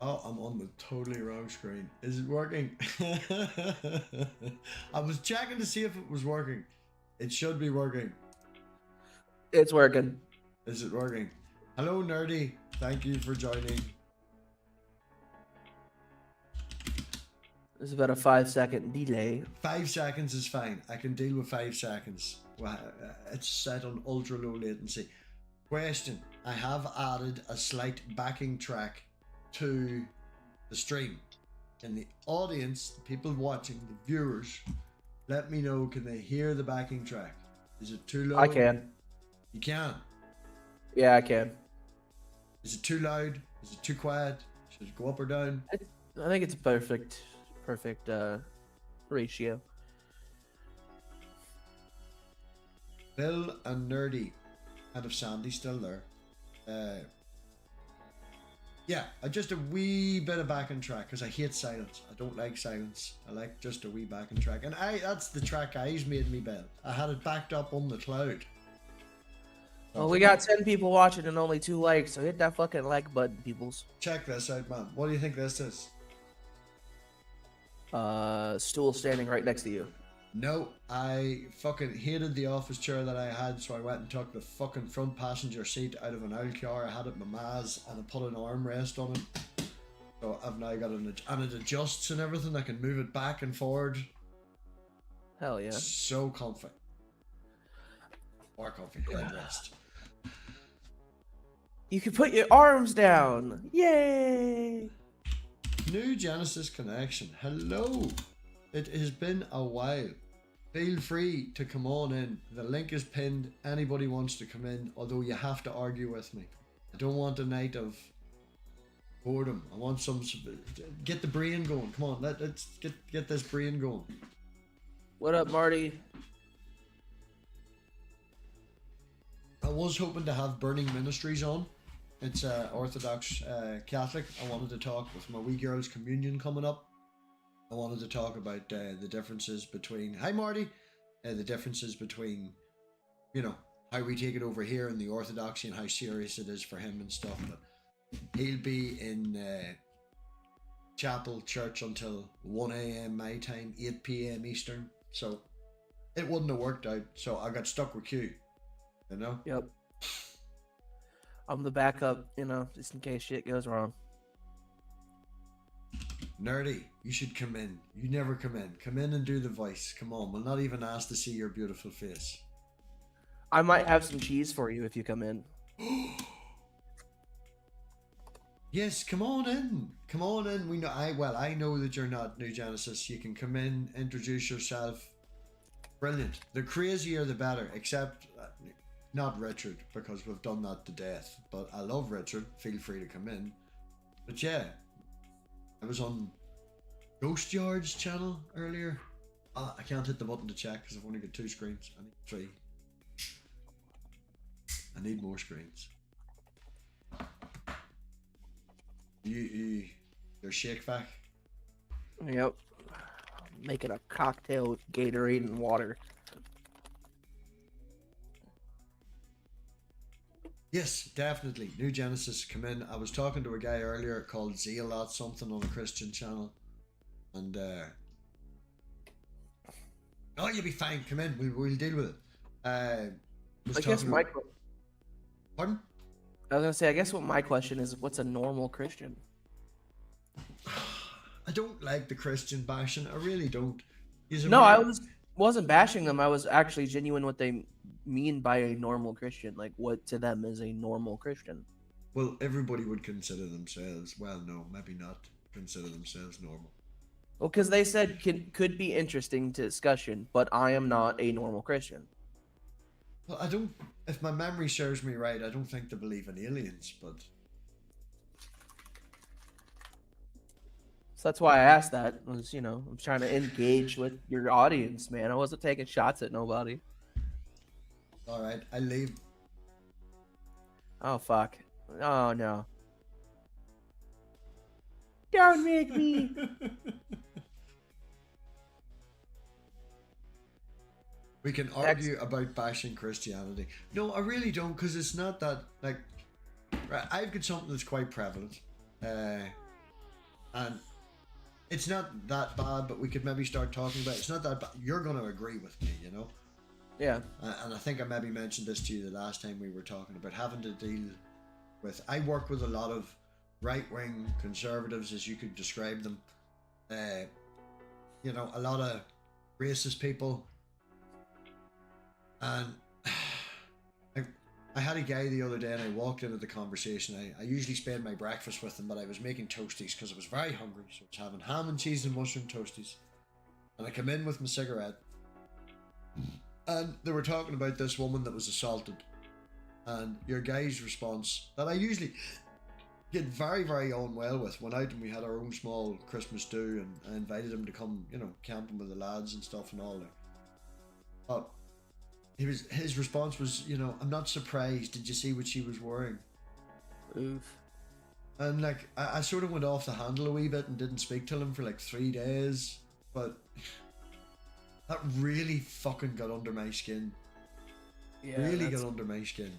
Oh, I'm on the totally wrong screen. Is it working? I was checking to see if it was working. It should be working. It's working. Is it working? Hello, Nerdy. Thank you for joining. There's about a 5-second delay. 5 seconds is fine. I can deal with 5 seconds. Well, it's set on ultra low latency. Question. I have added a slight backing track to the stream. And the audience, the people watching, the viewers, let me know, can they hear the backing track? Is it too low? I can. You can? Yeah, I can. Is it too loud? Is it too quiet? Should it go up or down? I think it's perfect ratio. Bill and Nerdy. And if Sandy's still there. Yeah, just a wee bit of backing track because I hate silence. I don't like silence. I like just a wee backing track. And that's the track I's made me build. I had it backed up on the cloud. Well, we got 10 people watching and only 2 likes, so hit that fucking like button, peoples. Check this out, man. What do you think this is? Stool standing right next to you. No, I fucking hated the office chair that I had, so I went and took the fucking front passenger seat out of an old car. I had it in my Maz, and I put an armrest on it. So I've now got and it adjusts and everything. I can move it back and forward. Hell yeah. So comfy. More comfy. Headrest. You can put your arms down. Yay! New Genesis connection. Hello. It has been a while. Feel free to come on in. The link is pinned. Anybody wants to come in, although you have to argue with me. I don't want a night of boredom. I want some... Get the brain going. Come on, let's get this brain going. What up, Marty? I was hoping to have Burning Ministries on. It's Orthodox Catholic. I wanted to talk with my wee girl's communion coming up. I wanted to talk about the differences between... Hi, Marty! The differences between, you know, how we take it over here in the Orthodoxy and how serious it is for him and stuff. But he'll be in chapel, church until 1 a.m. my time, 8 p.m. Eastern. So it wouldn't have worked out. So I got stuck with Q. You know? Yep. I'm the backup, you know, just in case shit goes wrong. Nerdy, you should come in. You never come in. Come in and do the voice. Come on, we'll not even ask to see your beautiful face. I might have some cheese for you if you come in. Yes, come on in. Come on in. We know. I know that you're not New Genesis. You can come in, introduce yourself. Brilliant. The crazier, the better. Except not Richard, because we've done that to death. But I love Richard. Feel free to come in. But yeah. I was on Ghost Yard's channel earlier. I can't hit the button to check because I've only got 2 screens. I need 3. I need more screens. Your shake vac? Yep. Making a cocktail with Gatorade and water. Yes, definitely. New Genesis, come in. I was talking to a guy earlier called Zealot something on a Christian channel. And, oh, you'll be fine. Come in. We'll deal with it. I guess my... Pardon? I was going to say, I guess what my question is, what's a normal Christian? I don't like the Christian bashing. I really don't. No, I wasn't bashing them. I was actually genuine what they mean by a normal Christian. Like, what to them is a normal Christian? Well, everybody would consider themselves, well, no, maybe not consider themselves normal. Well, because they said could be interesting to discussion, but I am not a normal Christian. Well, I don't, if my memory serves me right, I don't think they believe in aliens, but... So that's why I asked that, was, you know, I'm trying to engage with your audience, man. I wasn't taking shots at nobody. Alright, I leave. Oh, fuck. Oh, no. Don't make me. We can argue about bashing Christianity. No, I really don't, because it's not that, like, right, I've got something that's quite prevalent. And it's not that bad, but we could maybe start talking about it. It's not that bad. You're going to agree with me, you know? Yeah. And I think I maybe mentioned this to you the last time we were talking about having to deal with. I work with a lot of right-wing conservatives, as you could describe them. You know, a lot of racist people. And I had a guy the other day and I walked into the conversation. I usually spend my breakfast with him, but I was making toasties because I was very hungry. So I was having ham and cheese and mushroom toasties. And I come in with my cigarette. And they were talking about this woman that was assaulted. And your guy's response, that I usually get very, very on well with, went out and we had our own small Christmas do, and I invited him to come, you know, camping with the lads and stuff and all that. But his response was, you know, I'm not surprised. Did you see what she was wearing? Oof. And like, I sort of went off the handle a wee bit and didn't speak to him for like 3 days. But that really fucking got under my skin. Yeah. Really got under my skin.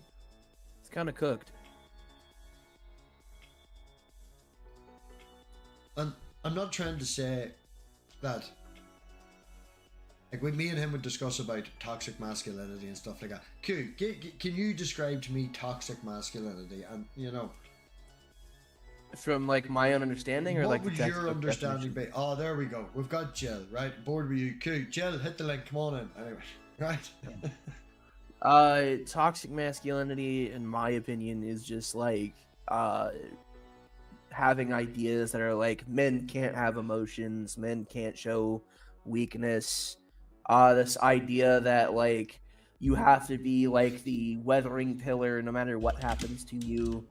It's kind of cooked. And I'm not trying to say that, like, with me and him would discuss about toxic masculinity and stuff like that. Q, can you describe to me toxic masculinity? And, you know, From like my own understanding, or what like the would your textbook understanding definition? be? Oh, there we go. We've got Jill, right? Bored with you. Q, Jill, hit the link. Come on in. Anyway, right? Toxic masculinity, in my opinion, is just like having ideas that are like men can't have emotions, men can't show weakness. This idea that like you have to be like the weathering pillar no matter what happens to you.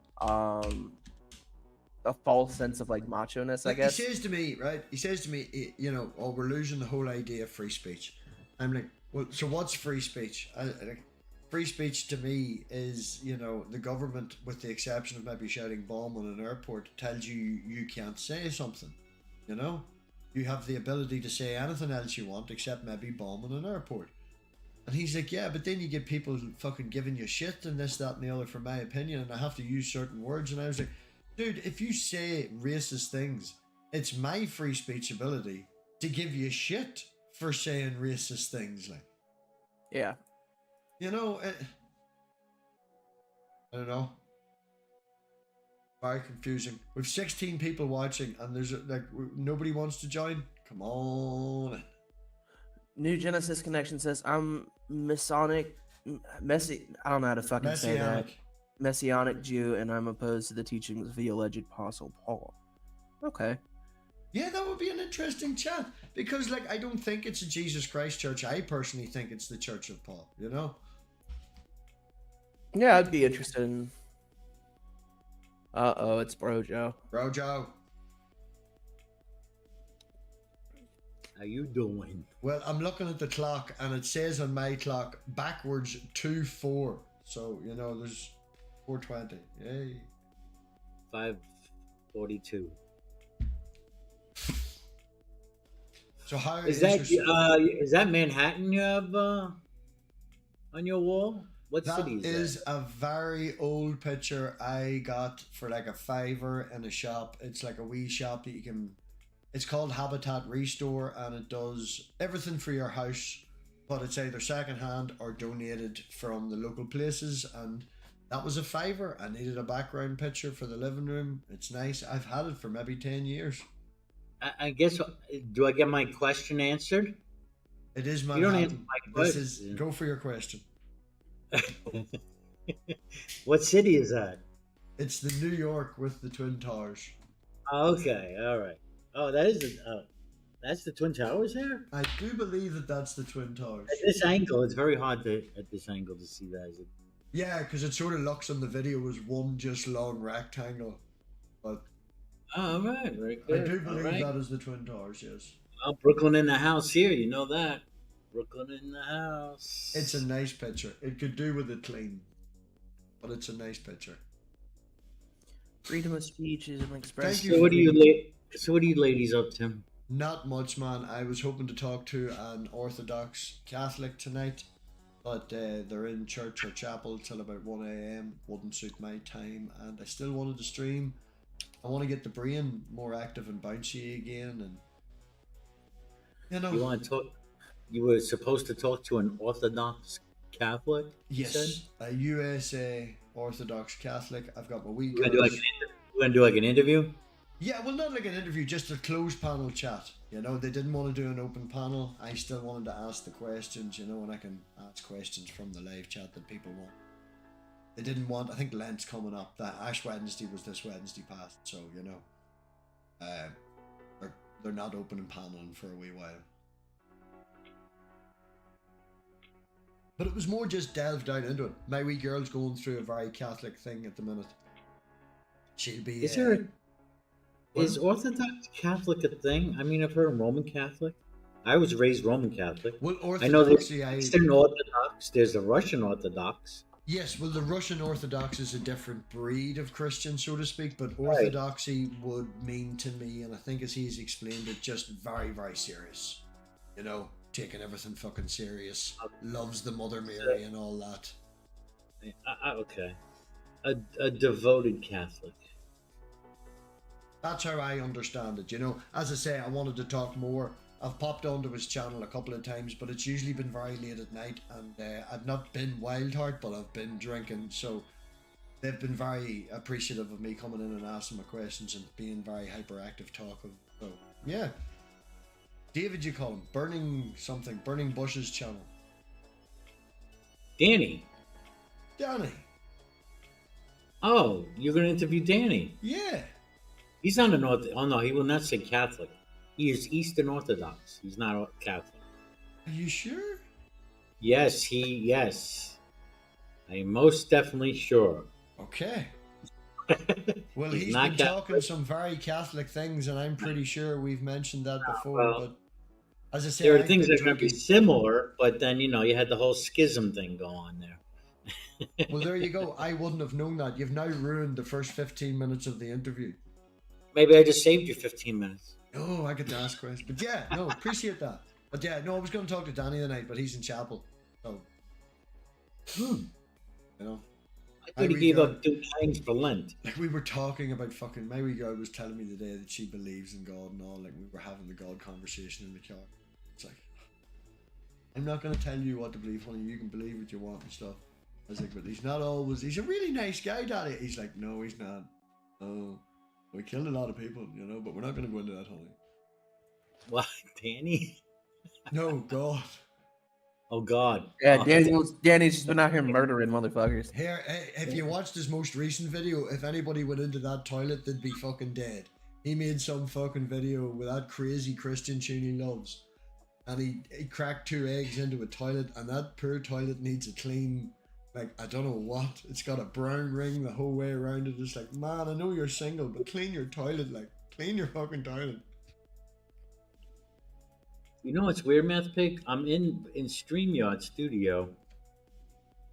A false sense of like macho-ness, I Like, guess. he says to me, right? He says to me, you know, oh, we're losing the whole idea of free speech. I'm like, well, so what's free speech? Like, free speech to me is, you know, the government, with the exception of maybe shouting bomb on an airport, tells you you can't say something. You know, you have the ability to say anything else you want except maybe bomb on an airport. And he's like, yeah, but then you get people fucking giving you shit and this, that, and the other for my opinion, and I have to use certain words. And I was like, dude, if you say racist things, it's my free speech ability to give you shit for saying racist things. Like, Yeah. you know, I don't know. Very confusing. We've 16 people watching, and there's like nobody wants to join. Come on. New Genesis Connection says, I'm Masonic, I don't know how to fucking say that. Messianic. Messianic Jew, and I'm opposed to the teachings of the alleged Apostle Paul. Okay. Yeah, that would be an interesting chat, because like I don't think it's a Jesus Christ church. I personally think it's the Church of Paul, you know? Yeah, I'd be interested in... Uh-oh, it's Bro Joe. Bro Joe. How you doing? Well, I'm looking at the clock and it says on my clock backwards 2-4. So, you know, there's 4:20. Yay. 5:42. So how Is that Manhattan you have on your wall? What that city is that? a very old picture I got for like a $5 in a shop. It's like a wee shop that you can... It's called Habitat Restore, and it does everything for your house, but it's either secondhand or donated from the local places. And that was a $5. I needed a background picture for the living room. It's nice. I've had it for maybe 10 years. I guess, do I get my question answered? It is You Manhattan. don't answer my This question. is... Go for your question. What city is that? It's the New York with the Twin Towers. Okay, all right. Oh, that's the Twin Towers there? I do believe that that's the Twin Towers. At this angle, it's very hard at this angle to see that. Yeah, because it sort of looks on the video as one just long rectangle. But Oh, all right, very I good. do believe all right. that is the Twin Towers, yes. Well, Brooklyn in the house here, you know that. Brooklyn in the house. It's a nice picture. It could do with it clean, but it's a nice picture. Freedom of speech is an expression. Thank you. So what are you ladies up to? Not much, man. I was hoping to talk to an Orthodox Catholic tonight, but they're in church or chapel till about 1 a.m. Wouldn't suit my time, and I still wanted to stream. I want to get the brain more active and bouncy again, and you know. You want to talk? You were supposed to talk to an Orthodox Catholic. You said? Yes, a USA Orthodox Catholic. I've got my wee You gonna do like girls. you gonna do like an interview? Yeah, well, not like an interview, just a closed panel chat. You know, they didn't want to do an open panel. I still wanted to ask the questions, you know, and I can ask questions from the live chat that people want. They didn't want, I think Lent's coming up. That Ash Wednesday was this Wednesday past, so, you know, they're not opening paneling for a wee while. But it was more just delved down into it. My wee girl's going through a very Catholic thing at the minute. She'll be... Is Orthodox Catholic a thing? I mean, I've heard of Roman Catholic. I was raised Roman Catholic. Well, I know there's Orthodoxy... Eastern Orthodox. There's the Russian Orthodox. Yes, well, the Russian Orthodox is a different breed of Christian, so to speak, but Orthodoxy would mean to me, and I think as he's explained it, just very, very serious. You know, taking everything fucking serious. Loves the Mother Mary and all that. Okay. A devoted Catholic. That's how I understand it, you know. As I say, I wanted to talk more. I've popped onto his channel a couple of times, but it's usually been very late at night, and I've not been wild heart, but I've been drinking, so they've been very appreciative of me coming in and asking my questions and being very hyperactive talking. So, yeah. David, you call him? Burning Bushes channel. Danny. Danny. Oh, you're going to interview Danny? Yeah. He's not an Orthodox. Oh, no, he will not say Catholic. He is Eastern Orthodox. He's not Catholic. Are you sure? Yes, yes. I am most definitely sure. Okay. Well, he's not been Catholic. talking some very Catholic things, and I'm pretty sure we've mentioned that before, well, but as I say, There are I've things been that are going to be drinking. similar, but then, you know, you had the whole schism thing go on there. Well, there you go. I wouldn't have known that. You've now ruined the first 15 minutes of the interview. Maybe I just saved you 15 minutes. Oh, I get to ask questions. But yeah, no, appreciate that. But yeah, no, I was going to talk to Danny tonight, but he's in chapel. So, you know. I thought he gave up 2 times for Lent. Like we were talking about fucking, my wee girl was telling me today that she believes in God and all. Like we were having the God conversation in the car. It's like, I'm not going to tell you what to believe, honey. You can believe what you want and stuff. I was like, but he's not always, he's a really nice guy, Daddy. He's like, no, he's not. Oh, we killed a lot of people, you know, but we're not going to go into that, honey. What, Danny? No, God. Oh, God. Yeah, Oh, Danny's just been out here murdering motherfuckers. Here, if you watched his most recent video, if anybody went into that toilet, they'd be fucking dead. He made some fucking video with that crazy Christian tune he loves. And he cracked 2 eggs into a toilet, and that poor toilet needs a clean, like, I don't know what. It's got a brown ring the whole way around it. It's like, man, I know you're single, but clean your toilet, like, clean your fucking toilet. you know what's weird, MathPig? I'm in StreamYard studio.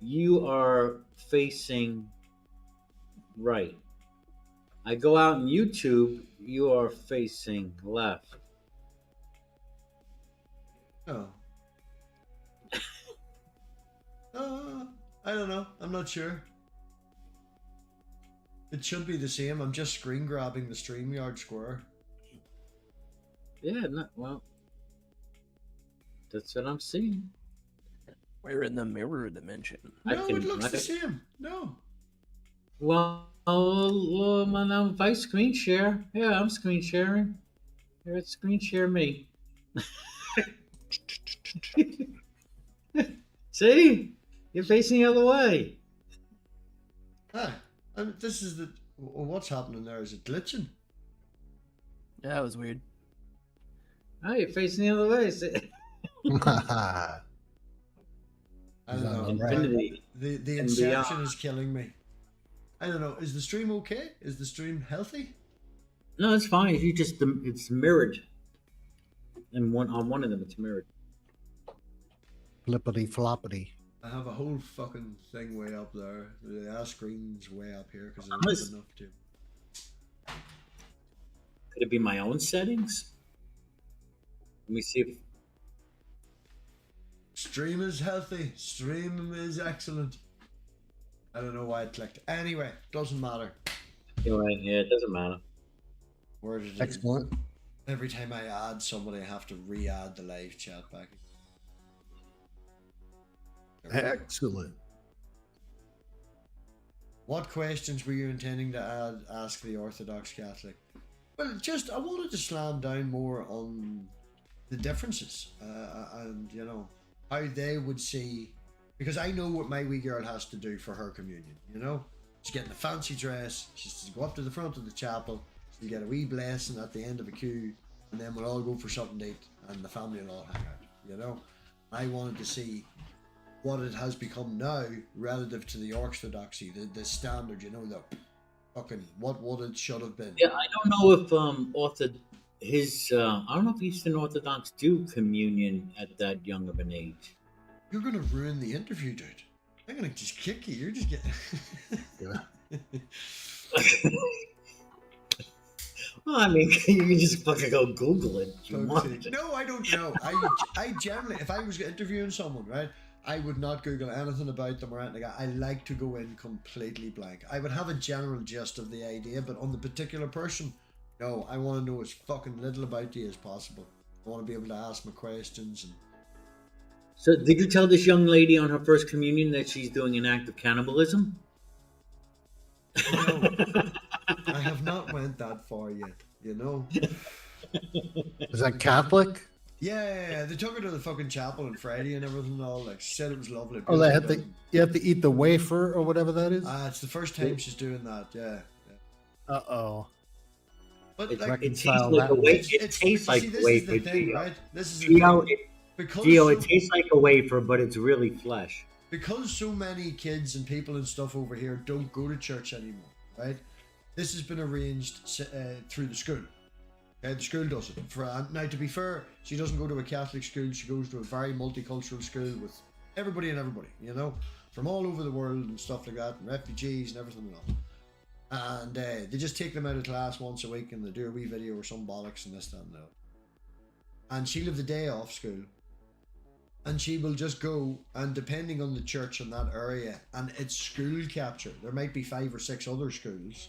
You are facing right. I go out on YouTube, you are facing left. Oh. I don't know. I'm not sure. It should be the same. I'm just screen grabbing the StreamYard square. Yeah, well, that's what I'm seeing. We're in the mirror dimension. No, it looks the same. No. Well, if I screen share, yeah, I'm screen sharing. Here, screen share me. See? You're facing the other way. Ah, this is the... What's happening there? Is it glitching? Yeah, that was weird. Oh, you're facing the other way. See? I don't know. Infinity. The and inception beyond. is killing me. I don't know. Is the stream okay? Is the stream healthy? No, it's fine. If you just it's mirrored, and on one of them it's mirrored. Flippity floppity. I have a whole fucking thing way up there. The screen's way up here because I don't Unless- have enough to. Could it be my own settings? Let me see if. Stream is healthy. Stream is excellent. I don't know why it clicked. Anyway, doesn't matter. Anyway, yeah, it doesn't matter. Where did it? Excellent. Every time I add somebody, I have to re-add the live chat back. Excellent. What questions were you intending to ask the Orthodox Catholic? Well, just I wanted to slam down more on the differences and you know how they would see, because I know what my wee girl has to do for her communion. You know, she's getting a fancy dress. She's to go up to the front of the chapel. She'll get a wee blessing at the end of a queue, and then we'll all go for something to eat, and the family will all hang out. You know, I wanted to see what it has become now relative to the orthodoxy, the standard, you know, the fucking what it should have been. Yeah, I don't know if I don't know if Eastern Orthodox do communion at that young of an age. You're gonna ruin the interview, dude. I'm gonna just kick you. You're just getting. Well, I mean, you can just fucking go Google it if you want. No, I don't know. I generally, if I was interviewing someone, right, I would not Google anything about them or anything like that. I like to go in completely blank. I would have a general gist of the idea, but on the particular person, no, I want to know as fucking little about you as possible. I want to be able to ask my questions. And So, did you tell this young lady on her first communion that she's doing an act of cannibalism? no, I have not went that far yet, you know. Is that Catholic? Yeah, they took her to the fucking chapel on Friday and everything and all. Like, she said it was lovely. Oh, they had to. You have to eat the wafer or whatever that is. It's the first time she's doing that. Yeah. Uh-oh. But It like, tastes like a wafer. It tastes like a wafer. This is the thing, right? This is the Geo, thing. Because it tastes like a wafer, but it's really flesh. Because so many kids and people and stuff over here don't go to church anymore, right? This has been arranged through the school. The school does it. Now, to be fair, she doesn't go to a Catholic school. She goes to a very multicultural school with everybody and everybody, you know, from all over the world and stuff like that, and refugees and everything and all. And they just take them out of class once a week and they do a wee video or some bollocks and this, that, and that. And she'll have the day off school. And she will just go, and depending on the church in that area, and it's school capture, there might be 5 or 6 other schools,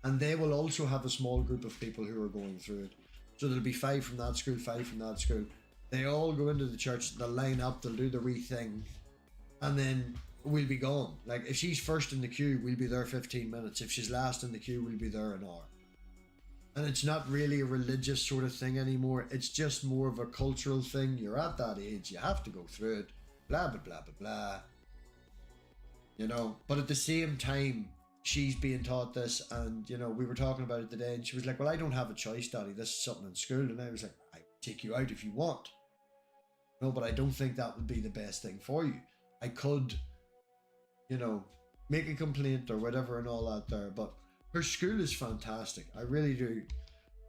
and they will also have a small group of people who are going through it. So there'll be 5 from that school, 5 from that school. They all go into the church, they'll line up, they'll do the wee thing, and then we'll be gone. Like, if she's first in the queue, we'll be there 15 minutes. If she's last in the queue, we'll be there an hour. And it's not really a religious sort of thing anymore. It's just more of a cultural thing. You're at that age, you have to go through it. Blah, blah, blah, blah, blah. You know, but at the same time, she's being taught this, and, you know, we were talking about it today, and she was like, well, I don't have a choice, Daddy. This is something in school. And I was like, I take you out if you want. No, but I don't think that would be the best thing for you. I could, you know, make a complaint or whatever and all that there, but her school is fantastic. I really do.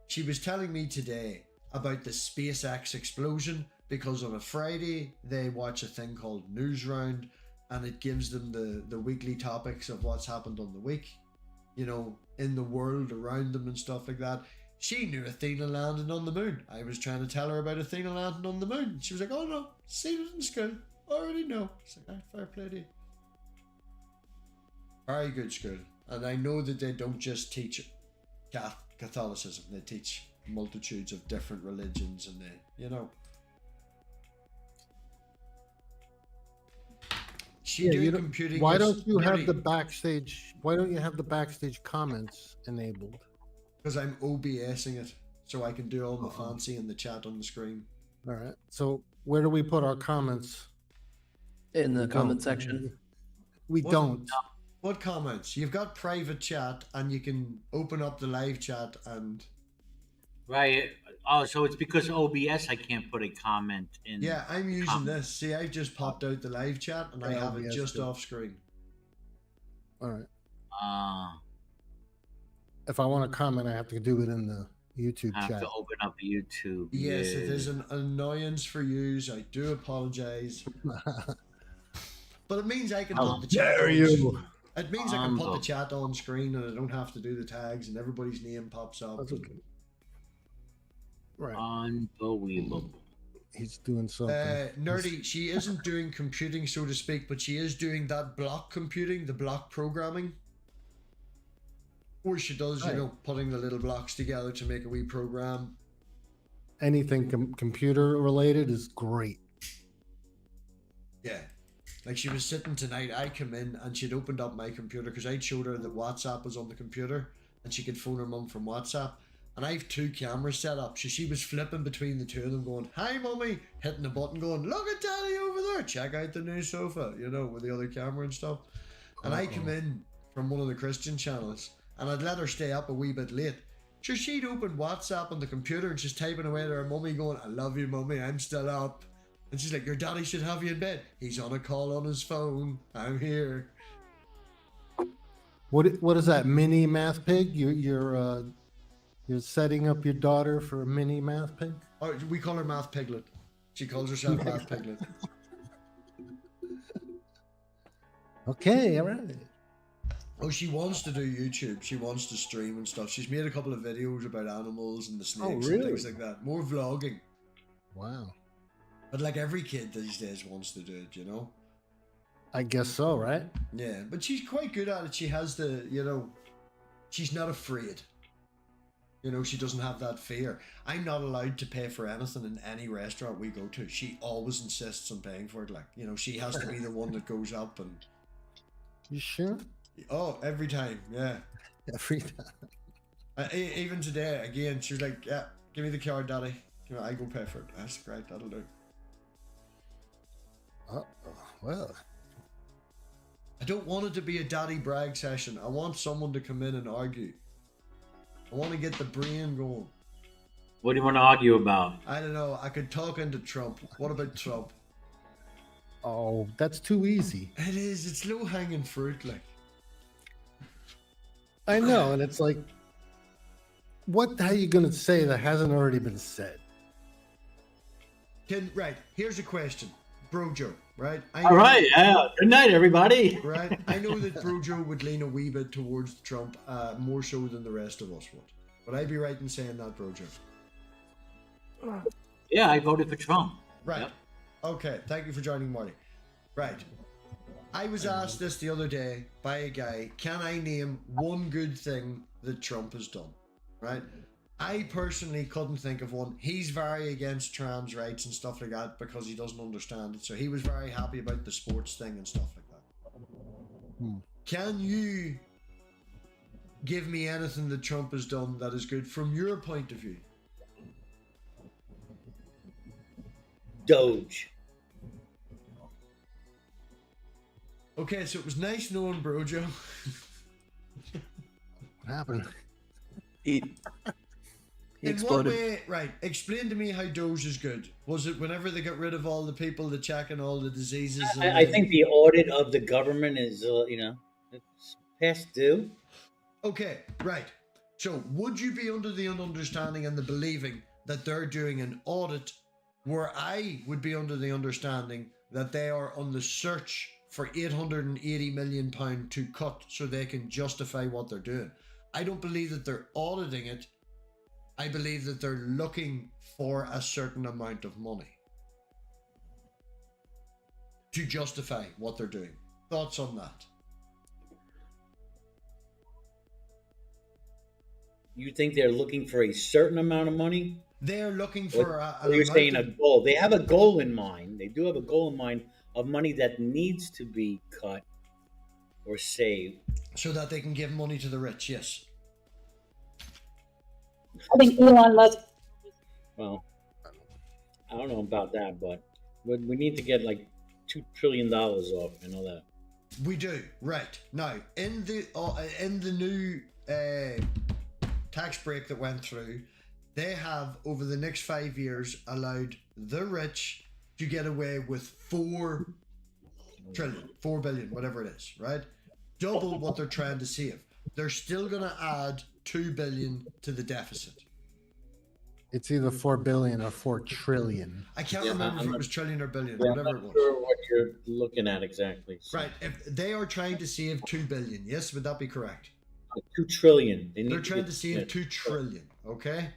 She was telling me today about the SpaceX explosion, because on a Friday they watch a thing called News Round, and it gives them the weekly topics of what's happened on the week, you know, in the world around them and stuff like that. She knew Athena landing on the moon. I was trying to tell her about Athena landing on the moon. She was like, oh no, seen it in school. Already know. It's like, fair play to you. Very good school. And I know that they don't just teach Catholicism, they teach multitudes of different religions, and they, you know. Computing. Why don't you have the backstage? Why don't you have the backstage comments enabled? Because I'm OBSing it, so I can do all the fancy in the chat on the screen. All right. So where do we put our comments? In the comment section. We don't. What comments? You've got private chat, and you can open up the live chat and. Right. Oh, so it's because of OBS I can't put a comment in. Yeah, I'm using this. See, I've just popped out the live chat, and I have it just off screen. All right. If I want to comment, I have to do it in the YouTube chat. I have to open up YouTube. Yes, it is an annoyance for yous. I do apologize. But it means I can put the chat on. It means I can put the chat on screen, and I don't have to do the tags, and everybody's name pops up. That's okay. Right. Unbelievable. He's doing something. Nerdy, she isn't doing computing, so to speak, but she is doing that block computing, the block programming. Or she does, Right. you know, putting the little blocks together to make a wee program. Anything computer related is great. Yeah. Like she was sitting tonight, I come in and she'd opened up my computer because I'd showed her that WhatsApp was on the computer and she could phone her mum from WhatsApp. And I have 2 cameras set up. So she was flipping between the 2 of them going, "Hi mummy," hitting the button going, "Look at daddy over there, check out the new sofa," you know, with the other camera and stuff. And I come in from one of the Christian channels and I'd let her stay up a wee bit late. So she'd open WhatsApp on the computer and she's typing away to her mummy going, "I love you mummy, I'm still up." And she's like, "Your daddy should have you in bed. He's on a call on his phone. I'm here." What is that, mini MathPig? You're setting up your daughter for a mini MathPig? Oh, we call her Math Piglet. She calls herself Math Piglet. Okay, all right. Oh, she wants to do YouTube. She wants to stream and stuff. She's made a couple of videos about animals and the snakes and really? things like that. More vlogging. Wow. But like every kid these days wants to do it, you know? I guess so, right? Yeah, but she's quite good at it. She has the, you know, she's not afraid. You know, she doesn't have that fear. I'm not allowed to pay for anything in any restaurant we go to. She always insists on paying for it. Like, you know, she has to be the one that goes up and... You sure? Oh, every time, yeah. Every time. Even today, again, she was like, "Yeah, give me the card, daddy. You know, I go pay for it." That's great, that'll do. Well, I don't want it to be a daddy brag session. I want someone to come in and argue. I want to get the brain going. What do you want to argue about? I don't know. I could talk into Trump. What about Trump? oh, that's too easy. It is. It's low hanging fruit, like. I know, and it's like, what are you going to say that hasn't already been said? Right. Here's a question, Bro Joe. Right. All right. Good night, everybody. Right. I know that Bro Joe would lean a wee bit towards Trump, more so than the rest of us would. Would I be right in saying that, Bro Joe? Yeah, I voted for Trump. Right. Yep. Okay. Thank you for joining, Marty. Right. I was asked this the other day by a guy, can I name one good thing that Trump has done? Right? I personally couldn't think of one. He's very against trans rights and stuff like that because he doesn't understand it. So he was very happy about the sports thing and stuff like that. Can you give me anything that Trump has done that is good from your point of view? Doge. Okay, so it was nice knowing Bro Joe. What happened? He In what exploded. way, right, explain to me how Doge is good. Was it whenever they got rid of all the people that checking all the diseases? I think the audit of the government is, it's past due. Okay, right. So would you be under the understanding and the believing that they're doing an audit where I would be under the understanding that they are on the search for £880 million to cut so they can justify what they're doing? I don't believe that they're auditing it. I believe that they're looking for a certain amount of money to justify what they're doing. Thoughts on that? You think they're looking for a certain amount of money? They're looking for You're saying a goal. They have a goal in mind. They do have a goal in mind of money that needs to be cut or saved. so that they can give money to the rich, yes. I think Elon Musk. Well, I don't know about that, but we need to get like $2 trillion off. I know that. We do, right. Now, in the new tax break that went through, they have, over the next 5 years, allowed the rich to get away with 4 trillion, 4 billion, whatever it is, right? Double what they're trying to save. They're still going to add 2 billion to the deficit. It's either 4 billion or 4 trillion. I can't Yeah, remember if I'm it was trillion or billion, Yeah, I'm whatever not it was. sure what you're looking at exactly. So. Right, if they are trying to save 2 billion, yes, would that be correct? 2 trillion. They need They're trying get- to save yeah. 2 trillion, okay?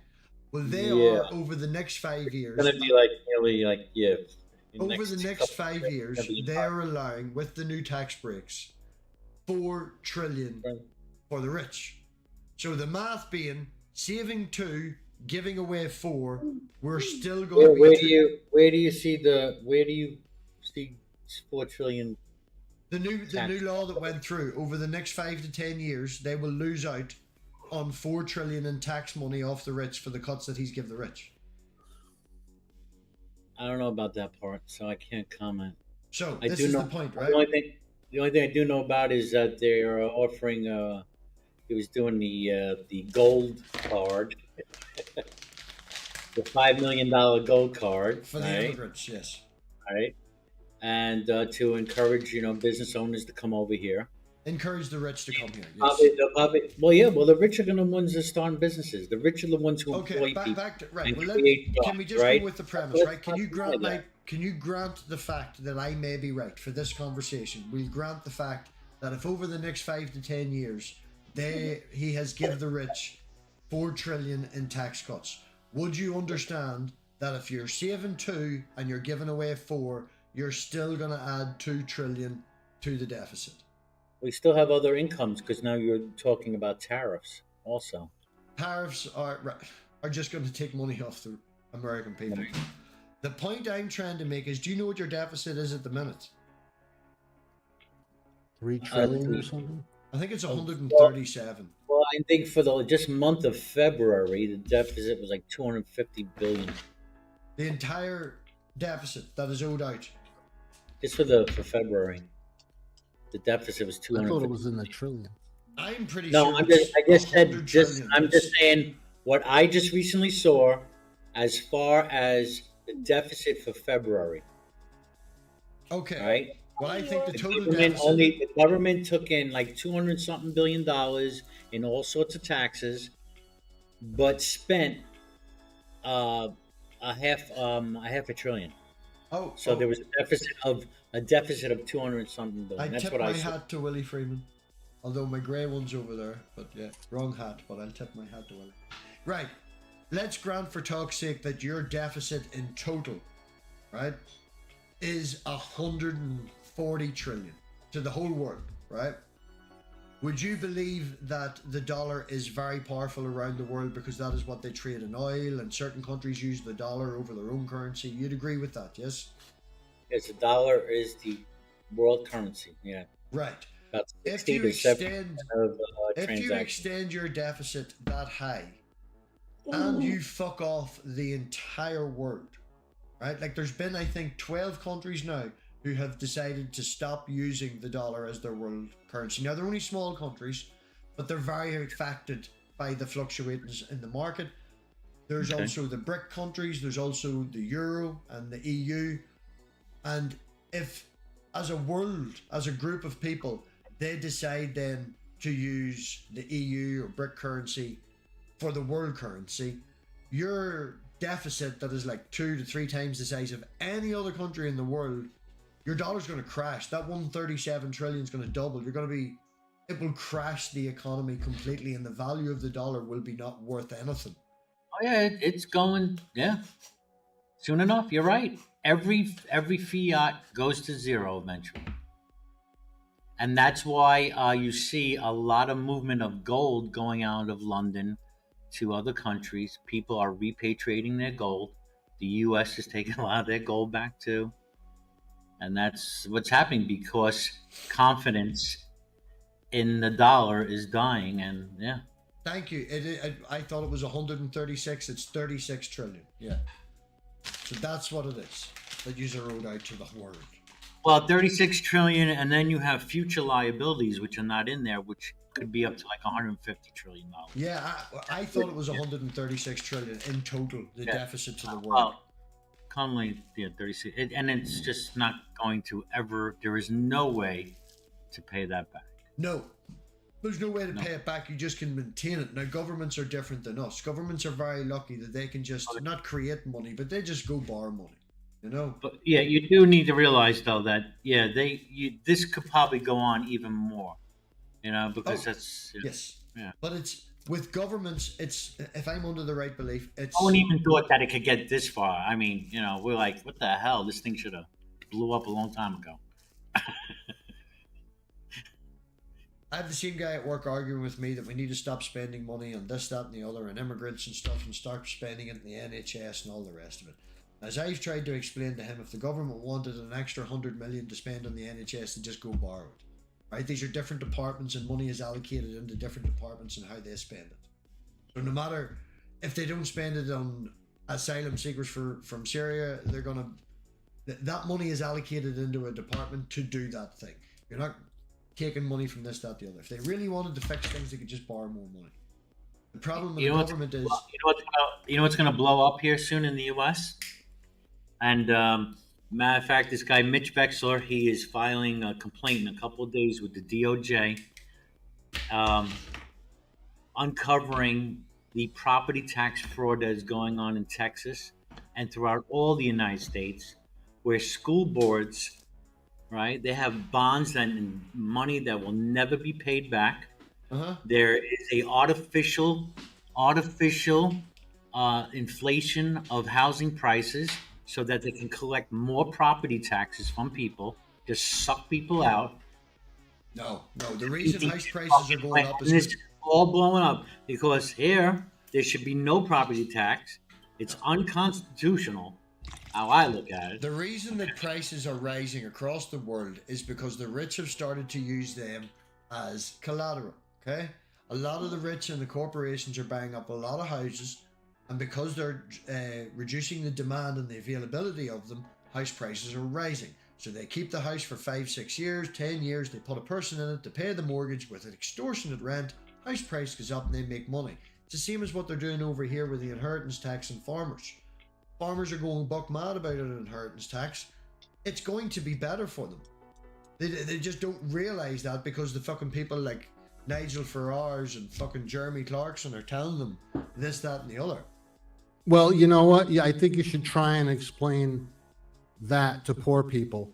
Well, they Yeah. are, over the next 5 years, It's gonna be like nearly like over the next 5 years, they are allowing, with the new tax breaks, 4 trillion for the rich. So the math being saving 2, giving away 4, we're still going to be Where do you see 4 trillion? the new law that went through over the next 5 to 10 years, they will lose out on 4 trillion in tax money off the rich for the cuts that he's give the rich. I don't know about that part, so I can't comment. So I this do is know the point, the right? only thing I do know about is that they are offering. He was doing the gold card, the $5 million gold card For the right? immigrants, yes. Right, and to encourage business owners to come over here. Encourage the rich to come here. Yes. Well, the rich are the ones that start businesses. The rich are the ones who employ people. Back to right. and Well, create jobs, can we just right? go with the premise, Let's right? Can not you deny grant that. Can you grant the fact that I may be right for this conversation? We'll grant the fact that if over the next 5 to 10 years he has given the rich 4 trillion in tax cuts, would you understand that if you're saving 2 and you're giving away 4, you're still going to add 2 trillion to the deficit? We still have other incomes because now you're talking about tariffs also. Tariffs are just going to take money off the American people. The point I'm trying to make is, do you know what your deficit is at the minute? 3 trillion or something. I think it's 137. Well, I think for the just month of February, the deficit was like 250 billion. The entire deficit that is owed out. Just for February, the deficit was I 250. thought it was in the trillion. I'm pretty No, sure. I'm just I'm saying what I just recently saw as far as the deficit for February. Okay. Right. Well, I think the total The government took in like $200-something billion in all sorts of taxes, but spent a half a trillion. So there was a deficit of 200-something billion. I That's tip what my I said. hat to Willie Freeman. Although my grey one's over there, but yeah, wrong hat. But I'll tip my hat to Willie. Right. Let's grant for talk's sake that your deficit in total, right, is 140 trillion to the whole world, right? Would you believe that the dollar is very powerful around the world because that is what they trade in oil, and certain countries use the dollar over their own currency? You'd agree with that, yes? Yes, the dollar is the world currency. Yeah. Right. About If 60 you to 70% extend, of if you transactions. extend your deficit that high, and you fuck off the entire world, right? Like there's been, I think, 12 countries now who have decided to stop using the dollar as their world currency. Now, they're only small countries, but they're very affected by the fluctuations in the market. There's also the BRIC countries, there's also the Euro and the EU. And if, as a world, as a group of people, they decide then to use the EU or BRIC currency for the world currency, your deficit that is like 2 to 3 times the size of any other country in the world, your dollar's going to crash. That 137 trillion is going to double. It will crash the economy completely, and the value of the dollar will be not worth anything. Oh yeah, it's going. Yeah, soon enough. You're right. Every fiat goes to zero eventually, and that's why you see a lot of movement of gold going out of London to other countries. People are repatriating their gold. The U.S. is taking a lot of their gold back too. And that's what's happening because confidence in the dollar is dying. And yeah. Thank you. I thought it was 136. It's 36 trillion. Yeah. So that's what it is that you zeroed out to the world. Well, 36 trillion, and then you have future liabilities, which are not in there, which could be up to like 150 trillion dollars. Yeah, I thought it was 136 trillion in total, the deficit to the world. Well, commonly, 36, and it's just not going to ever. There is no way to pay that back. No, there's no way to pay it back. You just can maintain it. Now, governments are different than us. Governments are very lucky that they can just not create money, but they just go borrow money. You know. But yeah, you do need to realize though that this could probably go on even more. You know, because that's yes. Yeah. But it's with governments. It's, if I'm under the right belief, it's. No one even thought that it could get this far. I mean, we're like, what the hell? This thing should have blew up a long time ago. I have the same guy at work arguing with me that we need to stop spending money on this, that, and the other, and immigrants and stuff, and start spending it in the NHS and all the rest of it. As I've tried to explain to him, if the government wanted an extra 100 million to spend on the NHS, they just go borrow it. Right? These are different departments, and money is allocated into different departments and how they spend it. So no matter if they don't spend it on asylum seekers from Syria, they're gonna. That money is allocated into a department to do that thing. You're not taking money from this, that, the other. If they really wanted to fix things, they could just borrow more money. The problem with the government is... You know what's going to blow up here soon in the U.S.? And matter of fact, this guy, Mitch Bexler, he is filing a complaint in a couple of days with the DOJ, uncovering the property tax fraud that is going on in Texas and throughout all the United States, where school boards, right, they have bonds and money that will never be paid back. There is a artificial inflation of housing prices so that they can collect more property taxes from people, just suck people out. No. The reason house prices are going up is it's all blowing up because here there should be no property tax. It's unconstitutional. How I look at it. The reason that prices are rising across the world is because the rich have started to use them as collateral, okay? A lot of the rich and the corporations are buying up a lot of houses, and because they're reducing the demand and the availability of them, house prices are rising. So they keep the house for 5, 6 years, 10 years, they put a person in it to pay the mortgage with an extortionate rent, house price goes up and they make money. It's the same as what they're doing over here with the inheritance tax and farmers. Farmers are going buck mad about an inheritance tax. It's going to be better for them. They just don't realize that because the fucking people like Nigel Farage and fucking Jeremy Clarkson are telling them this, that, and the other. Well, you know what? Yeah, I think you should try and explain that to poor people.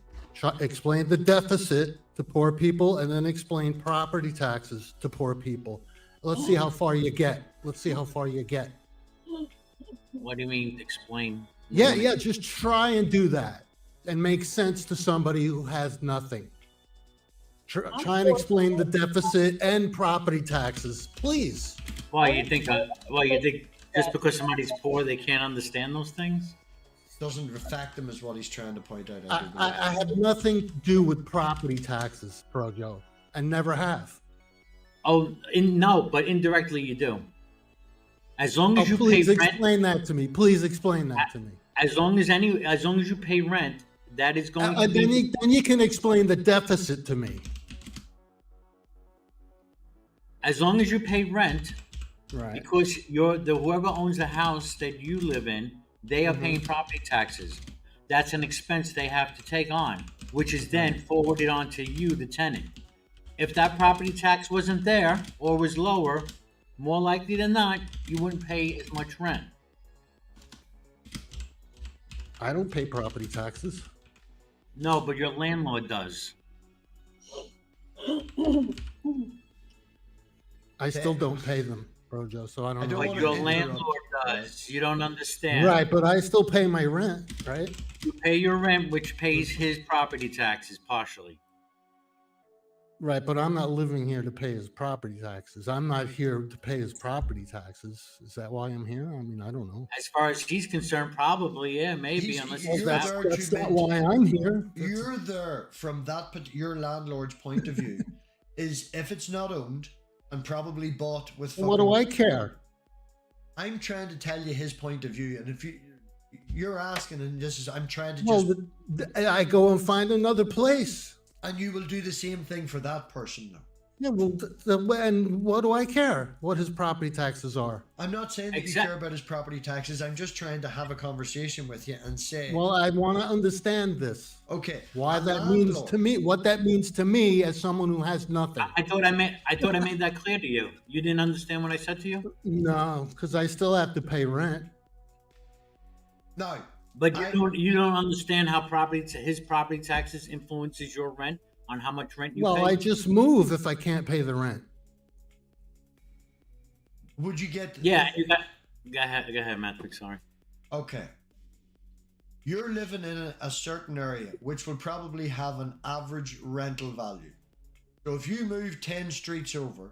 Explain the deficit to poor people, and then explain property taxes to poor people. Let's see how far you get. What do you mean, explain? Yeah, just try and do that and make sense to somebody who has nothing. Try and explain the deficit and property taxes, please. Why you think just because somebody's poor they can't understand those things? Doesn't affect them is what he's trying to point out. I have nothing to do with property taxes, Projo, and never have. No, but indirectly you do. As long as you pay rent. Please explain that to me. Please explain that to me. As long as you pay rent, that is going to be. Then you can explain the deficit to me. As long as you pay rent, right? Because whoever owns the house that you live in, they are paying property taxes. That's an expense they have to take on, which is then forwarded on to you, the tenant. If that property tax wasn't there or was lower, more likely than not, you wouldn't pay as much rent. I don't pay property taxes. No, but your landlord does. I still don't pay them, Projo, so I don't know. But your landlord does. You don't understand. Right, but I still pay my rent, right? You pay your rent, which pays his property taxes partially. Right, but I'm not living here to pay his property taxes. I'm not here to pay his property taxes. Is that why I'm here? I mean, I don't know. As far as he's concerned, probably, yeah, maybe. That's not why I'm here. You're there from your landlord's point of view. Is if it's not owned and probably bought with. What do I care? I'm trying to tell you his point of view, and if you're asking, and I'm trying to just. Well, I go and find another place. And you will do the same thing for that person now. Yeah, well, and what do I care what his property taxes are? I'm not saying that you care about his property taxes. I'm just trying to have a conversation with you and say. Well, I want to understand this. Okay. Why that means to me, what that means to me as someone who has nothing. I thought I made that clear to you. You didn't understand what I said to you? No, because I still have to pay rent. No. But you don't understand how his property taxes influences your rent on how much rent you pay? Well, I just move if I can't pay the rent. Would you get... Yeah, go ahead, MathPig, sorry. Okay. You're living in a certain area, which will probably have an average rental value. So if you move 10 streets over,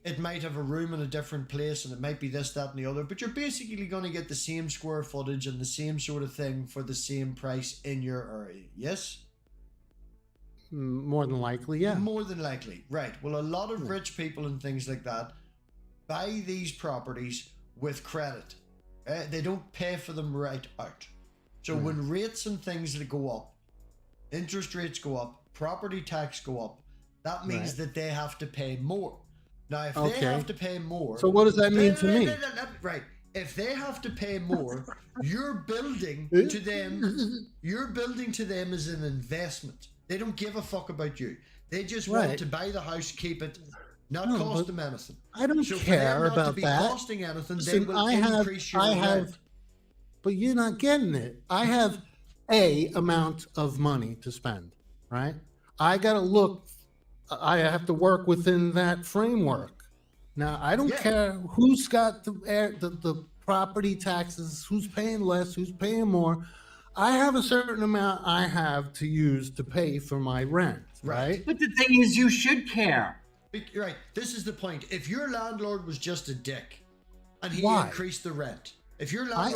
it might have a room in a different place and it might be this, that, and the other, but you're basically going to get the same square footage and the same sort of thing for the same price in your area. Yes? More than likely, yeah. More than likely. Right. Well, a lot of rich people and things like that buy these properties with credit. They don't pay for them right out. So when rates and things that go up, interest rates go up, property tax go up, that means that they have to pay more. Now, if they have to pay more... So what does that mean to me? Right. If they have to pay more, you're building to them as an investment. They don't give a fuck about you. They just want to buy the house, keep it, not cost them anything. I don't care about that. Costing anything, Listen, they will increase your rent. But you're not getting it. I have a amount of money to spend, right? I got to look. I have to work within that framework. Now, I don't care who's got the property taxes, who's paying less, who's paying more. I have a certain amount I have to use to pay for my rent, right? But the thing is, you should care. Right. This is the point. If your landlord was just a dick and he increased the rent, if your landlord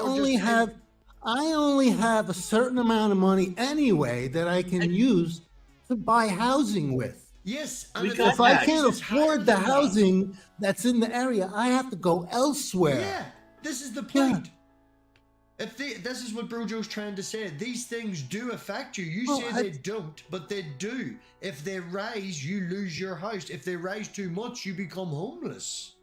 I only have a certain amount of money anyway that I can use to buy housing with. Yes. If I can't afford the housing that's in the area, I have to go elsewhere. Yeah, this is the point. This is what Brojo's trying to say. These things do affect you. You say they don't, but they do. If they rise, you lose your house. If they rise too much, you become homeless.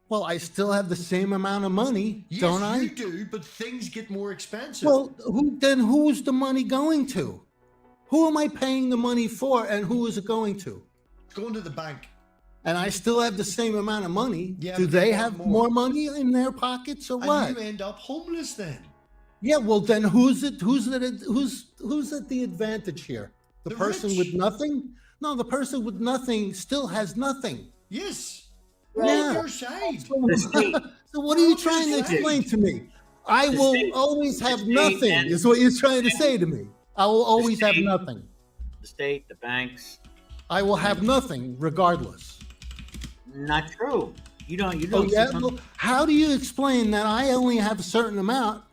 Well, I still have the same amount of money, don't I? Yes, you do, but things get more expensive. Well, who's the money going to? Who am I paying the money for, and who is it going to? It's going to the bank. And I still have the same amount of money. Yeah, do they have more money in their pockets or what? And you end up homeless then. Yeah, well then who's at the advantage here? The person with nothing? No, the person with nothing still has nothing. Yes. Yeah. Your side. So what are you trying to explain to me? I will always have nothing, is what you're trying to say to me. I will always have nothing. The state, the banks. I will have nothing regardless. Not true. You don't. Oh, yeah? Well, how do you explain that I only have a certain amount?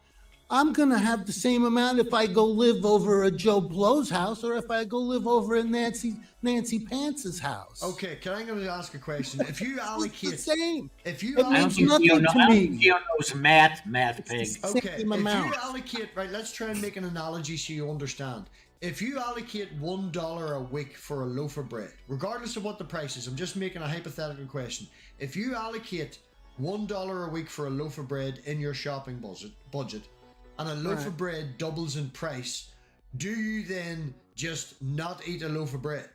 I'm going to have the same amount if I go live over at Joe Blow's house or if I go live over at Nancy Pants's house. Okay, I'm going to ask a question. If you allocate... It's the same. If you it means nothing to me. Geo knows MathPig. Okay, if you allocate... Right, let's try and make an analogy so you understand. If you allocate $1 a week for a loaf of bread, regardless of what the price is, I'm just making a hypothetical question. If you allocate $1 a week for a loaf of bread in your shopping budget, and a loaf of bread doubles in price, do you then just not eat a loaf of bread?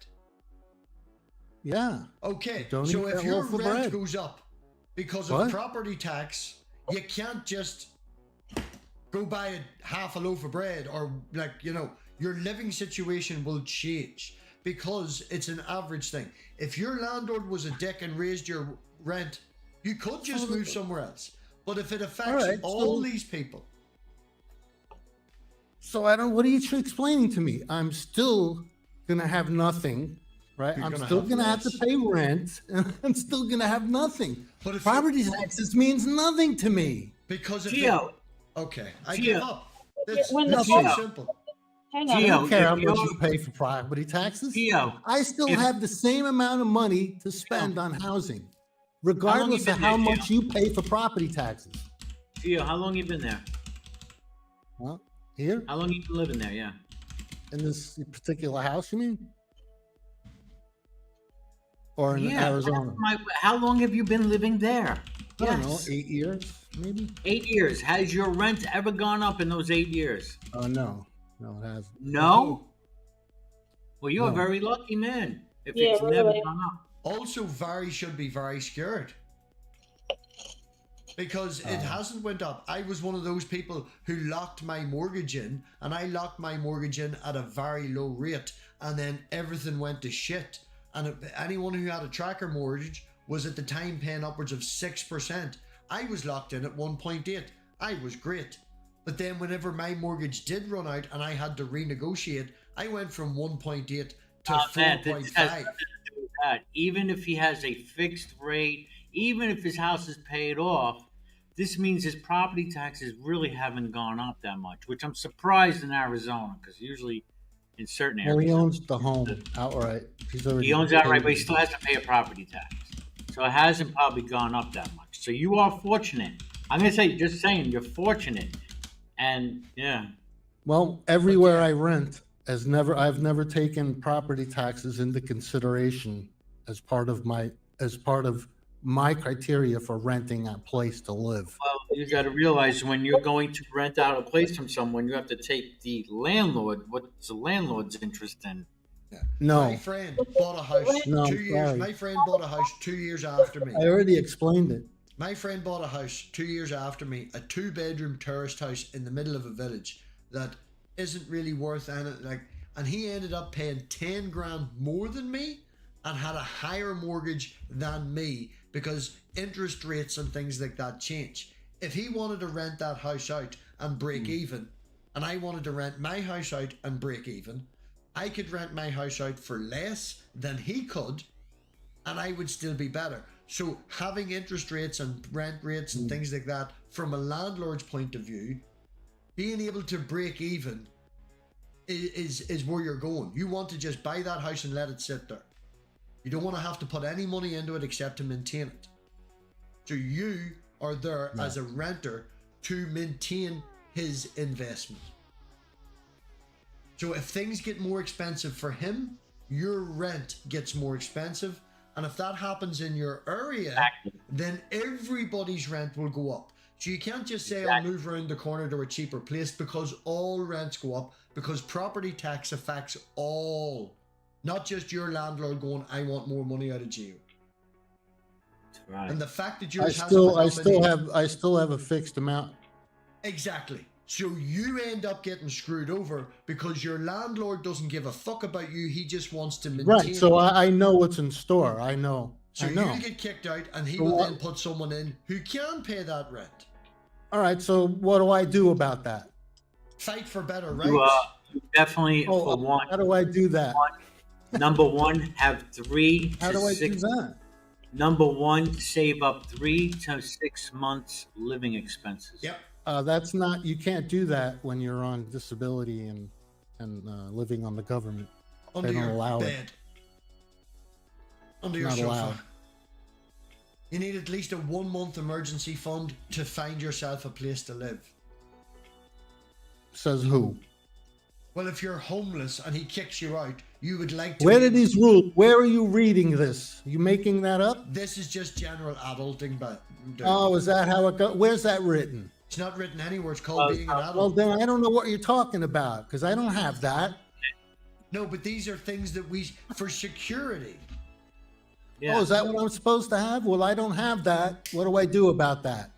Yeah. Okay, so if your rent goes up because of property tax, you can't just go buy half a loaf of bread, or your living situation will change because it's an average thing. If your landlord was a dick and raised your rent, you could just move somewhere else. But if it affects all these people... So what are you explaining to me? I'm still going to have nothing, right? I'm still going to have to pay rent, and I'm still going to have nothing. But if property taxes means nothing to me. Because if Geo. Okay, I give up. That's so simple. I don't care how much you pay for property taxes. I still have the same amount of money to spend on housing, regardless of how much you pay for property taxes. Geo, how long you been there? Well, here? How long you been living there? Yeah. In this particular house, you mean? Or in Arizona? How long have you been living there? I don't know, 8 years, maybe? 8 years. Has your rent ever gone up in those 8 years? No. No, it hasn't. No? Well, you're a very lucky man if it's never gone up. Also, should be very scared. Because it hasn't went up. I was one of those people who locked my mortgage in, and I locked my mortgage in at a very low rate, and then everything went to shit. And anyone who had a tracker mortgage was at the time paying upwards of 6%. I was locked in at 1.8. I was great. But then whenever my mortgage did run out and I had to renegotiate, I went from 1.8 to 4.5. that. Even if he has a fixed rate, even if his house is paid off, this means his property taxes really haven't gone up that much, which I'm surprised in Arizona because usually in certain areas. Well, he owns the home outright. He owns outright, but he still has to pay a property tax. So it hasn't probably gone up that much. So you are fortunate. I'm gonna say, just saying, you're fortunate. And yeah, Well, everywhere I rent I've never taken property taxes into consideration as part of my criteria for renting a place to live. well, you got to realize when you're going to rent out a place from someone, you have to take the landlord. What's the landlord's interest in? No, My friend bought a house No, 2 years. sorry. My friend bought a house 2 years after me. I already explained it. My friend bought a house 2 years after me, a 2-bedroom terraced house in the middle of a village that isn't really worth anything. And he ended up paying 10 grand more than me and had a higher mortgage than me because interest rates and things like that change. If he wanted to rent that house out and break even, and I wanted to rent my house out and break even, I could rent my house out for less than he could, and I would still be better. So having interest rates and rent rates and things like that, from a landlord's point of view, being able to break even is where you're going. You want to just buy that house and let it sit there. You don't want to have to put any money into it except to maintain it. So you are there as a renter to maintain his investment. So if things get more expensive for him, your rent gets more expensive. And if that happens in your area, then everybody's rent will go up. So you can't just say, I'll move around the corner to a cheaper place, because all rents go up, because property tax affects all, not just your landlord going, I want more money out of you. Right. And the fact that I yours still have a fixed amount. Exactly. So you end up getting screwed over because your landlord doesn't give a fuck about you. He just wants to maintain. Right. So I know what's in store. I know. So you'll get kicked out, and he will then put someone in who can pay that rent. All right. So what do I do about that? Fight for better rights. You definitely, for one. How do I do that? Number one, have 3 How to do I 6. do that? Number one, save up 3 to 6 months living expenses. Yep. That's not. You can't do that when you're on disability and living on the government. Under They don't your allow it. bed. Under your Not sofa. allowed. You need at least a 1-month emergency fund to find yourself a place to live. Says who? Well, if you're homeless and he kicks you out, you would like to. Where did these rules? Where are you reading this? You making that up? This is just general adulting, but. Oh, is that how it goes? Where's that written? It's not written anywhere. It's called being an adult. Well, then I don't know what you're talking about, because I don't have that. No, but these are things that for security. Yeah. Oh, is that what I'm supposed to have? Well, I don't have that. What do I do about that?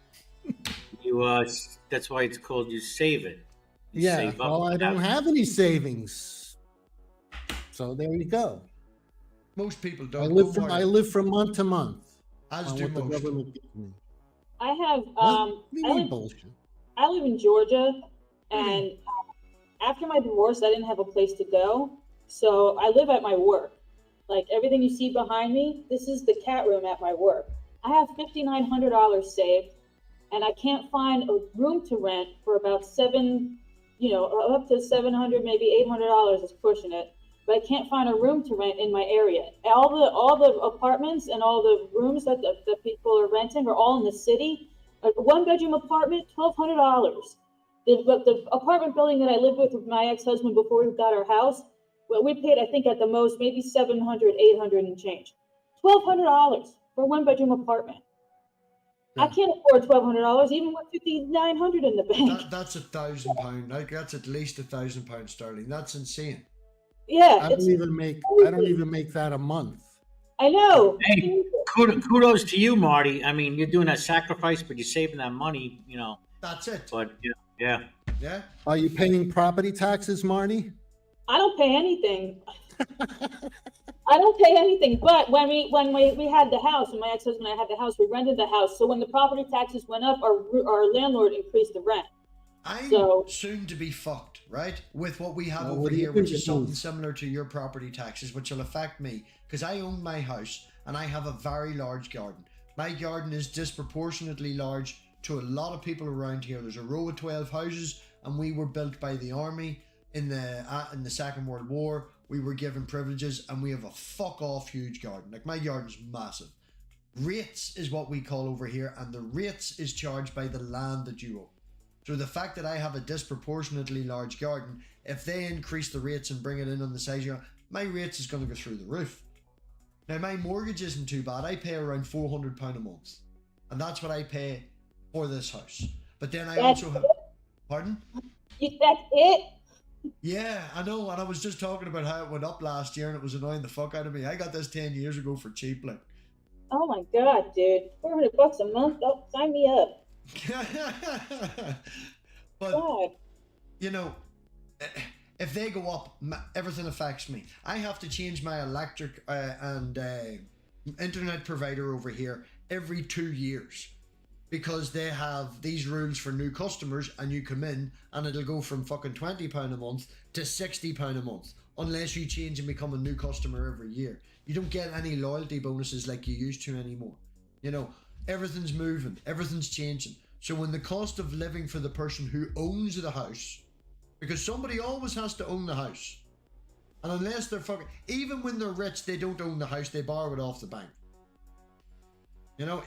That's why it's called you save it. You Yeah, save up well, I don't have any savings. So there you go. Most people don't. I Don't live from month to month. As on do what the most. government gives me. I have What? You I mean live, bullshit. I live in Georgia, and after my divorce, I didn't have a place to go, so I live at my work. Like everything you see behind me, this is the cat room at my work. I have $5,900 saved, and I can't find a room to rent for about up to $700, maybe $800 is pushing it. But I can't find a room to rent in my area. All the apartments and all the rooms that the people are renting are all in the city. A 1-bedroom apartment, $1,200. The apartment building that I lived with my ex-husband before we got our house, well, we paid, I think at the most, maybe $700, $800 and change. $1,200 for a 1-bedroom apartment. I can't afford $1,200, even with $5,900 in the bank. That's £1,000. Like that's at least £1,000 sterling. That's insane. Yeah, I don't even make that a month. I know. Hey, kudos to you, Marty. I mean, you're doing that sacrifice, but you're saving that money, That's it. But yeah. Yeah. Are you paying property taxes, Marty? I don't pay anything. I don't pay anything. But when we had the house, when my ex-husband and I had the house, we rented the house. So when the property taxes went up, our landlord increased the rent. I'm So- soon to be fucked, right? With what we have Well, over what do you here, do which is to something move? similar to your property taxes, which will affect me because I own my house and I have a very large garden. My garden is disproportionately large to a lot of people around here. There's a row of 12 houses, and we were built by the army in the Second World War. We were given privileges, and we have a fuck off huge garden. Like, my garden's massive. Rates is what we call over here, and the rates is charged by the land that you own. So the fact that I have a disproportionately large garden, if they increase the rates and bring it in on the size, my rates is going to go through the roof. Now, my mortgage isn't too bad. I pay around £400 a month, and that's what I pay for this house. But then I That's also have, pardon? That's it? Yeah, I know, and I was just talking about how it went up last year, and it was annoying the fuck out of me. I got this 10 years ago for cheap, like. Oh my god, dude. $400 a month? Oh, sign me up. But God. you know, if they go up, everything affects me. I have to change my electric and internet provider over here every 2 years because they have these rules for new customers, and you come in and it'll go from fucking £20 a month to £60 a month unless you change and become a new customer every year. You don't get any loyalty bonuses like you used to anymore. You know, everything's moving, everything's changing. So when the cost of living for the person who owns the house, because somebody always has to own the house, and unless they're fucking, even when they're rich, they don't own the house, they borrow it off the bank. You know,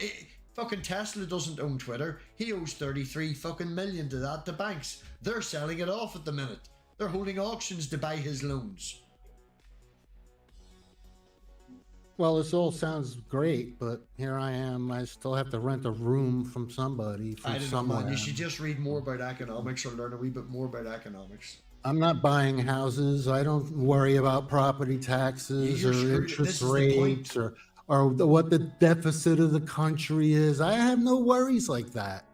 fucking Tesla doesn't own Twitter. He owes 33 fucking million to that. The banks, they're selling it off at the minute. They're holding auctions to buy his loans. Well, this all sounds great, but here I am. I still have to rent a room from somebody from I don't know, somewhere. man. You should just read more about economics or learn a wee bit more about economics. I'm not buying houses. I don't worry about property taxes You're or screwed. interest This is the point. rates or what the deficit of the country is. I have no worries like that.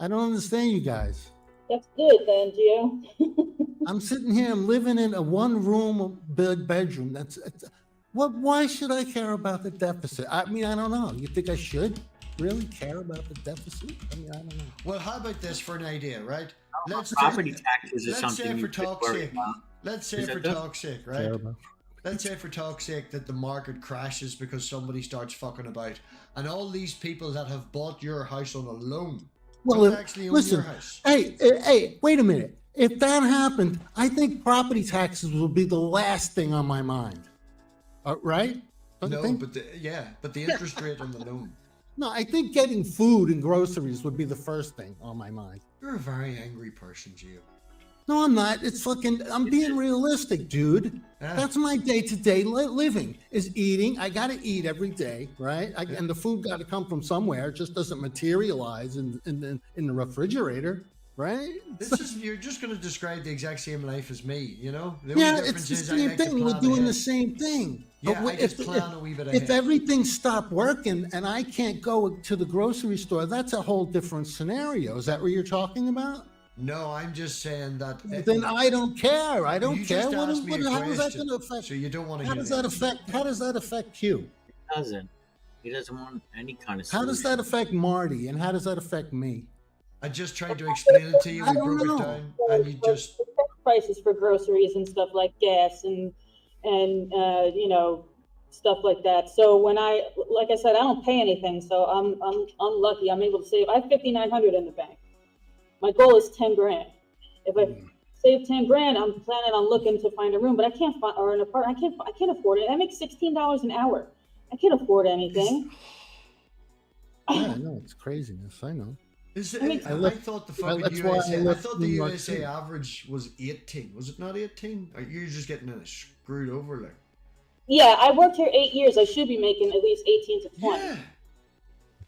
I don't understand you guys. That's good then, Gio. I'm sitting here. I'm living in a one-room big bedroom. What? Why should I care about the deficit? I mean, I don't know. You think I should really care about the deficit? I mean, I don't know. Well, how about this for an idea, right? Property taxes is let's something say you for could talk's worry sake. about. Let's say Is for that the- talk's sake, right? Care about. Let's say for talk's sake that the market crashes because somebody starts fucking about, and all these people that have bought your house on a loan Well, don't actually own listen. your house. Hey, wait a minute. If that happened, I think property taxes will be the last thing on my mind. Right? Don't you No, think? but the interest rate on the loan. No, I think getting food and groceries would be the first thing on my mind. You're a very angry person, Gio. No, I'm not. It's fucking, I'm being realistic, dude. Yeah. That's my day-to-day living is eating. I got to eat every day, right? And the food got to come from somewhere. It just doesn't materialize in the refrigerator, right? You're just going to describe the exact same life as me, you know? The Yeah, only it's difference the is I same like to thing. We're plan doing ahead. the same thing. Yeah, But I just plan a wee bit if ahead. everything stopped working and I can't go to the grocery store, that's a whole different scenario. Is that what you're talking about? No, I'm just saying that. Then I don't care. I don't You care. just asked me a How is that question, going to affect? so you don't want to How hear does the that answer. affect? How does that affect you? He doesn't want any kind of How does solution. that affect Marty? And how does that affect me? I just tried to explain it to you. I We don't broke know. it down, and you just. Prices for groceries and stuff like gas and you know, stuff like that. So when like I said, I don't pay anything, so I'm lucky. I'm able to save. I have $5,900 in the bank. My goal is 10 grand. If I save 10 grand, I'm planning on looking to find a room, but I can't find, or an apartment. I can't afford it. I make $16 an hour. I can't afford anything. Yeah, I know it's craziness. I know. I thought the fucking that's why I USA. I left thought the New York USA City. average was 18. Was it not 18? Or you're just getting screwed over, like. Yeah, I worked here 8 years. I should be making at least 18 to 20. Yeah.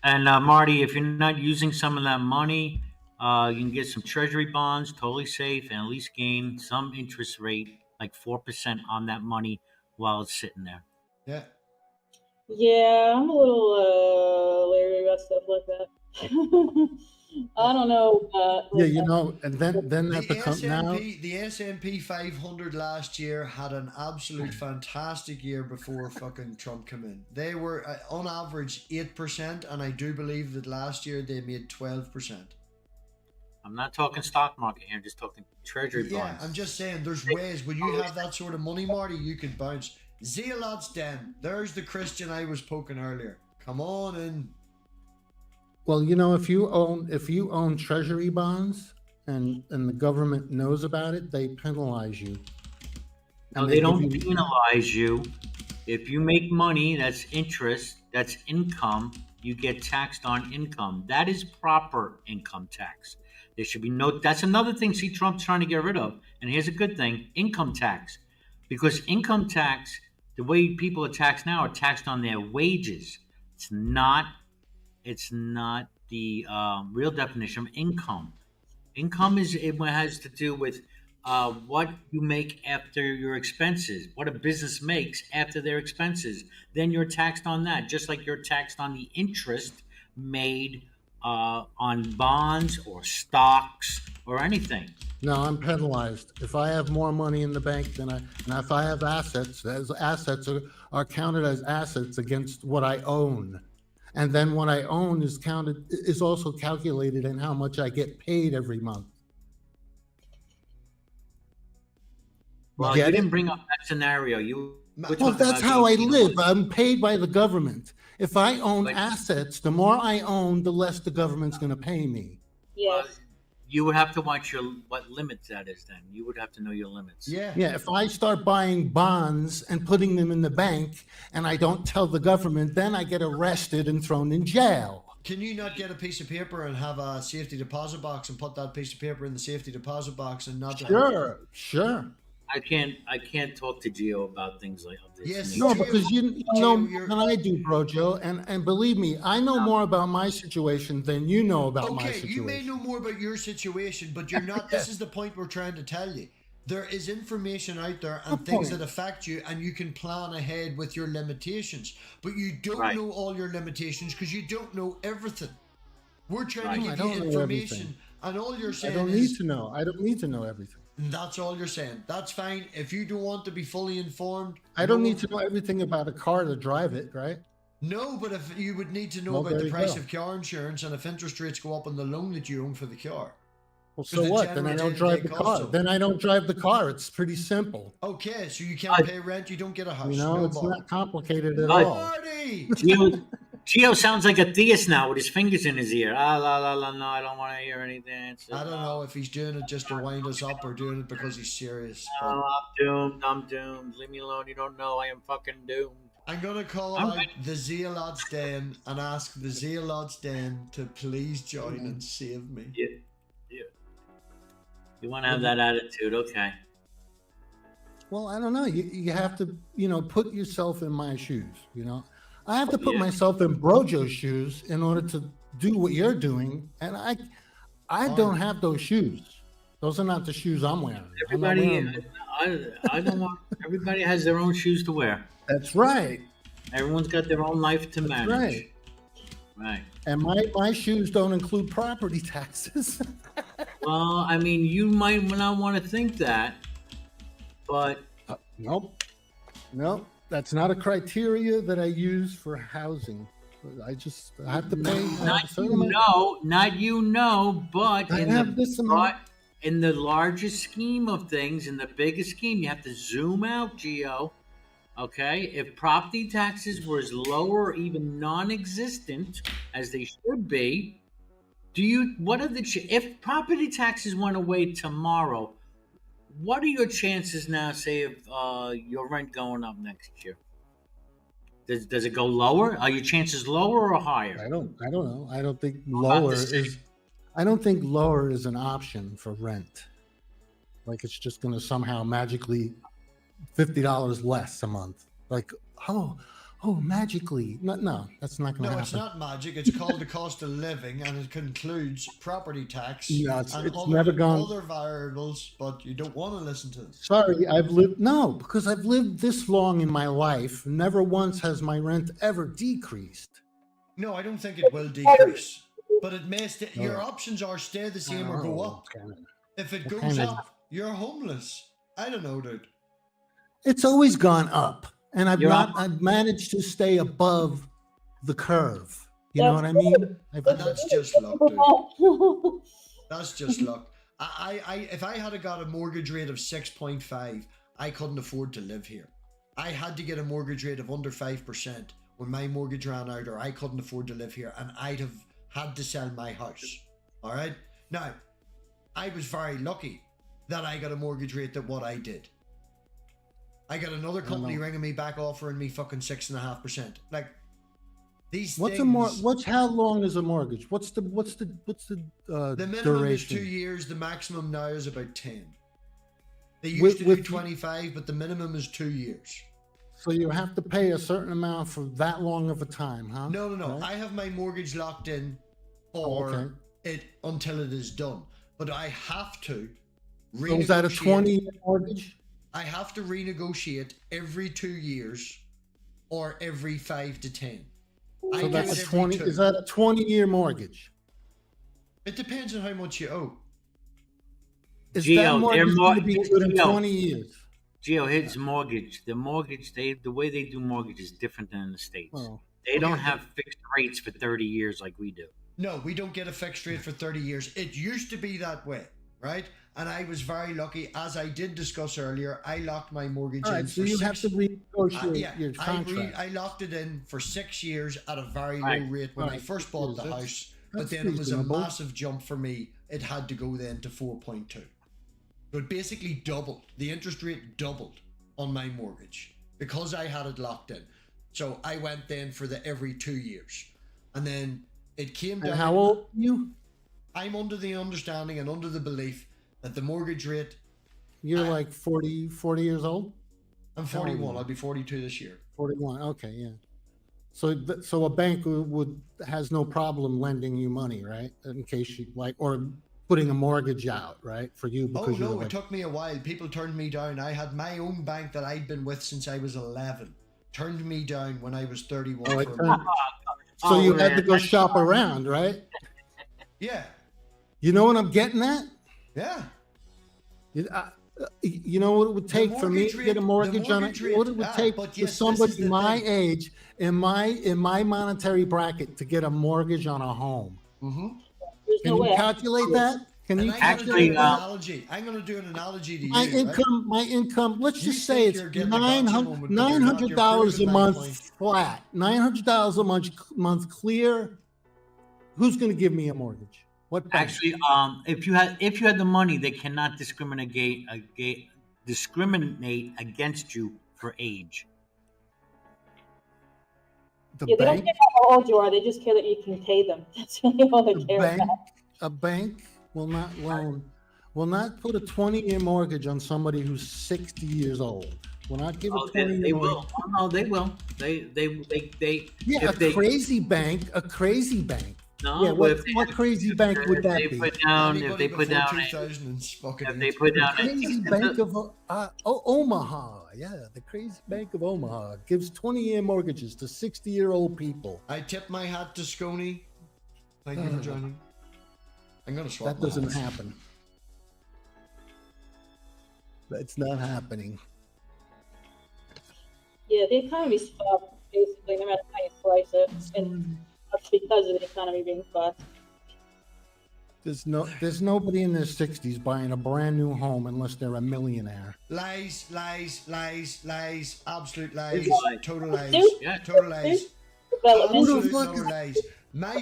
And Marty, if you're not using some of that money, you can get some treasury bonds, totally safe, and at least gain some interest rate, like 4% on that money while it's sitting there. Yeah. Yeah, I'm a little leery about stuff like that. I don't know. Yeah, you know, and then that The becomes now. the S&P 500 last year had an absolute fantastic year before fucking Trump came in. They were on average 8%, and I do believe that last year they made 12%. I'm not talking stock market here. I'm just talking treasury Yeah, bonds. I'm just saying there's ways when you have that sort of money, Marty, you can bounce. Zealots Den. There's the Christian I was poking earlier. Come on in. Well, you know, if you own treasury bonds and the government knows about it, they penalize you. No, And they give don't you- penalize you. If you make money, that's interest, that's income, you get taxed on income. That is proper income tax. There should be no, that's another thing, see, Trump's trying to get rid of. And here's a good thing, income tax. Because income tax, the way people are taxed now are taxed on their wages. It's not the real definition of income. Income it has to do with what you make after your expenses, what a business makes after their expenses. Then you're taxed on that, just like you're taxed on the interest made on bonds or stocks or anything. No, I'm penalized. If I have more money in the bank and if I have assets, those assets are counted as assets against what I own. And then what I own is also calculated in how much I get paid every month. Well, Get you it? didn't bring up that scenario. Well, that's how I live. I'm paid by the government. If I own But- assets, the more I own, the less the government's going to pay me. Yes. You would have to watch what limits that is. Then you would have to know your limits. Yeah. Yeah, if I start buying bonds and putting them in the bank and I don't tell the government, then I get arrested and thrown in jail. Can you not get a piece of paper and have a safety deposit box and put that piece of paper in the safety deposit box and not? Sure. I can't talk to Geo about things like this. Yes. No, Geo, because you know more you're- than I do, bro, Joe. And believe me, I know more about my situation than you know about my Okay, situation. you may know more about your situation, but you're not. This is the point we're trying to tell you. There is information out there and Good things point. that affect you, and you can plan ahead with your limitations. But you don't Right. know all your limitations because you don't know everything. We're trying Right. to I give don't you know information, everything. and all you're I saying don't is need to know. I don't need to know everything. that's all you're saying. That's fine. If you don't want to be fully informed, I don't no- need to know everything about a car to drive it, right? No, but if you would need to know Well, about there the you price go. of car insurance and if interest rates go up on the loan that you own for the car. Well, 'Cause so the what? Then I generator don't they drive the cost car. them. Then I don't drive the car. It's pretty simple. Okay, so you can't pay rent, you don't get a house. You know, no it's bother. not complicated at Right. all. Marty! Geo sounds like a theist now with his fingers in his ear. Ah, la la la. No, I don't want to hear anything. I don't know if he's doing it just to wind us up or doing it because he's serious. No, But I'm doomed. I'm doomed. Leave me alone. You don't know. I am fucking doomed. I'm gonna call I'm out ready. the Zealots Den and ask the Zealots Den to please join and save me. Yeah. You want to have that attitude, okay? Well, I don't know. You have to, put yourself in my shoes, I have to put Yeah. myself in Brojo's shoes in order to do what you're doing. And I don't have those shoes. Those are not the shoes I'm wearing. I'm not Everybody, wearing them. I don't want. Everybody has their own shoes to wear. That's right. Everyone's got their own life to manage. Right. Right. And my shoes don't include property taxes. Well, I mean, you might not want to think that, but Nope. That's not a criteria that I use for housing. I have to pay. not you know, but I in have this amount. in the largest scheme of things, in the biggest scheme, you have to zoom out, Geo. Okay, if property taxes were as low or even non-existent as they should be, if property taxes went away tomorrow, what are your chances now, say, of your rent going up next year? Does it go lower? Are your chances lower or higher? I don't know. I don't think about lower the same. is. I don't think lower is an option for rent. Like it's just going to somehow magically $50 less a month. Like magically. No, that's not going to No, happen. it's not magic. It's called the cost of living, and it concludes property tax Yeah, it's and never gone- other variables. But you don't want to listen to this. Sorry, because I've lived this long in my life. Never once has my rent ever decreased. No, I don't think it will decrease, but it may. Your options are stay the same or go up. Okay. If it What goes kind of- up, you're homeless. I don't know, dude. It's always gone up, and You're I've managed to stay above the curve. You know what I mean? And that's just luck, dude. That's just luck. If I had got a mortgage rate of 6.5, I couldn't afford to live here. I had to get a mortgage rate of under 5% when my mortgage ran out, or I couldn't afford to live here, and I'd have had to sell my house. All right. Now, I was very lucky that I got a mortgage rate that what I did. I got another company ringing me back offering me fucking 6.5%. Like these What's things. how long is a mortgage? What's the The minimum duration? is 2 years. The maximum now is about 10. They used to do 25, but the minimum is 2 years. So you have to pay a certain amount for that long of a time, huh? No. Right? I have my mortgage locked in for it until it is done. But I have to renegotiate. So is that a 20-year mortgage? I have to renegotiate every 2 years or every 5 to 10. So that's a 20. Is that a 20-year mortgage? It depends on how much you owe. Is that mortgage going to be good in 20 years? Geo, his mortgage. The mortgage, the way they do mortgage is different than in the States. Oh. They don't have fixed rates for 30 years like we do. No, we don't get a fixed rate for 30 years. It used to be that way, right? And I was very lucky, as I did discuss earlier. I locked my mortgage in. So you have to renegotiate your contract. I locked it in for 6 years at a very low rate when I first bought the house. But then it was a massive jump for me. It had to go then to 4.2. So it basically doubled. The interest rate doubled on my mortgage because I had it locked in. So I went then for the every 2 years. And then it came down. And how old are you? I'm under the understanding and under the belief that the mortgage rate. You're like 40 years old? I'm 41. I'll be 42 this year. 41. Okay, yeah. So a bank has no problem lending you money, right? In case you or putting a mortgage out, right, for you. Because it took me a while. People turned me down. I had my own bank that I'd been with since I was 11. Turned me down when I was 31 for a mortgage. So you had to go shop around, right? Yeah. You know what I'm getting at? Yeah. You know what it would take for me to get a mortgage on it? What it would take for somebody my age in my monetary bracket to get a mortgage on a home. Mm-hmm. Can you calculate that? Can you actually? I'm going to do an analogy to you. My income. Let's just say it's $900 a month flat. $900 a month clear. Who's going to give me a mortgage? What bank? Actually, if you had the money, they cannot discriminate against you for age. They don't care how old you are. They just care that you can pay them. That's really all they care about. A bank will not put a 20-year mortgage on somebody who's 60 years old. Will not give a 20-year They mortgage. will. Oh, no, they will. They. Yeah, a crazy bank. No, yeah, what crazy bank would that be? If they put down the crazy bank of Omaha. Yeah, the crazy bank of Omaha gives 20-year mortgages to 60-year-old people. I tip my hat to Sconey. Thank you for joining. I'm gonna swap. That doesn't happen. That's not happening. Yeah, the economy's fucked, basically, no matter how you slice it. And that's because of the economy being fucked. There's nobody in their 60s buying a brand new home unless they're a millionaire. Lies, absolute lies, total lies, Total lies. Development. Absolute lies. My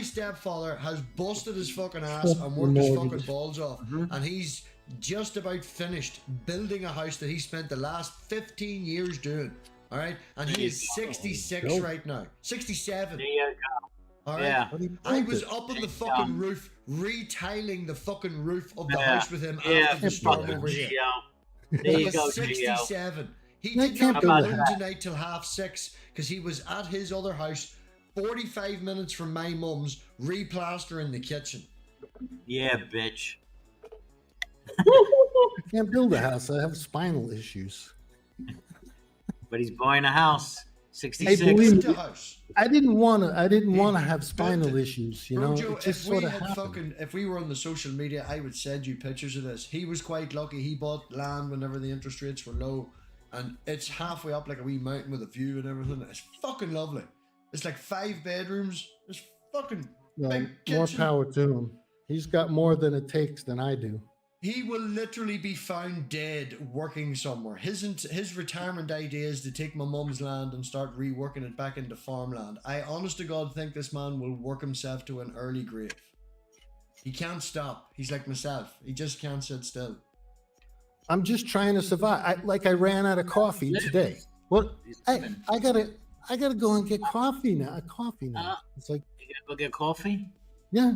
stepfather has busted his fucking ass and worked his fucking balls off, and he's just about finished building a house that he spent the last 15 years doing. All right, and he is 66 right now, 67. There you go. All right. Yeah. I was up on the fucking roof, retiling the fucking roof of the house with him after the storm over here. There you go, 67. He They did can't not do go that. home tonight till 6:30 because he was at his other house, 45 minutes from my mum's, replastering the kitchen. Yeah, bitch. I can't build a house. I have spinal issues. But he's buying a house. 66. Hey, believe Built a house. I didn't want to have spinal built it. issues. You know, Joe, it just if we sort of had happened. if we were on the social media, I would send you pictures of this. He was quite lucky. He bought land whenever the interest rates were low, and it's halfway up like a wee mountain with a view and everything. It's fucking lovely. It's like 5 bedrooms. It's fucking Well, big more kitchen. power to him. He's got more than it takes than I do. He will literally be found dead working somewhere. His retirement idea is to take my mum's land and start reworking it back into farmland. I honest to God think this man will work himself to an early grave. He can't stop. He's like myself. He just can't sit still. I'm just trying to survive. I ran out of coffee today. What? I gotta go and get coffee now. It's like, You gotta go get coffee? yeah.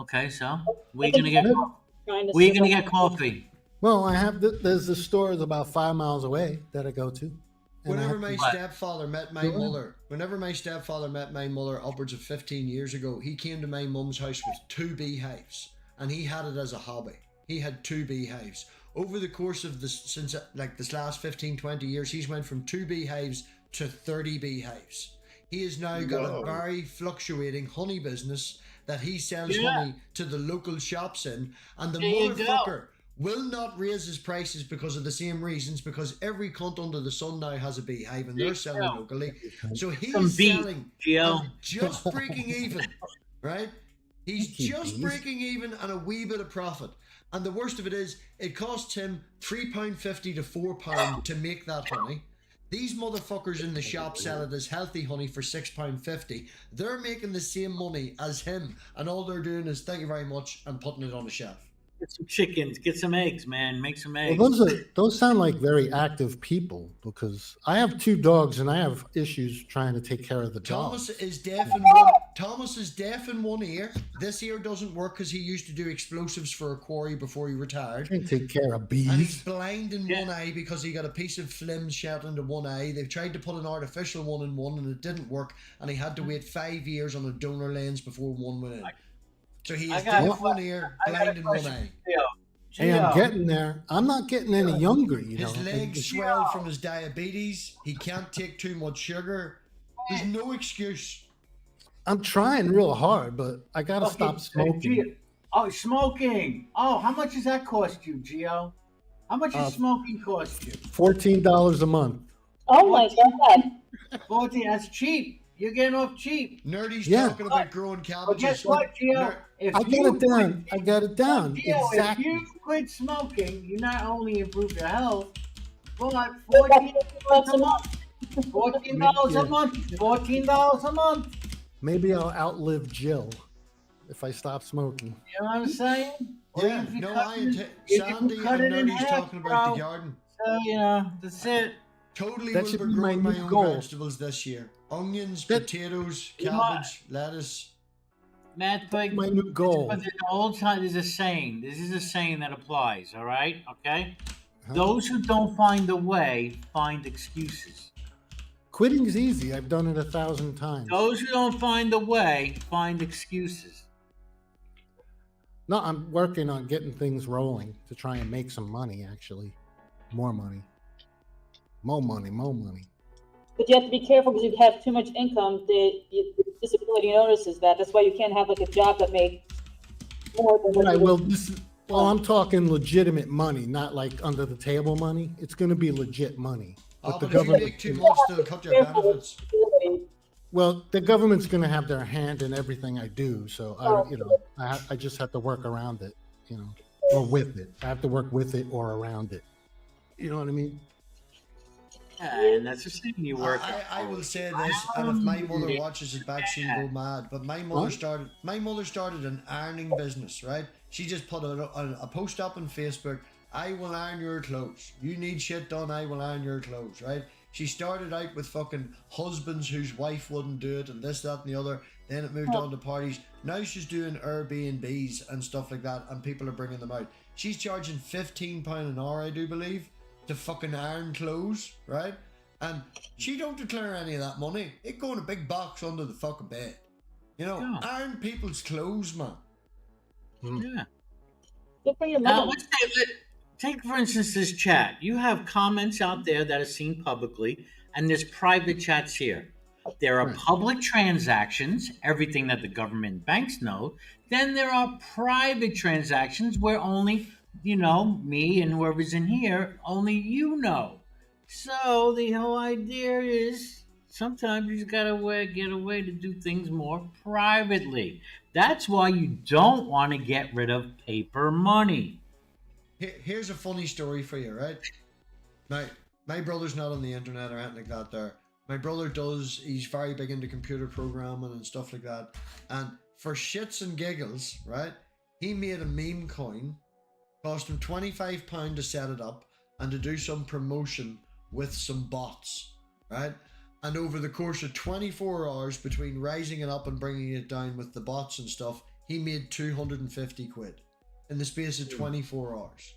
Okay, so where you gonna get coffee? Well, I have there's the store is about 5 miles away that I go to. And Whenever I my have stepfather met my mother upwards of 15 years ago, he came to my mum's house with 2 beehives, and he had it as a hobby. He had 2 beehives. Over the course of this last 15, 20 years, he's went from 2 beehives to 30 beehives. He has now got a very fluctuating honey business that he sells honey to the local shops in, and the motherfucker will not raise his prices because of the same reasons, because every cunt under the sun now has a beehive and they're selling locally. So he's selling and just breaking even, right? He's just breaking even and a wee bit of profit. And the worst of it is, it costs him £3.50 to £4 to make that honey. These motherfuckers in the shop sell it as healthy honey for £6.50. They're making the same money as him, and all they're doing is thank you very much and putting it on the shelf. Get some chickens, get some eggs, man. Make some eggs. Well, those sound like very active people, because I have 2 dogs and I have issues trying to take care of the dogs. Thomas is deaf in one ear. This ear doesn't work because he used to do explosives for a quarry before he retired. Can't take care of bees. And he's blind in one eye because he got a piece of flim shot into one eye. They've tried to put an artificial one in one and it didn't work, and he had to wait 5 years on a donor lens before one went in. So he is deaf one ear, blind in one eye. Hey, I'm getting there. I'm not getting any younger, His legs swell from his diabetes. He can't take too much sugar. There's no excuse. I'm trying real hard, but I gotta stop smoking. Smoking. Oh, how much does that cost you, Geo? How much does smoking cost you? $14 a month. Oh my God. 14. That's cheap. You're getting off cheap. Nerdy's talking about growing cabbages. Well, guess what, Geo? I got it down. Geo, Exactly. if you quit smoking, you not only improve your health, but $14 a month. $14 a month. $14 a month. Maybe I'll outlive Jill if I stop smoking. You know what I'm saying? Yeah, Sandy and Nerdy's talking about the garden. So, that's it. Totally That will should be be my growing new my own goal. vegetables this year. Onions, potatoes, cabbage, lettuce. MathPig, My new goal. the old time is a saying. This is a saying that applies, all right? Okay? Those who don't find a way find excuses. Quitting's easy. I've done it 1,000 times. Those who don't find a way find excuses. No, I'm working on getting things rolling to try and make some money, actually. More money. More money. But you have to be careful because you have too much income. Disability notices that. That's why you can't have like a job that makes more than what Well, I'm talking legitimate money, not like under the table money. It's going to be legit money. But the if you government, make too much, they'll cut your benefits. well, the government's going to have their hand in everything I do. So I just have to work around it, or with it. I have to work with it or around it. You know what I mean? Yeah, and that's the thing you work. I will say this, and if my mother watches it back, she'll go mad. But my mother started an ironing business, right? She just put a post up on Facebook. I will iron your clothes. You need shit done, I will iron your clothes, right? She started out with fucking husbands whose wife wouldn't do it, and this, that, and the other. Then it moved on to parties. Now she's doing Airbnbs and stuff like that, and people are bringing them out. She's charging £15 an hour, I do believe, to fucking iron clothes, right? And she don't declare any of that money. It go in a big box under the fucking bed. Iron people's clothes, man. Yeah. Good for your Now, mom. take for instance this chat. You have comments out there that are seen publicly, and there's private chats here. There are public transactions, everything that the government and banks know. Then there are private transactions where only, me and whoever's in here, only you know. So the whole idea is Sometimes you just gotta get a way to do things more privately. That's why you don't want to get rid of paper money. Here's a funny story for you, right? Now, my brother's not on the internet or anything like that there. My brother does, he's very big into computer programming and stuff like that. And for shits and giggles, right, he made a meme coin, cost him £25 to set it up and to do some promotion with some bots, right? And over the course of 24 hours between rising it up and bringing it down with the bots and stuff, he made 250 quid in the space of 24 hours.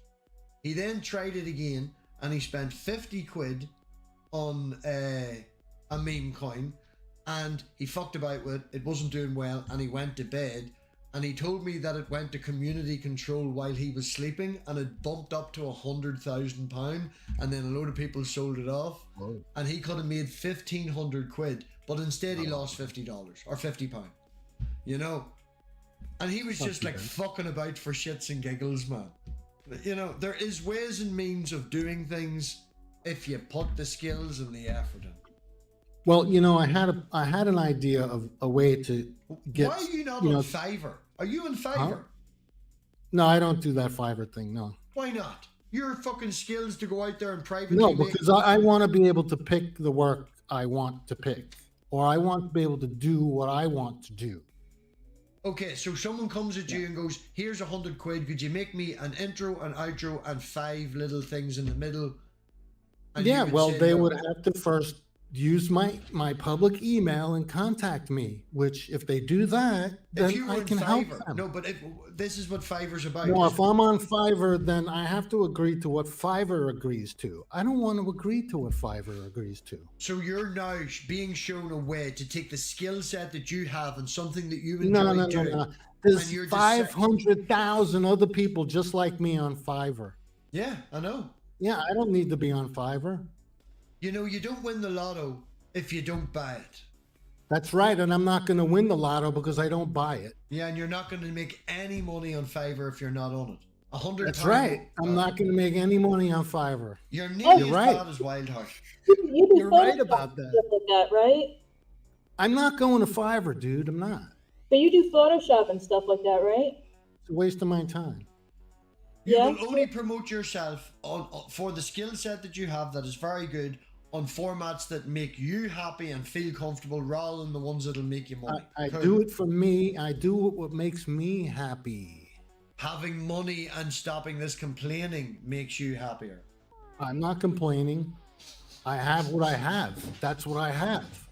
He then tried it again and he spent 50 quid on a meme coin and he fucked about with it. It wasn't doing well and he went to bed. And he told me that it went to community control while he was sleeping and it bumped up to £100,000 and then a load of people sold it off. Whoa. And he could have made 1,500 quid, but instead he lost $50 or £50, you know? And he was just like fucking about for shits and giggles, man. You know, there is ways and means of doing things if you put the skills and the effort in. Well, you know, I had an idea of a way to get. Why are you not on Fiverr? Are you on Fiverr? Huh? No, I don't do that Fiverr thing. No. Why not? Your fucking skills to go out there and privately. No, because I want to be able to pick the work I want to pick, or I want to be able to do what I want to do. Okay, so someone comes at you and goes, "Here's 100 quid. Could you make me an intro, an outro, and 5 little things in the middle?" And Yeah, well, say, they "No." would have to first use my public email and contact me, which if they do that, then If you were I on can help Fiverr, them. no, but this is what Fiverr's about. No, if I'm on Fiverr, then I have to agree to what Fiverr agrees to. I don't want to agree to what Fiverr agrees to. So you're now being shown a way to take the skill set that you have and something that you enjoy No. doing. There's and you're just 500,000 other people just like me on Fiverr. Yeah, I know. Yeah, I don't need to be on Fiverr. You know, you don't win the lotto if you don't buy it. That's right, and I'm not going to win the lotto because I don't buy it. Yeah, and you're not going to make any money on Fiverr if you're not on it. 100. That's right. I'm not going to make any money on Fiverr. You're nearly as right. bad as Wildheart. You do You're right Photoshop about that. stuff like that, right? I'm not going to Fiverr, dude. I'm not. But you do Photoshop and stuff like that, right? It's a waste of my time. You Yeah. will only promote yourself for the skill set that you have that is very good on formats that make you happy and feel comfortable rather than the ones that'll make you money. I do it for me. I do what makes me happy. Having money and stopping this complaining makes you happier. I'm not complaining. I have what I have. That's what I have.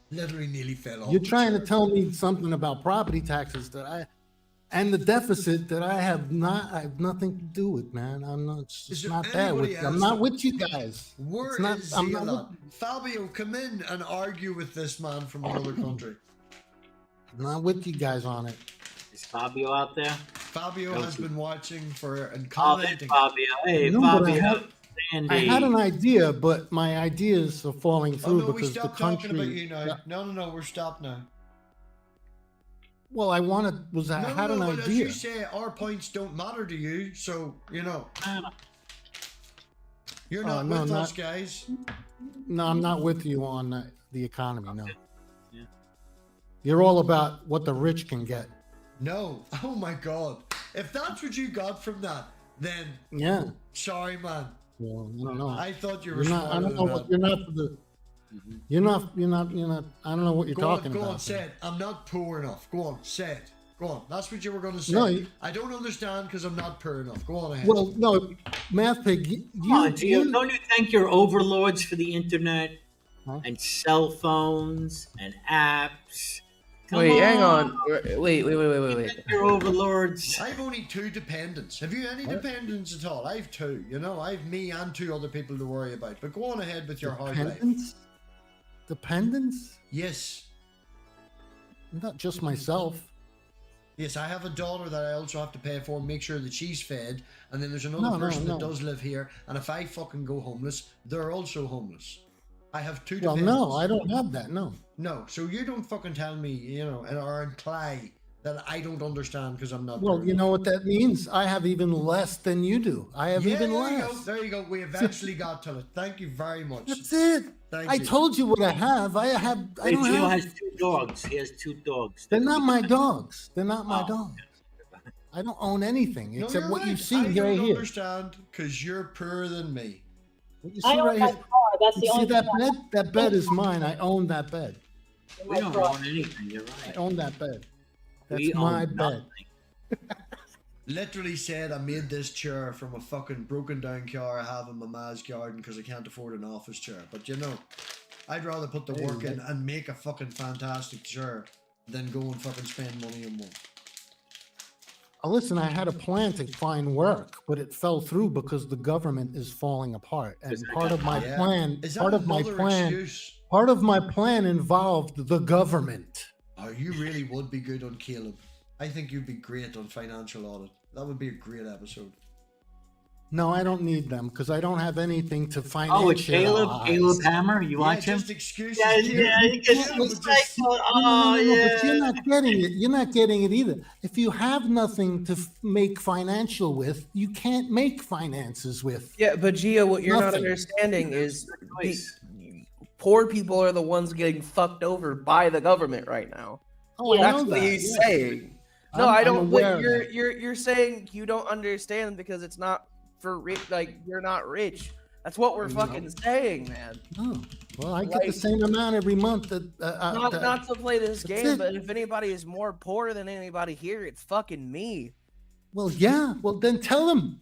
Literally nearly fell off. You're the trying to chair. tell me something about property taxes and the deficit that I have nothing to do with, man. I'm not. Is It's there not that with. anybody I'm else not that- with you guys. Where It's not. is I'm Zila? not. Fabio, come in and argue with this man from another country. I'm not with you guys on it. Is Fabio out there? Fabio has been watching and Oh, hey, commenting. Fabio. Hey, No, but Fabio. Sandy. I had an idea, but my ideas are falling Oh through no, we because the stopped country. talking about you now. No, we're stopped now. Well, I wanted was I had an but as idea. you say, our points don't matter to you, so you know you're not no, with us, not- guys. No, I'm not with you on the economy. No, Yeah. you're all about what the rich can get. No, oh my God, if that's what you got from that, then Yeah. sorry, man. Well, I don't know. I thought you were You're not. I smarter don't know than what that. you're not. For the, You're not. You're not. You're not. I don't know what you're Go talking on, about. go on, say it. I'm not poor enough. Go on, say it. Go on. That's what you were going to say. No, you- I don't understand because I'm not poor enough. Go on ahead. Well, no, MathPig. Come on, Gio, don't you thank your overlords for the internet Huh? and cell phones and apps? Come Wait, hang on. Wait. Thank your overlords. I've only 2 dependents. Have you any dependents at all? I have 2. You know, I have me and 2 other people to worry about. But go on ahead with your hard life. Dependence. Dependence. Yes. Not just myself. Yes, I have a daughter that I also have to pay for and make sure that she's fed. And then there's another No, person that no. does live here. And if I fucking go homeless, they're also homeless. I have 2 Well, dependents. no, I don't have that. No. No, so you don't fucking tell me, you know, or imply that I don't understand because I'm not. Well, poor you enough. know what that means? I have even less than you do. I have even there you go. less. There you go. We eventually got to it. Thank you very much. That's it. Thank I you. told you what I have. I don't Gio have. has 2 dogs. He has 2 dogs. They're not my dogs. They're not my Oh. dogs. I don't own anything No, except you're what right. you see I right don't here. understand because you're poorer than me. What you I see own right my here. car. That's the You see only that thing bed? That bed is mine. I own that bed. We don't own anything. You're I right. own that bed. That's We my own bed. nothing. Literally said I made this chair from a fucking broken down car I have in my ma's garden because I can't afford an office chair. But you know, I'd rather put the There you work in go. and make a fucking fantastic chair than go and fucking spend money on one. Listen, I had a plan to find work, but it fell through because the government is falling apart. And Because I part got of my Yeah. plan, Is that part of my another plan, excuse? part of my plan involved the government. Oh, you really would be good on Caleb. I think you'd be great on financial audit. That would be a great episode. No, I don't need them because I don't have anything to Oh, financialize. it's Caleb Hammer. You watch him? Just excuses. Yeah, Caleb. yeah, he gets Caleb would recycled. just- Oh, But you're yeah. not getting it. You're not getting it either. If you have nothing to make financial with, you can't make finances with. Yeah, but Gio, what you're not Nothing. understanding is Choice. poor people are the ones getting fucked over by the government right now. Oh, I Yeah. That's know what that. he's yeah. saying. No, I'm- I I'm don't. aware But of you're that. you're saying you don't understand because it's not for rich. Like you're not rich. That's what we're fucking saying, man. Oh, well, I get Like- the same amount every month. Not to play this That's game, it. but if anybody is more poor than anybody here, it's fucking me. Well, yeah. Well, then tell them.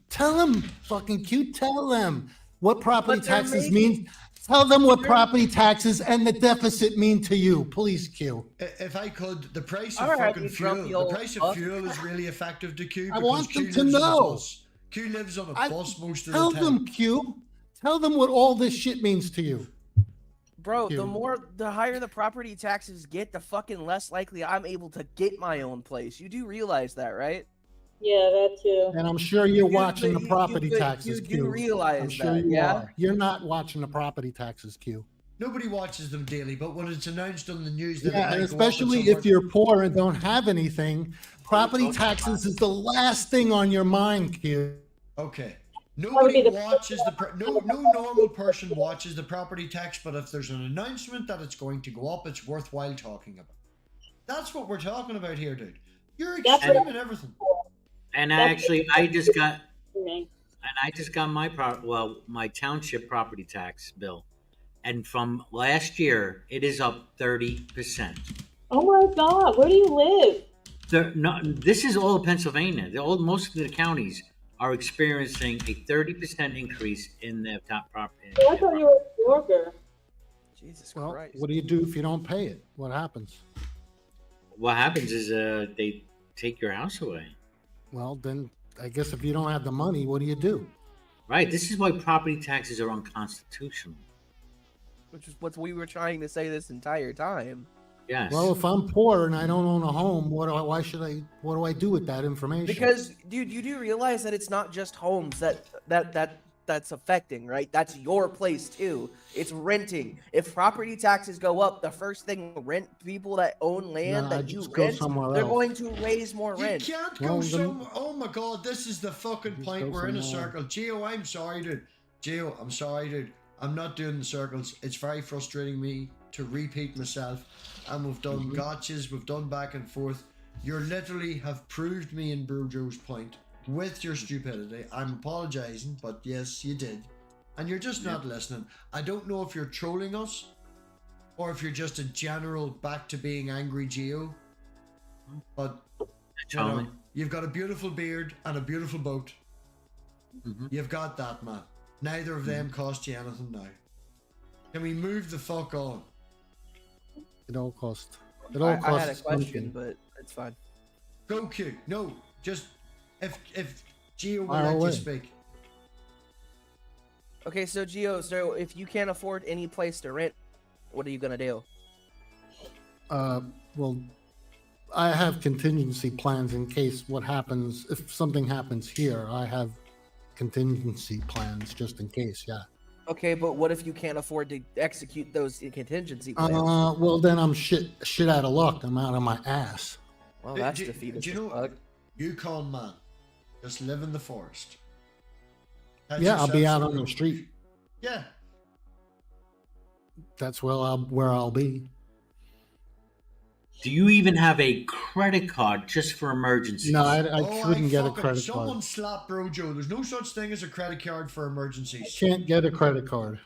Fucking cute. Tell them what property But they're taxes making- mean. Tell them what property taxes and the deficit mean to you, please, Q. If I could, the price of All right, fucking you fuel, grumpy the old price of fuck. fuel is really effective to Q I because want Q them to lives on a know. bus. Q lives on a I- bus most of Tell the time. them, Q. Tell them what all this shit means to you. Bro, Cute. the higher the property taxes get, the fucking less likely I'm able to get my own place. You do realize that, right? Yeah, that too. And I'm sure you're You- watching the you- property you- taxes, you do Q. realize I'm sure that, you yeah? are. You're not watching the property taxes, Q. Nobody watches them daily, but when it's announced on the news that it Yeah, might and go up especially at some if you're poor and don't have anything, property taxes is the last thing on your mind, Q. Okay. would be Nobody the- watches no normal person watches the property tax, but if there's an announcement that it's going to go up, it's worthwhile talking about. That's what we're talking about here, dude. You're That's what- extreme in everything. And That's- actually, I just got Me. my township property tax bill, and from last year it is up 30%. Oh my God, where do you live? This is all of Pennsylvania. Most of the counties are experiencing a 30% increase in their top property. Oh, I thought you were a New Yorker. Jesus Well, Christ. what do you do if you don't pay it? What happens? What happens is they take your house away. Well, then I guess if you don't have the money, what do you do? Right. This is why property taxes are unconstitutional. Which is what we were trying to say this entire time. Yes. Well, if I'm poor and I don't own a home, what do I do with that information? Because, dude, you do realize that it's not just homes that's affecting, right? That's your place too. It's renting. If property taxes go up, the first thing rent people that own land No, I that you just go rent, somewhere they're else. going to raise more You rent. can't Well, go then- some. Oh my God, this is the fucking Just point. go We're in a somewhere. circle. Gio, I'm sorry, dude. Gio, I'm sorry, dude. I'm not doing the circles. It's very frustrating me to repeat myself. And we've done gotchas, we've done back and forth. You literally have proved me in Brujo's point with your stupidity. I'm apologizing, but yes, you did. And you're just not listening. I don't know if you're trolling us or if you're just a general back to being angry Geo. But you know, Charlie. you've got a beautiful beard and a beautiful boat. Mhm. You've got that, man. Neither of them cost you anything now. Can we move the fuck on? it all costs. It I all had a costs question, something. but it's fine. Go Q. No, just if Geo will Fire let away. you speak. Okay, so Gio, so if you can't afford any place to rent, what are you gonna do? Well, I have contingency plans in case what happens if something happens here. I have contingency plans just in case. Yeah. Okay, but what if you can't afford to execute those contingency plans? Well, then I'm shit out of luck. I'm out of my ass. Well, that's do defeatist. you know as fuck. Yukon man? Just live in the forest. Had Yeah, I'll be yourself out some on the road. street. Yeah. That's where I'll be. Do you even have a credit card just for emergencies? No, I Oh, couldn't get a fucking- credit Someone card. slapped Bro Joe. There's no such thing as a credit card for emergencies. Can't get a credit card.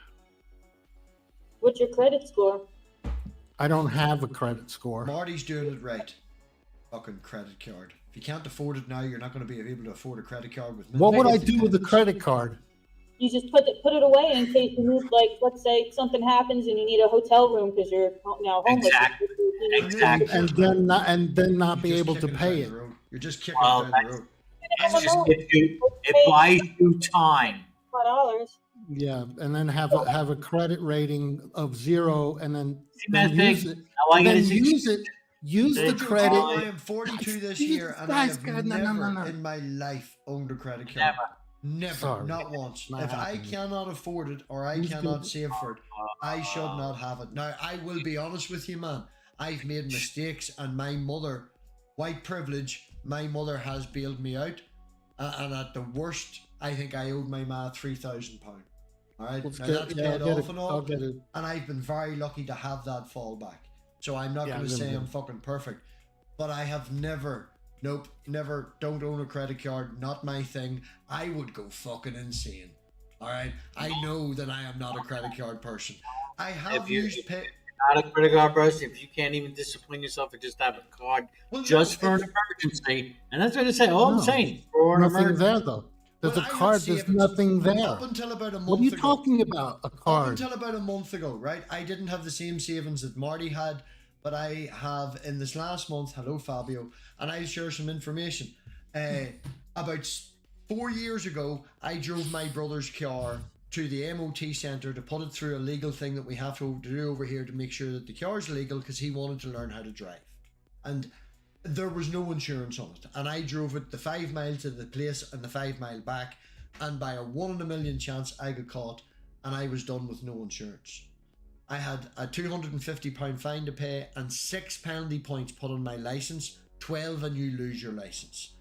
What's your credit score? I don't have a credit score. Marty's doing it right. Fucking credit card. If you can't afford it now, you're not going to be able to afford a credted card with. What would I minimum do with a payments. credit card? You just put it away in case you move. Like, let's say something happens and you need a hotel room because you're now homeless. Exactly. You need- Exactly. And then not be You're just able to kicking pay down it. the road. You're just kicking Well, down the road. It just gives you, it buys you time. $5. Yeah, and then have a credit rating of 0, and then Math use Pig, it. I like Then it as use it. Use the Thank you. credit. I am 42 this year, and I Guys, have no, never in my life owned a credit card. Never. Never, Sorry. not once. Not If I happening. cannot afford it or I Who's cannot gonna- save for it, I should not have it. Now, I will be honest with you, man. I've made mistakes, and my mother, white privilege, my mother has bailed me out. And at the worst, I think I owed my ma £3,000. All right, Let's now get- that's yeah, paid I'll get off it. and I'll all, get it. and I've been very lucky to have that fallback. So I'm not Yeah, going to I'm say gonna I'm do it. fucking perfect, but I have never, nope, never, don't own a credit card, not my thing. I would go fucking insane. All right, I know that I am not a credit card person. I have If you- used pay. Not a credit card person, if you can't even discipline yourself and just have a card Well, no, just for an it's- emergency. And that's what I say. All I'm No, saying, for an Nothing emergency. there though. There's Well, a I had card. There's savings nothing there. Up until about a month What are you ago. talking about? A Up card. until about a month ago, right? I didn't have the same savings that Marty had, but I have in this last month. Hello, Fabio, and I'll share some information. About 4 years ago, I drove my brother's car to the MOT centre to put it through a legal thing that we have to do over here to make sure that the car's legal because he wanted to learn how to drive. And there was no insurance on it. And I drove it the 5 miles to the place and the 5 mile back. And by a 1 in a million chance, I got caught and I was done with no insurance. I had a £250 fine to pay and 6 penalty points put on my license, 12 and you lose your license.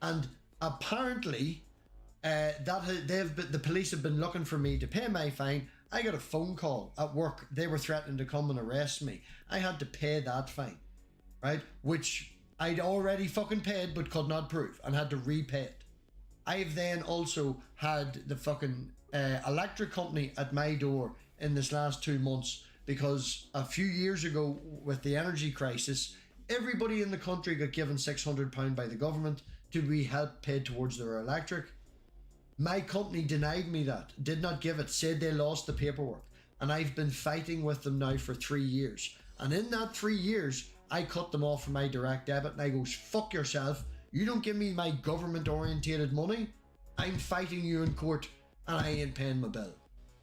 And apparently, the police have been looking for me to pay my fine. I got a phone call at work. They were threatening to come and arrest me. I had to pay that fine, right? Which I'd already fucking paid but could not prove and had to repay it. I've then also had the fucking electric company at my door in this last 2 months because a few years ago with the energy crisis, everybody in the country got given £600 by the government to be help paid towards their electric. My company denied me that, did not give it, said they lost the paperwork. And I've been fighting with them now for 3 years. And in that 3 years, I cut them off from my direct debit and I goes, fuck yourself. You don't give me my government orientated money. I'm fighting you in court and I ain't paying my bill.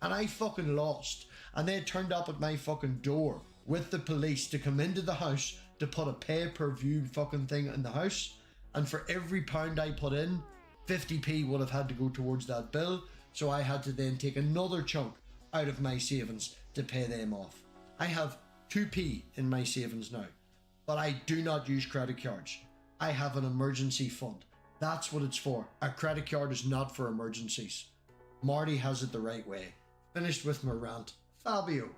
And I fucking lost. And they turned up at my fucking door with the police to come into the house to put a pay-per-view fucking thing in the house. And for every pound I put in, 50p would have had to go towards that bill, so I had to then take another chunk out of my savings to pay them off. I have 2p in my savings now, but I do not use credit cards. I have an emergency fund. That's what it's for. A credit card is not for emergencies. Marty has it the right way. Finished with my rant. Fabio,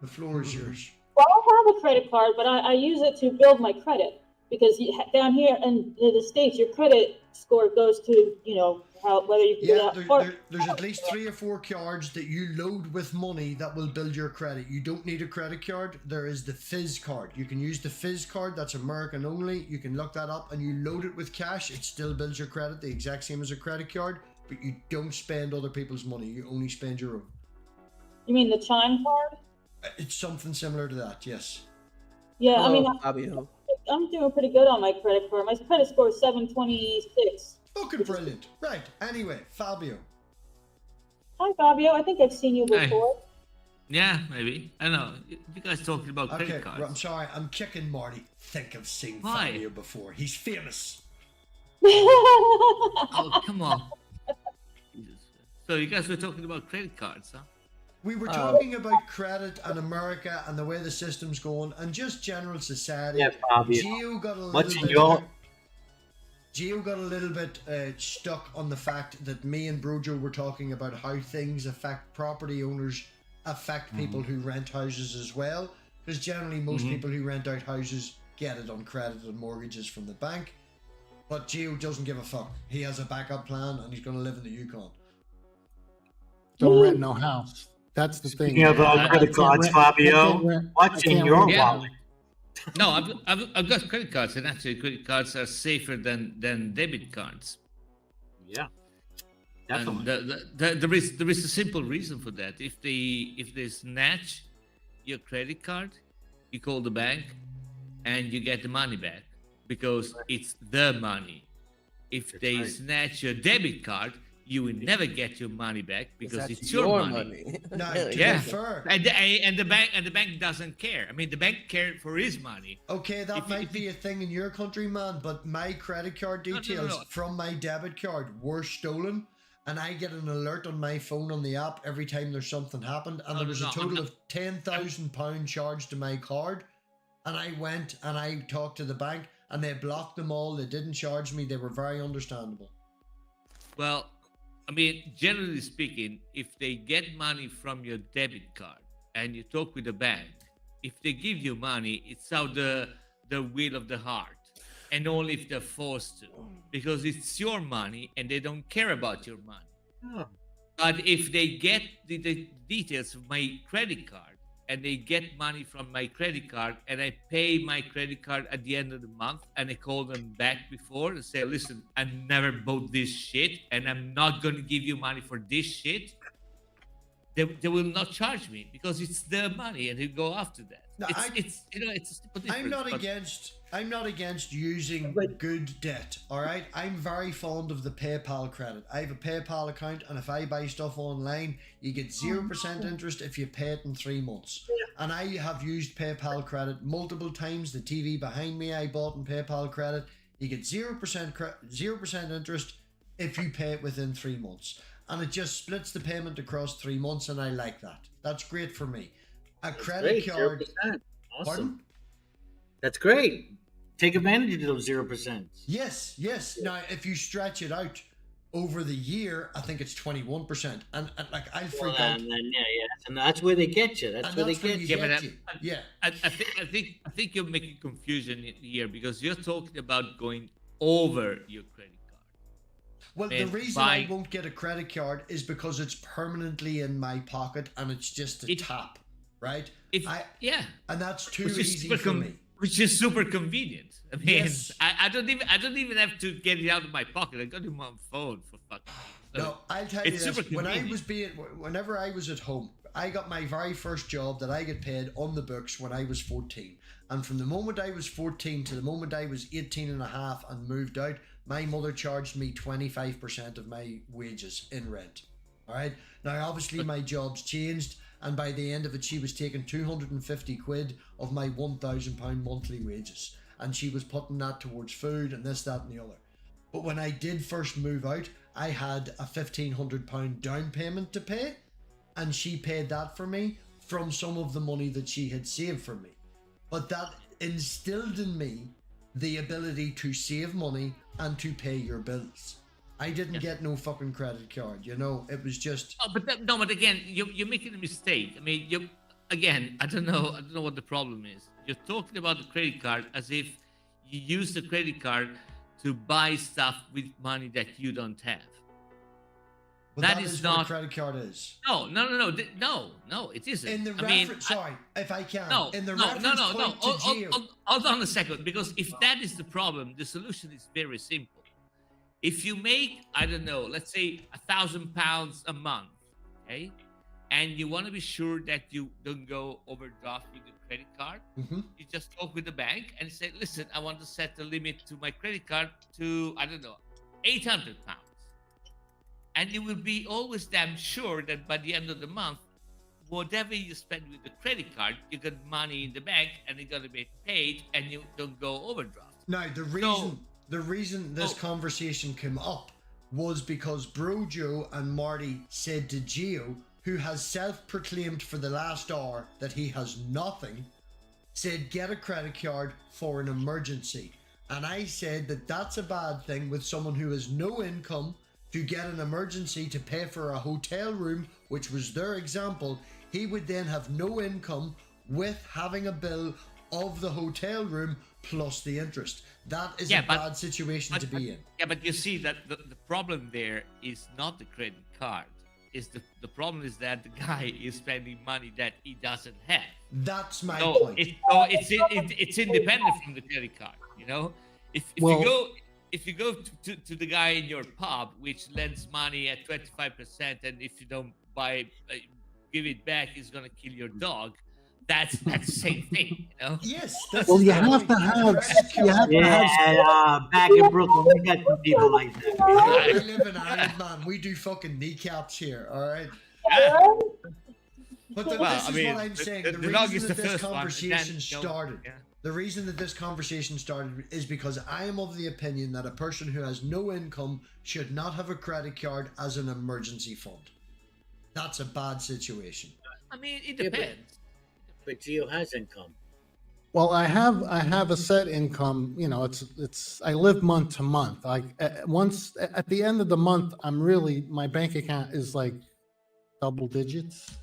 the floor is yours. Well, I have a credit card, but I use it to build my credit because down here in the States, your credit score goes to, whether you can Yeah, do that. there's at least 3 or 4 cards that you load with money that will build your credit. You don't need a credit card. There is the Fizz card. You can use the Fizz card. That's American only. You can look that up and you load it with cash. It still builds your credit the exact same as a credit card, but you don't spend other people's money. You only spend your own. You mean the Chime card? It's something similar to that, yes. Yeah, I mean, Fabio. I'm doing pretty good on my credit card. My credit score is 726. Fucking brilliant. Right, anyway, Fabio. Hi, Fabio. I think I've seen you Hey. before. Yeah, maybe. I don't know. You guys talking about Okay, credit cards? I'm sorry, I'm kicking Marty. Think I've seen Why? Fabio before. He's famous. Oh, come on. Jesus. So you guys were talking about credit cards, huh? We were talking about credit and America and the way the system's going and just general society. Yeah, Fabio. Geo got a What's little bit. your- Geo got a little bit stuck on the fact that me and Brojo were talking about how things affect property owners, affect people who rent houses as well. Because generally, most people who rent out houses get it on credit and mortgages from the bank. But Geo doesn't give a fuck. He has a backup plan and he's going to live in the Yukon. Don't rent no house. That's the thing. Speaking of I credit can't cards, rent- I Fabio, can't rent- what's I in can't your rent- Yeah. wallet? No, I've got credit cards, and actually, credit cards are safer than debit cards. Yeah, And definitely. there is a simple reason for that. If they snatch your credit card, you call the bank, and you get the money back because it's the money. If That's they right. snatch your debit card, you will never get your money back because That's it's your money. Now, Really? to Yeah. be fair, And the bank doesn't care. I mean, the bank cared for his money. okay, that If you- might if be a thing in your country, man, but my credit card no, details no. from my debit card were stolen, and I get an alert on my phone on the app every time there's something happened, and there was a I'm total not- of £10,000 charged to my card, and I went and I talked to the bank, and they blocked them all. They didn't charge me. They were very understandable. Well, I mean, generally speaking, if they get money from your debit card and you talk with the bank, if they give you money, it's out the will of the heart, and only if they're forced to, because it's your money and they don't care about your money. Oh, But if they get the details of my credit card and they get money from my credit card and I pay my credit card at the end of the month and I call them back before and say, listen, I never bought this shit and I'm not going to give you money for this shit, they will not charge me because it's their money and they go after that. No, it's a simple difference. I'm not against using But- good debt. All right, I'm very fond of the PayPal credit. I have a PayPal account, and if I buy stuff online, you get 0% interest if you pay it in 3 months. And I have used PayPal credit multiple times. The TV behind me, I bought in PayPal credit. You get 0% interest if you pay it within 3 months, and it just splits the payment across 3 months, and I like that. That's great for me. A credit great, card. 0%. Awesome. Pardon? That's great. Take advantage of those 0%. Yes. Now, if you stretch it out over the year, I think it's 21%, and like I freak out. And then, and that's where they get you. That's And where they that's where get you you. Yeah, but get you. Yeah. I think you're making confusion here because you're talking about going over your credit card. Well, the And reason I by- won't get a credit card is because it's permanently in my pocket and it's just a tap, right? And that's too Which is easy super for me. which is super convenient. I mean, Yes. I don't even have to get it out of my pocket. I got it on my phone for fuck's sake. No, I'll tell you It's this. super convenient. Whenever I was at home, I got my very first job that I get paid on the books when I was 14. And from the moment I was 14 to the moment I was 18 and a half and moved out, my mother charged me 25% of my wages in rent. All right. Now, obviously, my job's changed. And by the end of it, she was taking 250 quid of my £1,000 monthly wages. And she was putting that towards food and this, that, and the other. But when I did first move out, I had a £1,500 down payment to pay. And she paid that for me from some of the money that she had saved for me. But that instilled in me the ability to save money and to pay your bills. I didn't get no fucking credit card, you know. It was just Oh, but again, you're making a mistake. I mean, I don't know what the problem is. You're talking about the credit card as if you use the credit card to buy stuff with money that you don't have. but that that is is not- what a credit card is. No, it isn't. In the I mean, reference, sorry, if I can. No, in the no, reference no. point to Geo. Hold on a second, because if that is the problem, the solution is very simple. If you make, I don't know, let's say £1,000 a month, okay, and you want to be sure that you don't go overdraft with your credit card, Mhm. you just talk with the bank and say, listen, I want to set the limit to my credit card to, I don't know, £800. And you will be always damn sure that by the end of the month, whatever you spend with the credit card, you got money in the bank and it's gonna be paid, and you don't go overdraft. Now, the reason this conversation came up was because Brojo and Marty said to Geo, who has self-proclaimed for the last hour that he has nothing, said get a credit card for an emergency. And I said that that's a bad thing with someone who has no income to get an emergency to pay for a hotel room, which was their example. He would then have no income with having a bill of the hotel room plus the interest. That is a bad situation to be in. Yeah, but you see that the problem there is not the credit card. Is the problem is that the guy is spending money that he doesn't have. That's my So point. it's independent from the credit card. You know, if you go to the guy in your pub which lends money at 25%, and if you don't give it back, he's gonna kill your dog. That's the same thing, you know. Yes. Well, you have to have. Back in Brooklyn, we got some people like that. I live in Ireland, man. We do fucking kneecaps here, all right? But this is what I'm saying. The reason that this conversation started. The reason that this conversation started is because I am of the opinion that a person who has no income should not have a credit card as an emergency fund. That's a bad situation. I mean, it depends. But Geo has income. Well, I have a set income. You know, it's I live month to month. Like once at the end of the month, my bank account is like double digits.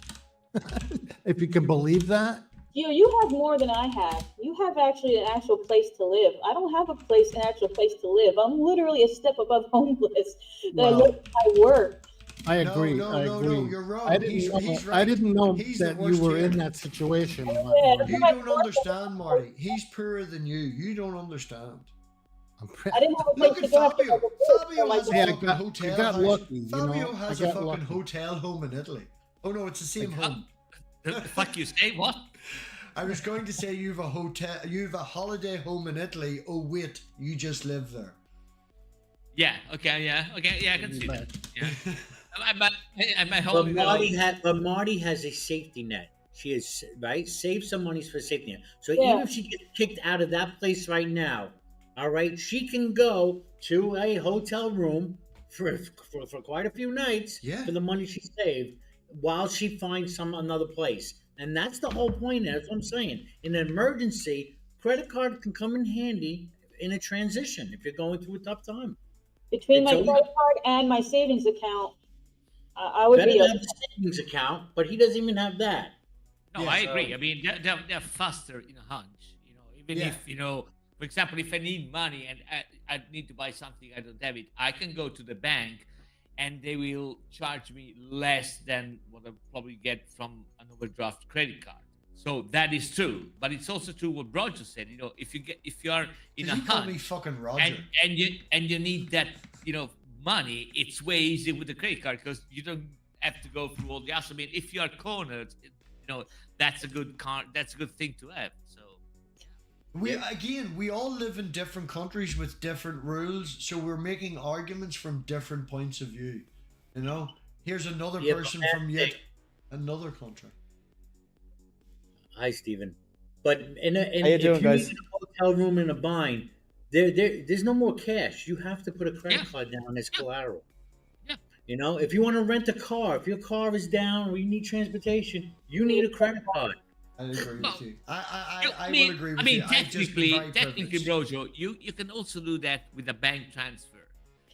If you can believe that. You have more than I have. You have actually an actual place to live. I don't have an actual place to live. I'm literally a step above homeless. I live at my work. I agree. No, you're wrong. I didn't know that you were in that situation. You don't understand, Marty. He's poorer than you. You don't understand. I didn't have a place to go. Fabio has a fucking hotel. You got lucky. Fabio has a fucking hotel home in Italy. Oh no, it's the same home. The fuck you say? What? I was going to say you've a holiday home in Italy. Oh wait, you just live there. Yeah. Okay. Yeah. I can see that. Yeah. But Marty has a safety net. She is right. Save some money for a safety net. So even if she gets kicked out of that place right now, all right, she can go to a hotel room for quite a few nights for the money she saved while she finds another place. And that's the whole point. That's what I'm saying. In an emergency, credit card can come in handy in a transition if you're going through a tough time. Between my credit card and my savings account, I would be have a savings account, but he doesn't even have that. No, I agree. I mean, they're faster in a hunch. You know, even if for example, if I need money and I need to buy something I don't have it, I can go to the bank, and they will charge me less than what I probably get from an overdraft credit card. So that is true, but it's also true what Roger said. You know, if you are in a hunt, fucking Roger, and you need that money, it's way easier with the credit card because you don't have to go through all the hassle. I mean, if you are cornered, that's a good card. That's a good thing to have. So we all live in different countries with different rules, so we're making arguments from different points of view. You know, here's another person from yet another country. Hi, Stephen. But How you doing, guys? In a hotel room in a bind, there's no more cash. You have to put a credit card down as collateral. Yeah. You know, if you want to rent a car, if your car is down or you need transportation, you need a credit card. I agree with you. I will agree with you. I mean, technically, Brojo, you can also do that with a bank transfer.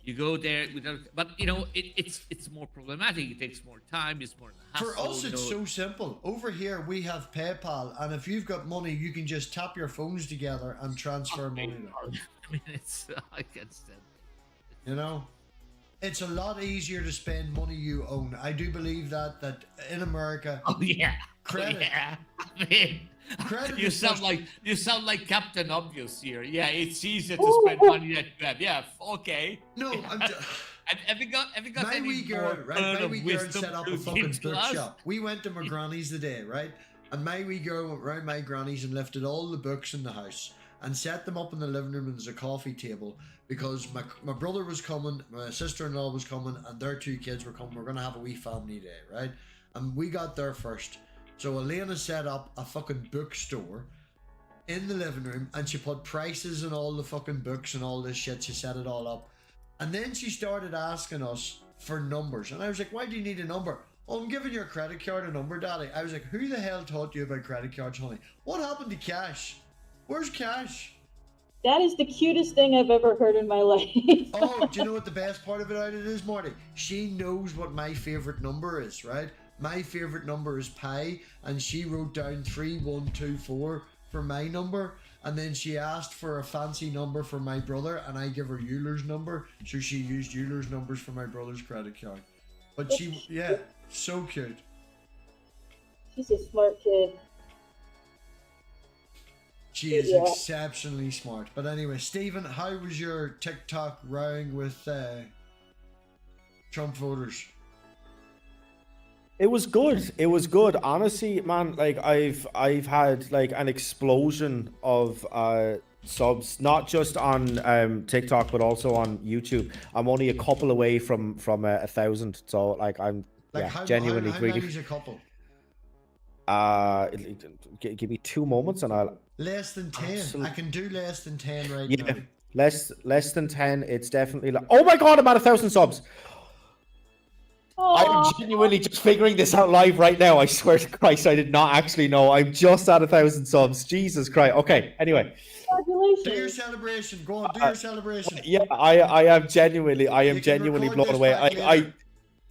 You go there, but it's more problematic. It takes more time. It's more hassle. For us, it's so simple. Over here, we have PayPal, and if you've got money, you can just tap your phones together and transfer money. I mean, I can't stand it. You know, it's a lot easier to spend money you own. I do believe that in America. Oh yeah, credit. I mean, credit. You sound like Captain Obvious here. Yeah, it's easier to spend money that you have. Yeah, okay. No, I'm just. Have you got My any wee girl, more right? My of wee girl wisdom set up to a fucking give to us? bookshop. We went to my granny's today, right? And my wee girl went round my granny's and lifted all the books in the house and set them up in the living room as a coffee table because my brother was coming, my sister-in-law was coming, and their two kids were coming. We're going to have a wee family day, right? And we got there first. So Elena set up a fucking bookstore in the living room, and she put prices on all the fucking books and all this shit. She set it all up. And then she started asking us for numbers. And I was like, why do you need a number? "Oh, I'm giving your credit card a number, Daddy." I was like, "Who the hell taught you about credit cards, honey? What happened to cash? Where's cash?" That is the cutest thing I've ever heard in my life. Oh, do you know what the best part of it is, Marty? She knows what my favorite number is, right? My favorite number is pi, and she wrote down 3124 for my number, and then she asked for a fancy number for my brother, and I give her Euler's number, so she used Euler's numbers for my brother's credit card. But she, yeah, so cute. She's a smart kid. She is Yeah. exceptionally smart. But anyway, Stephen, how was your TikTok rowing with Trump voters? It was good. It was good. Honestly, man, like I've had like an explosion of subs, not just on TikTok but also on YouTube. I'm only a couple away from 1,000, so like I'm genuinely how really. many's a couple? Give me 2 moments and I'll. Less than 10. I can do less than 10 right Yeah, now. less than 10. It's definitely like. Oh my god, I'm at 1,000 subs. I'm Aw. genuinely just figuring this out live right now. I swear to Christ, I did not actually know. I'm just at 1,000 subs. Jesus Christ. Okay. Anyway. Do your Congratulations. celebration. Go on, do your celebration. Yeah, I am genuinely You can genuinely record blown this away. back later.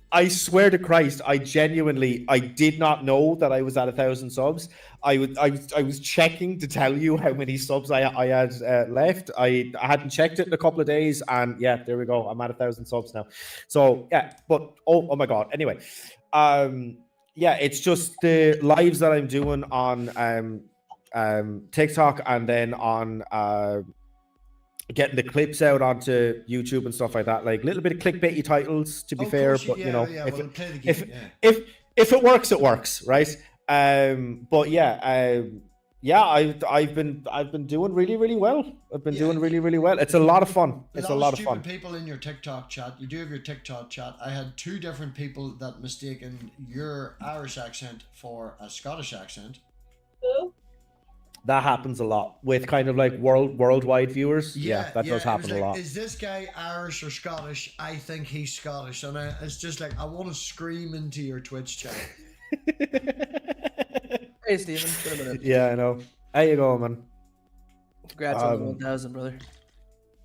I swear to Christ, I did not know that I was at 1,000 subs. I was checking to tell you how many subs I had left. I hadn't checked it in a couple of days, and yeah, there we go. I'm at 1,000 subs now. So yeah, but oh my god. Anyway, yeah, it's just the lives that I'm doing on TikTok and then on getting the clips out onto YouTube and stuff like that, like a little bit of clickbaity titles, to be Of fair, course, but you know, yeah, if, well, it, play the game, if, yeah. if it works, it works, right? But yeah, yeah, I've been doing really well. I've been doing really well. It's a lot of fun. It's a lot of fun. People in your TikTok chat. You do have your TikTok chat. I had 2 different people that mistaken your Irish accent for a Scottish accent. Who? That happens a lot with kind of like worldwide viewers. Yeah, that does it happen was a like, lot. Is this guy Irish or Scottish? I think he's Scottish, and it's just like I want to scream into your Twitch chat. Hey, Steven. Been a minute. Yeah, I know. How you going, man? Congrats on the 1,000, brother.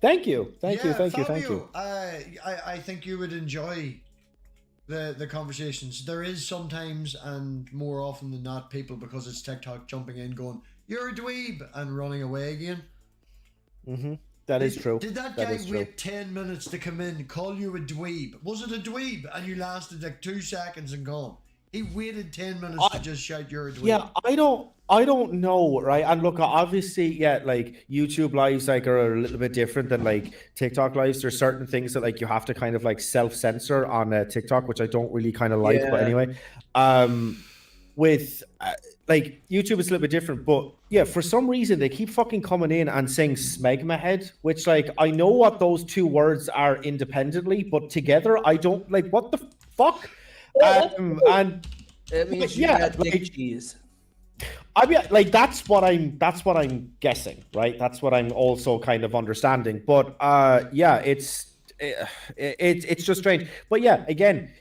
Thank you. Thank Fabio, you. I think you would enjoy the conversations. There is sometimes, and more often than not, people, because it's TikTok, jumping in going, "You're a dweeb," and running away again. Mm-hmm. That is true. Did that guy wait 10 minutes to come in, call you a dweeb? Was it a dweeb? And you lasted like 2 seconds and gone. He waited 10 minutes to just shout, "You're a dweeb." Yeah, I don't know, right? And look, obviously, yeah, like YouTube lives like are a little bit different than like TikTok lives. There's certain things that like you have to kind of like self-censor on TikTok, which I don't really kind of like. But anyway, with like YouTube is a little bit different, but yeah, for some reason they keep fucking coming in and saying smegma head, which like I know what those 2 words are independently, but together I don't like what the fuck. And It means yeah, you got like, dick cheese. I mean, like that's what I'm guessing, right? That's what I'm also kind of understanding. But yeah, it's just strange. But yeah, again,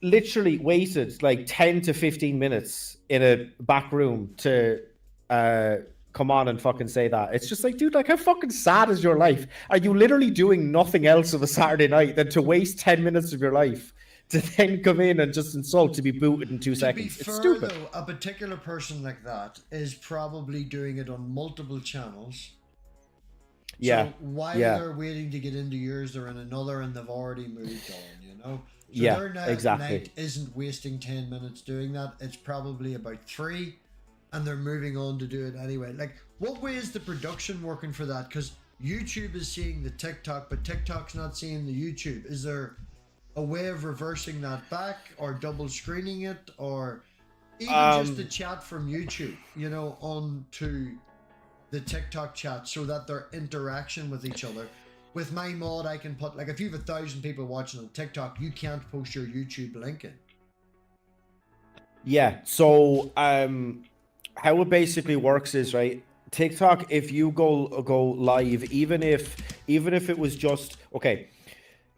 literally waited like 10 to 15 minutes in a back room to come on and fucking say that. It's just like, dude, like how fucking sad is your life? Are you literally doing nothing else of a Saturday night than to waste 10 minutes of your life to then come in and just insult, to be booted in 2 seconds? To be fair, it's stupid. though, a particular person like that is probably doing it on multiple channels. Yeah. So while Yeah. they're waiting to get into yours, they're in another and they've already moved on, you know? So Yeah, their exactly. night isn't wasting 10 minutes doing that. It's probably about 3 and they're moving on to do it anyway. Like, what way is the production working for that? Because YouTube is seeing the TikTok, but TikTok's not seeing the YouTube. Is there a way of reversing that back or double screening it, or even just the chat from YouTube, you know, onto the TikTok chat so that their interaction with each other? With my mod, I can put, like, if you have 1,000 people watching on TikTok, you can't post your YouTube link in. Yeah. So how it basically works is, right, TikTok, if you go live, even if it was just, okay,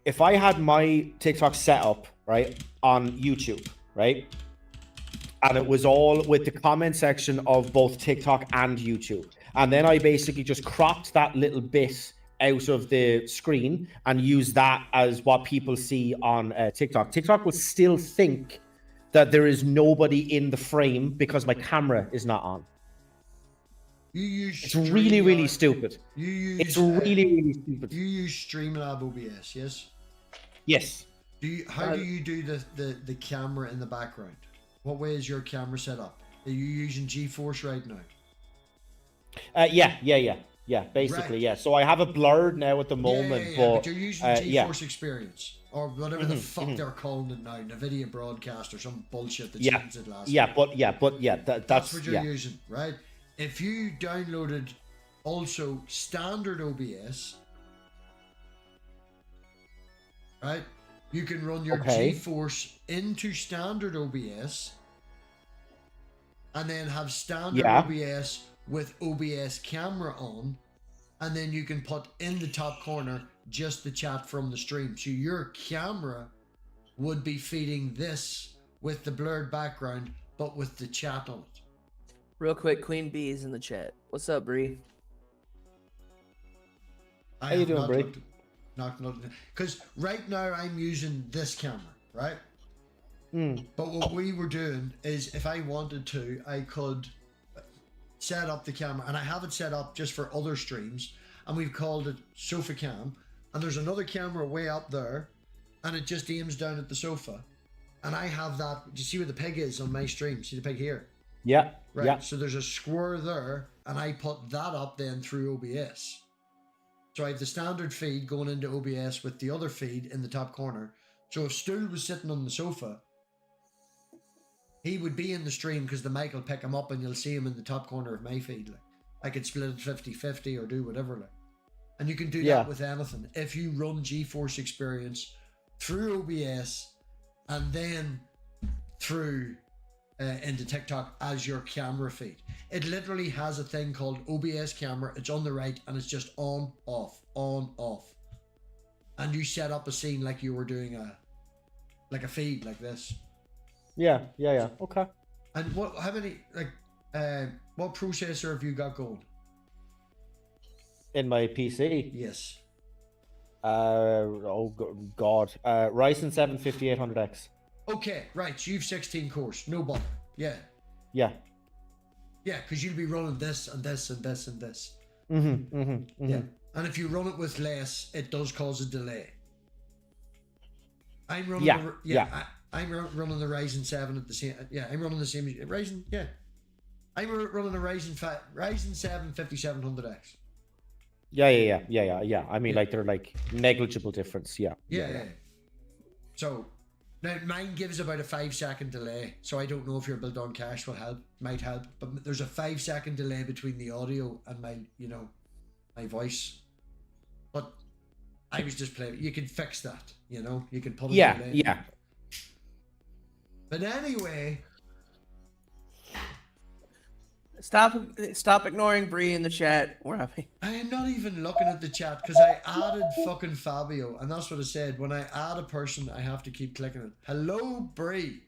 if I had my TikTok set up, right, on YouTube, right? And it was all with the comment section of both TikTok and YouTube. And then I basically just cropped that little bit out of the screen and used that as what people see on TikTok. TikTok will still think that there is nobody in the frame because my camera is not on. It's really, really stupid. It's really, really stupid. You use Streamlab OBS, yes? Yes. How do you do the camera in the background? What way is your camera set up? Are you using GeForce right now? Yeah, basically, Right. yeah. So I have it blurred now at the moment, but you're using yeah. GeForce Experience or whatever the fuck they're calling it now, NVIDIA Broadcast or some bullshit that changed it last Yeah, week. but That's what you're using, right? If you downloaded also standard OBS, right? You can run your GeForce into standard OBS and then have standard OBS with OBS camera on, and then you can put in the top corner just the chat from the stream. So your camera would be feeding this with the blurred background, but with the chat on it. Real quick, Queen B is in the chat. What's up, Bree? How you doing, Bree? Because right now I'm using this camera, right? But what we were doing is, if I wanted to, I could set up the camera, and I have it set up just for other streams, and we've called it Sofa Cam, and there's another camera way up there, and it just aims down at the sofa, and I have that. Do you see where the pig is on my stream? See the pig here? Yeah. Right. Yeah. So there's a square there, and I put that up then through OBS. So I have the standard feed going into OBS with the other feed in the top corner. So if Stool was sitting on the sofa, he would be in the stream because the mic will pick him up and you'll see him in the top corner of my feed. Like, I could split it 50-50 or do whatever. Like. And you can do that with anything. If you run GeForce Experience through OBS and then through into TikTok as your camera feed. It literally has a thing called OBS camera. It's on the right and it's just on, off. And you set up a scene like you were doing a feed like this. Yeah. Okay. And what processor have you got going? In my PC? Yes. Oh God. Ryzen 7 5800X. Okay, right. So you've 16 cores. No bother. Yeah. Yeah. Yeah, because you'll be running this and this and this and this. Yeah. And if you run it with less, it does cause a delay. I'm running I'm running the Ryzen 7 at the same. Yeah, I'm running the same Ryzen. Yeah, I'm running a Ryzen 7 5700X. Yeah. I mean, like they're like negligible difference. Yeah. So now mine gives about a 5-second delay. So I don't know if your build on cache will help. Might help, but there's a 5-second delay between the audio and my voice. But I was just playing. You can fix that. You can put it. Yeah. But anyway, Stop ignoring Bree in the chat. We're happy. I am not even looking at the chat because I added fucking Fabio, and that's what I said. When I add a person, I have to keep clicking it. Hello, Bree.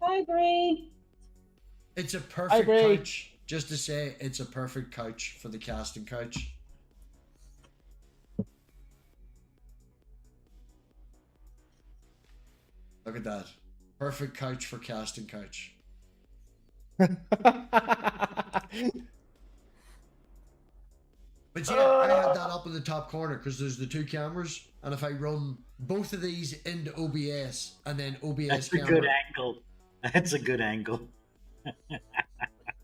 Hi, Bree. It's a perfect couch. Just to say, it's a perfect couch for the casting couch. Look at that. Perfect couch for casting couch. But yeah, I had that up in the top corner because there's the two cameras, and if I run both of these into OBS and then OBS That's camera, a good angle. That's a good angle.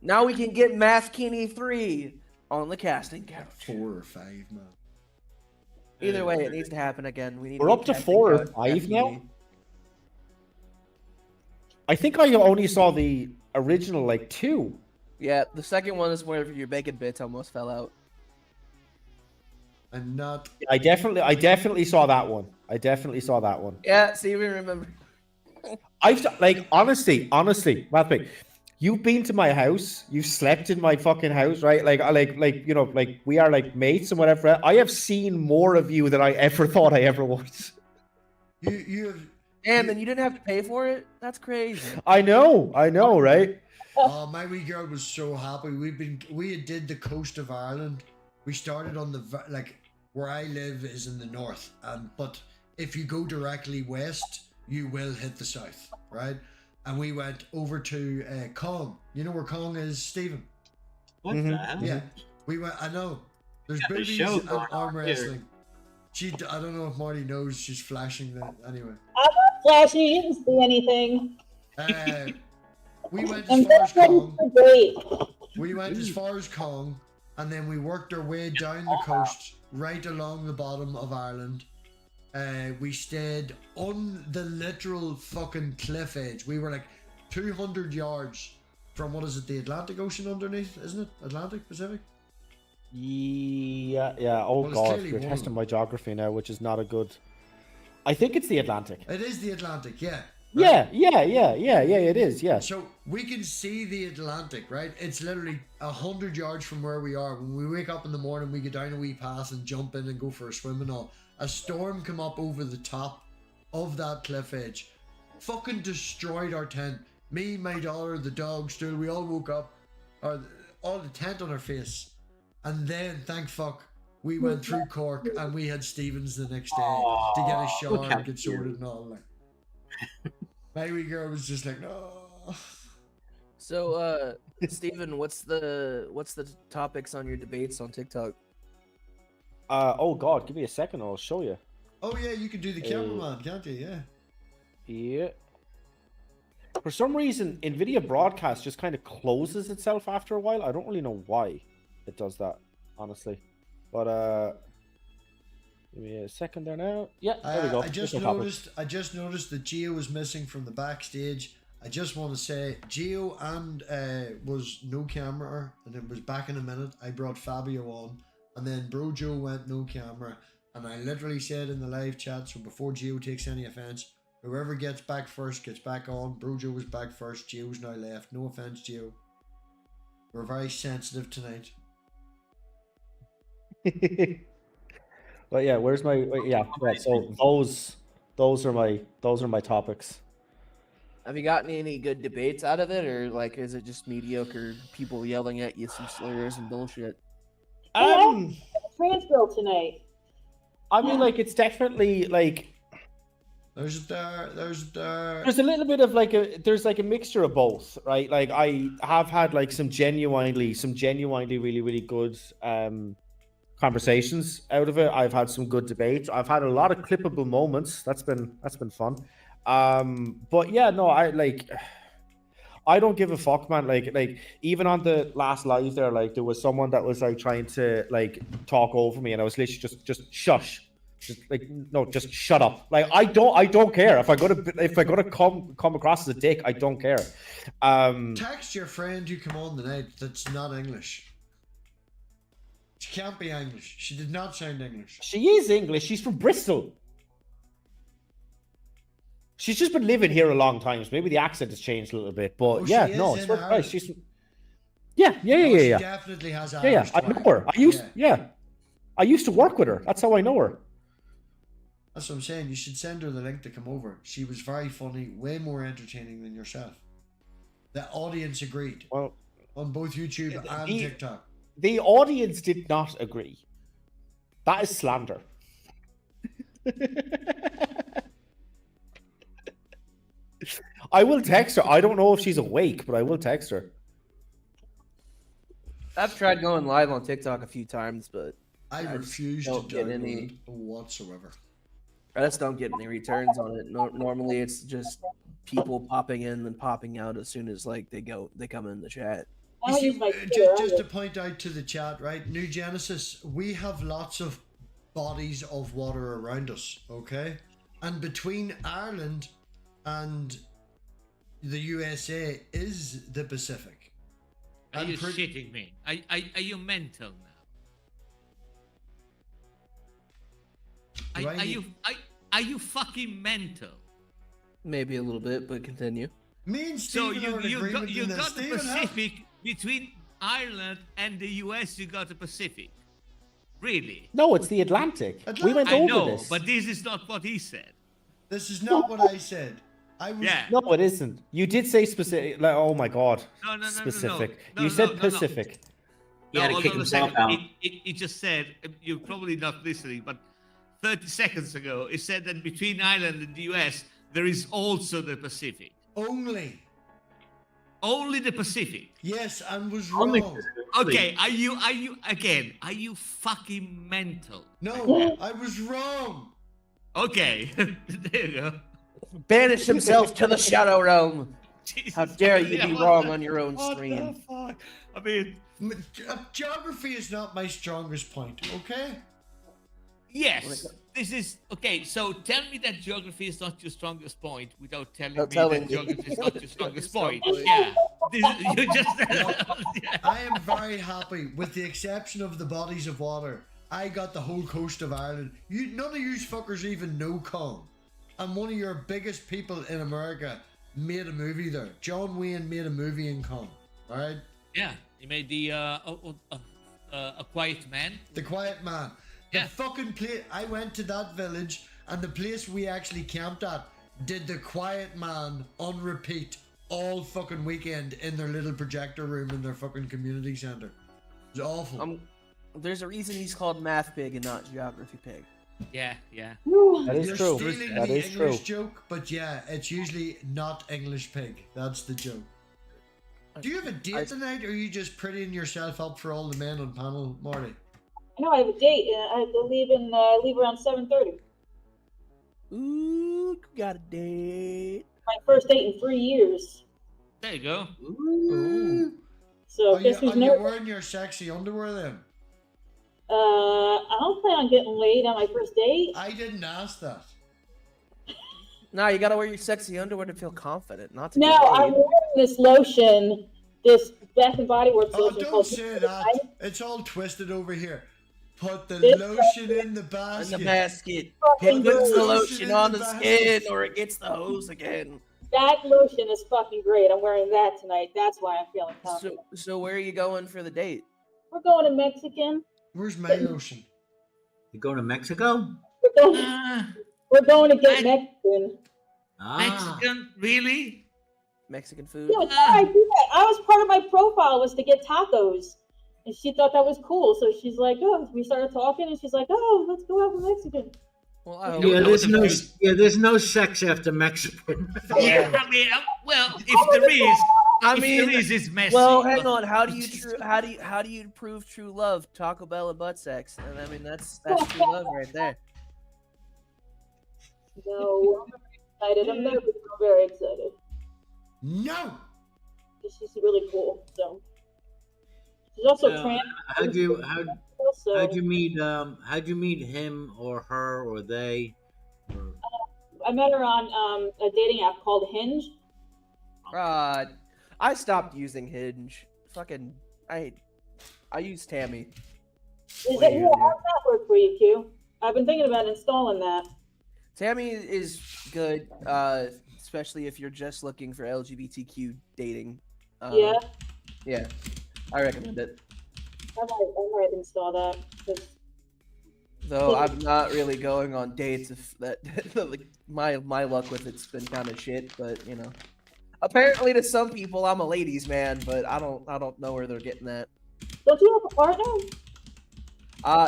Now we can get Mathkini 3 on the casting couch. 4 or 5, man. Either way, it needs to happen again. We're up to 4 or 5 now. I think I only saw the original 2. Yeah, the second one is where your bacon bits almost fell out. I'm not. I definitely saw that one. Yeah, see, we remember. I've honestly, MathPig, you've been to my house. You've slept in my fucking house, right? We are mates and whatever. I have seen more of you than I ever thought I ever would. And then you didn't have to pay for it? That's crazy. I know, right? Oh, my wee girl was so happy. We did the coast of Ireland. We started on like where I live is in the north, but if you go directly west, you will hit the south, right? And we went over to Kong. You know where Kong is, Stephen? What the hell? Yeah, we went. I know. There's Got the boobies show and going arm on here. wrestling. I don't know if Marty knows. She's flashing that anyway. I'm not flashing. You didn't see anything. We went I'm as far as just ready Kong. for date. We went as far as Kong, and then we worked our way down the coast, right along the bottom of Ireland. We stayed on the literal fucking cliff edge. We were like 200 yards from, what is it, the Atlantic Ocean underneath, isn't it? Atlantic, Pacific? Yeah. Oh Well, it's God, clearly you're one of testing them. my geography now, which is not a good. I think it's the Atlantic. It is the Atlantic, yeah. Yeah. It is. Yeah. So we can see the Atlantic, right? It's literally 100 yards from where we are. When we wake up in the morning, we get down a wee pass and jump in and go for a swim and all. A storm come up over the top of that cliff edge, fucking destroyed our tent. Me, my daughter, the dog, Stu, we all woke up, all the tent on our face. And then, thank fuck, we went through Cork and we had Stevens the next day to get a shower look and how get cute. sorted and all. Like, my wee girl was just like, no. So, Steven, what's the topics on your debates on TikTok? Oh God, give me a second. I'll show you. Oh yeah, you can do the cameraman, can't you? Yeah. Yeah. For some reason, NVIDIA Broadcast just kind of closes itself after a while. I don't really know why it does that, honestly. But give me a second there now. Yeah, there we go. I just There's no topic. noticed that Geo was missing from the backstage. I just want to say Geo and was no camera, and it was back in a minute. I brought Fabio on, and then Bro Joe went no camera, and I literally said in the live chat, so before Geo takes any offense, whoever gets back first gets back on. Bro Joe was back first. Geo's now left. No offense, Geo. We're very sensitive tonight. But yeah, where's my yeah? So those are my topics. Have you gotten any good debates out of it, or like is it just mediocre people yelling at you some slurs and bullshit? Transville tonight. I mean, like it's definitely like There's a there's a little bit of like there's like a mixture of both, right? Like I have had like some genuinely really really good conversations out of it. I've had some good debates. I've had a lot of clippable moments. That's been fun. But yeah, no, I don't give a fuck, man. Like even on the last live there, like there was someone that was like trying to like talk over me, and I was literally just shush. Just like no, just shut up. Like I don't care if I go to come across as a dick. I don't care. Text your friend who come on tonight that's not English. She can't be English. She did not sound English. She is English. She's from Bristol. She's just been living here a long time, so maybe the accent has changed a little bit. But Oh, yeah, she is no, in it's right. Ireland. She's yeah. She definitely has Irish Yeah, I know her. I used to work with her. That's how I know her. That's what I'm saying. You should send her the link to come over. She was very funny, way more entertaining than yourself. The audience agreed. Well, on both YouTube and TikTok. The audience did not agree. That is slander. I will text her. I don't know if she's awake, but I will text her. I've tried going live on TikTok a few times, but I I refuse to don't get download any- it whatsoever. I just don't get any returns on it. Normally, it's just people popping in and popping out as soon as like they come in the chat. I You don't see, use my Twitter just to either. point out to the chat, right? New Genesis, we have lots of bodies of water around us, okay? And between Ireland and the USA is the Pacific. Are I'm you pretty- shitting me? Are you mental now? Do I need- Are you fucking mental? Maybe a little bit, but continue. Me and So Stephen are in you agreement got in this. the Stephen, huh? Pacific between Ireland and the US. You got the Pacific, really? No, it's the Atlantic. We Atlantic. went I over know, this. but this is not what he said. This is not what I said. I was. Yeah. No, it isn't. You did say specific. Like, oh my god. No. Specific. No, You said no. Pacific. He had to hold kick on a himself second. out. It just said, you're probably not listening, but 30 seconds ago, it said that between Ireland and the US, there is also the Pacific. Only. Only the Pacific. Yes, and was Only- wrong. Okay, are you fucking mental? No, I was wrong. Okay, there you go. Banish himself to the Shadow Realm. Jesus. How dare you Yeah, be what wrong the- on your own what the stream? fuck? I mean, Geography is not my strongest point, okay? yes, this is okay. So tell me that geography is not your strongest point without telling Without me telling that me. geography is not your strongest point. Strong point. Yeah, you just. Yeah. I am very happy, with the exception of the bodies of water. I got the whole coast of Ireland. None of you fuckers even know Kong. And one of your biggest people in America made a movie there. John Wayne made a movie in Kong. Alright? Yeah, he made the A Quiet Man. The Quiet Man. The Yeah. fucking place. I went to that village, and the place we actually camped at did The Quiet Man on repeat all fucking weekend in their little projector room in their fucking community center. It was awful. There's a reason he's called Math Pig and not Geography Pig. Yeah. That is You're true. stealing That the is true. English joke, but yeah, it's usually not English pig. That's the joke. Do you have a date tonight, or are you just prettying yourself up for all the men on panel, Marty? No, I have a date. I have to leave around 7:30. Ooh, got a date. My first date in 3 years. There you go. Ooh. So Are guess you who's nervous? wearing your sexy underwear then? I don't plan on getting laid on my first date. I didn't ask that. No, you gotta wear your sexy underwear to feel confident, not to No, get I'm laid. wearing this lotion, this Bath and Body Works Oh, lotion don't called say that. It's all twisted over here. Put the This- lotion in the In basket. the basket. fucking It puts the great. lotion on the basket. skin or it gets the hose again. That lotion is fucking great. I'm wearing that tonight. That's why I'm feeling confident. So where are you going for the date? We're going to Mexican. Where's my lotion? You going to Mexico? We're going, Ah, we're going to get I- Mexican. Mexican, really? Mexican food? Yeah, I did that. I was part of my profile was to get tacos. And she thought that was cool. So she's like, oh, we started talking and she's like, oh, let's go have a Mexican. Well, I hope Yeah, know there's what no the food- there's no sex after Mexican. Yeah, I mean, well, if there is, I if mean, there is, it's messy. well, hang but- on. How do you prove true love? Taco Bell and butt sex, and I mean that's true love right there. No, I'm excited. I'm nervous. I'm very excited. No! She's really cool. So she's also So, trans. how'd you So how'd you meet him or her or they? Or, I met her on a dating app called Hinge. I stopped using Hinge. Fucking, I use Tammy. Is What are it you yeah, gonna how's that work for you, Q? I've been thinking about installing that. Tammy is good, especially if you're just looking for LGBTQ dating. Yeah, Yeah, I recommend it. I might install that. 'Cause Though I'm not really going on dates if that like my luck with it's been kind of shit, but you know. Apparently to some people I'm a ladies man, but I don't know where they're getting that. don't you have a partner?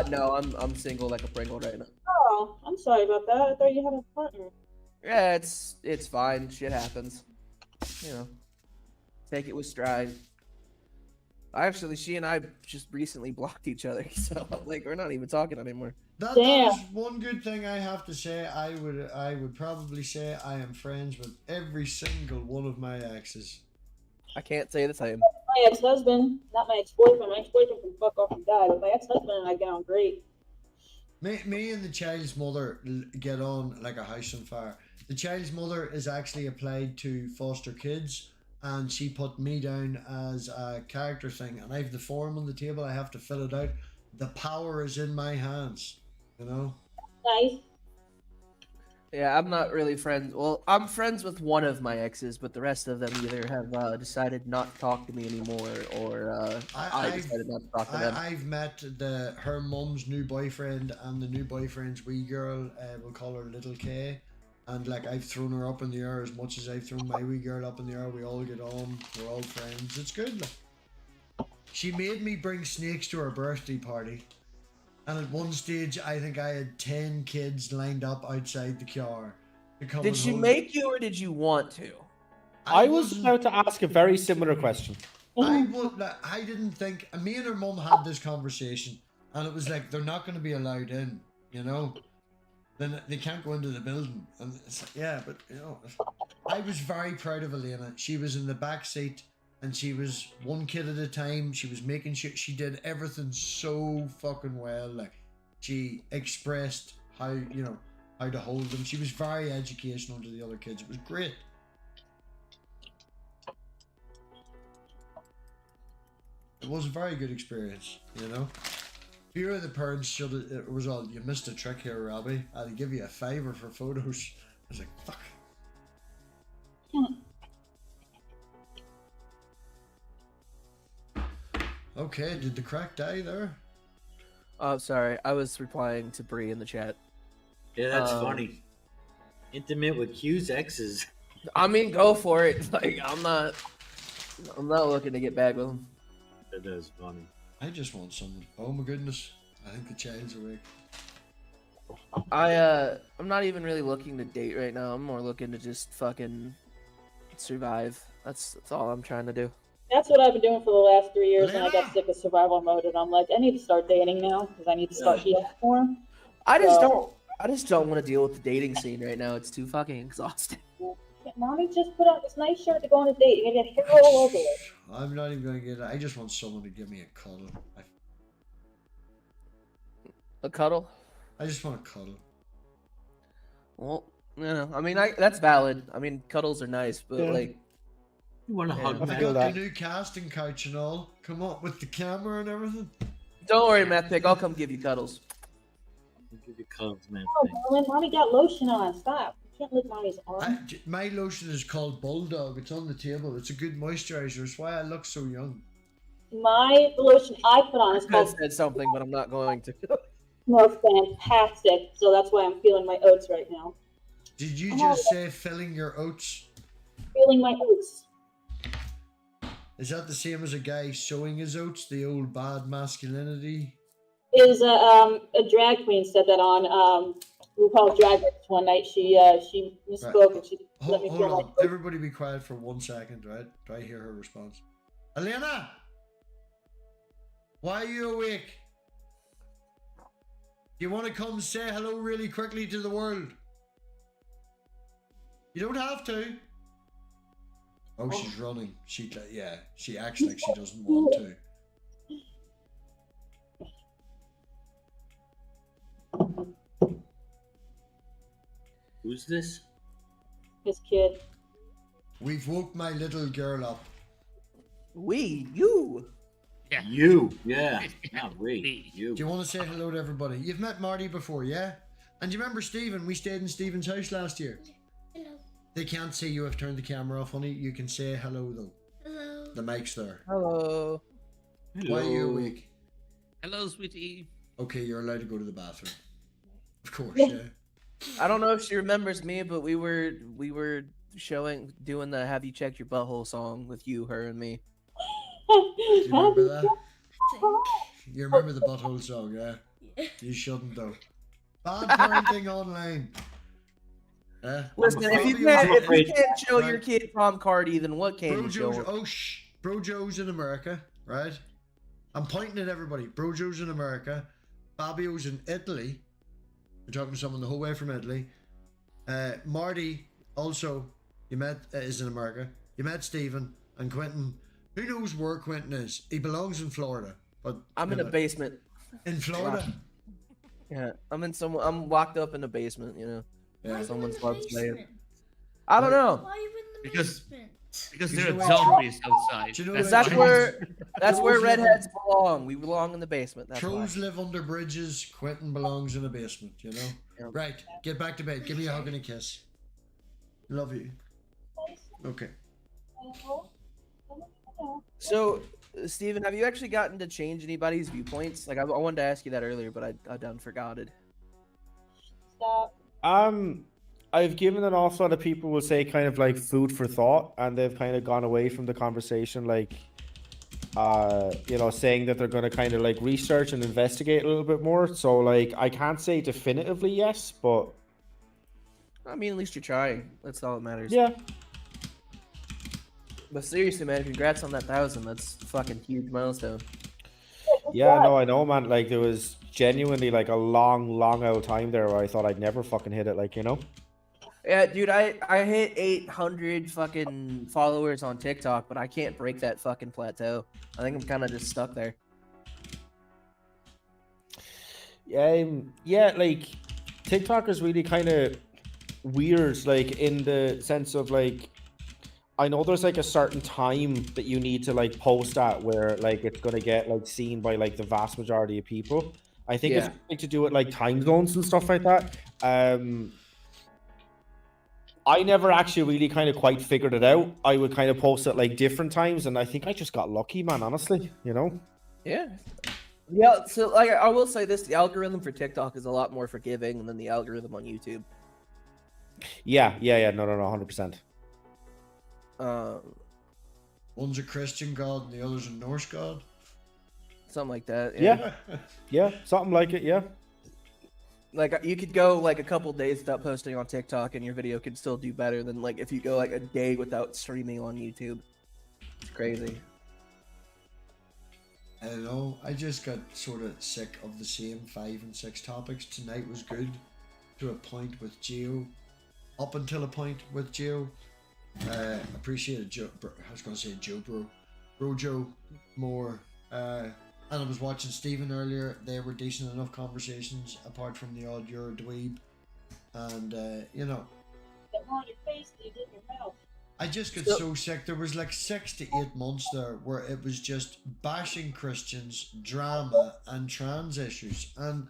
No, I'm single like a Pringle right now. Oh, I'm sorry about that. I thought you had a partner. Yeah, it's fine. Shit happens. You know. Take it with stride. Actually, she and I just recently blocked each other, so like we're not even talking anymore. That Damn. is one good thing I have to say. I would probably say I am friends with every single one of my exes. I can't say the same. My ex-husband, not my ex-boyfriend. My ex-boyfriend can fuck off and die, but my ex-husband and I get on great. Me and the child's mother get on like a house on fire. The child's mother is actually applied to foster kids, and she put me down as a character thing, and I have the form on the table. I have to fill it out. The power is in my hands, you know. Nice. Yeah, I'm not really friends. Well, I'm friends with one of my exes, but the rest of them either have decided not to talk to me anymore, or I decided not to talk to them. I've met her mum's new boyfriend and the new boyfriend's wee girl. We'll call her Little K. And like I've thrown her up in the air as much as I've thrown my wee girl up in the air. We all get on. We're all friends. It's good. Like. She made me bring snakes to her birthday party. And at one stage, I think I had 10 kids lined up outside the car to come. Did she make you or did you want to? I was about to ask a very similar question. I didn't think. Me and her mum had this conversation, and it was like they're not going to be allowed in. You know, then they can't go into the building. And it's like, yeah, but you know, I was very proud of Elena. She was in the back seat. And she was one kid at a time. She was making sure she did everything so fucking well. Like she expressed how, you know, how to hold them. She was very educational to the other kids. It was great. It was a very good experience, you know. Few of the parents should have, it was all, you missed a trick here, Robbie. I'll give you a $5 for photos. I was like, fuck. Okay, did the crack die there? Oh, sorry. I was replying to Bree in the chat. Yeah, that's funny. Intimate with Q's exes. I mean, go for it. Like, I'm not looking to get back with him. That is funny. I just want someone. Oh my goodness. I think the child's awake. I'm not even really looking to date right now. I'm more looking to just fucking survive. That's all I'm trying to do. That's what I've been doing for the last 3 years, and I got sick of survival mode, and I'm like, I need to start dating now because I need to start healing more. I just don't want to deal with the dating scene right now. It's too fucking exhausting. Mommy just put on this nice shirt to go on a date. You're gonna get hair all over it. I'm not even going to get it. I just want someone to give me a cuddle. A cuddle? I just want a cuddle. Well, you know, I mean, that's valid. I mean, cuddles are nice, but like. You want to hug I've me? got the new casting couch and all. Come on, with the camera and everything. Don't worry, MathPig. I'll come give you cuddles. I'll give you cuddles, man. Oh, darling, Mommy got lotion on. Stop. You can't lick Mommy's arm. My lotion is called Bulldog. It's on the table. It's a good moisturizer. It's why I look so young. The lotion I put on is I could have called said something, but I'm not going to. more fantastic. So that's why I'm feeling my oats right now. Did you just say filling your oats? Feeling my oats. Is that the same as a guy sowing his oats? The old bad masculinity? Is a drag queen said that on RuPaul's Drag Race one night. She misspoke and she let me Hold feel on. like Everybody be quiet for 1 second, right? Do I hear her response? Elena! Why are you awake? Do you want to come say hello really quickly to the world? You don't have to. Oh, she's running. She acts like she doesn't want to. Who's this? this kid. We've woke my little girl up. You. Yeah. You. Yeah. Not we. You. Do you want to say hello to everybody? You've met Marty before, yeah? And do you remember Stephen? We stayed in Stephen's house last year. Hello. They can't see you. I've turned the camera off, honey. You can say hello, though. Hello. The mic's there. Hello. Why are you awake? Hello, sweetie. Okay, you're allowed to go to the bathroom. Of course, yeah. I don't know if she remembers me, but we were doing the "Have You Checked Your Butthole" song with you, her, and me. Do you remember that? I You remember the butthole song, yeah? think. You shouldn't, though. Bad parenting online. Listen, if you can't show your kid Tom Cardi, then what can you show? Bro Joe's in America, right? I'm pointing at everybody. Bro Joe's in America. Fabio's in Italy. We're talking to someone the whole way from Italy. Marty also, you met, is in America. You met Stephen and Quentin. Who knows where Quentin is? He belongs in Florida, but I'm in a basement. in Florida. Yeah, I'm locked up in the basement. You know. Why Yeah. are Someone's you in the loves playing. basement? I don't know. Why are you in the Because- basement? Because You there know are what, zombies outside. Do you know That's what, why. That's where Trolls live redheads belong. We belong in the basement. That's why. Trolls live under bridges. Quentin belongs in a basement, you know? Yeah. Right, get back to bed. Give me a hug and a kiss. Love you. Okay. So, Steven, have you actually gotten to change anybody's viewpoints? Like, I wanted to ask you that earlier, but I done forgot it. Stop. I've given an awful lot of people will say kind of like food for thought, and they've kind of gone away from the conversation, like, you know, saying that they're going to kind of like research and investigate a little bit more. So like, I can't say definitively yes, but I mean, at least you're trying. That's all that matters. yeah. But seriously, man, congrats on that 1,000. That's a fucking huge milestone. Yeah, no, I know, man. Like, there was genuinely like a long old time there where I thought I'd never fucking hit it. Like, you know. Yeah, dude, I hit 800 fucking followers on TikTok, but I can't break that fucking plateau. I think I'm kind of just stuck there. Yeah, like TikTok is really kind of weird, like in the sense of like, I know there's like a certain time that you need to like post at where like it's gonna get like seen by like the vast majority of people. I think it's like to do with like time zones and stuff like that. I never actually really kind of quite figured it out. I would kind of post at like different times, and I think I just got lucky, man. Honestly, you know. Yeah. Yeah. So like, I will say this: the algorithm for TikTok is a lot more forgiving than the algorithm on YouTube. Yeah. No, 100%. One's a Christian god and the other's a Norse god. Something like that. Yeah, something like it. Yeah. Like you could go like a couple days without posting on TikTok, and your video could still do better than like if you go like a day without streaming on YouTube. It's crazy. I don't know. I just got sort of sick of the same 5 and 6 topics. Tonight was good to a point with Geo. Up until a point with Geo. Appreciated Joe. I was going to say Joe Bro Joe more. And I was watching Stephen earlier. They were decent enough conversations, apart from the odd Euro dweeb. And, you know. On your face, you did in your mouth. I just got so sick. There was like 6 to 8 months there where it was just bashing Christians, drama, and trans issues. And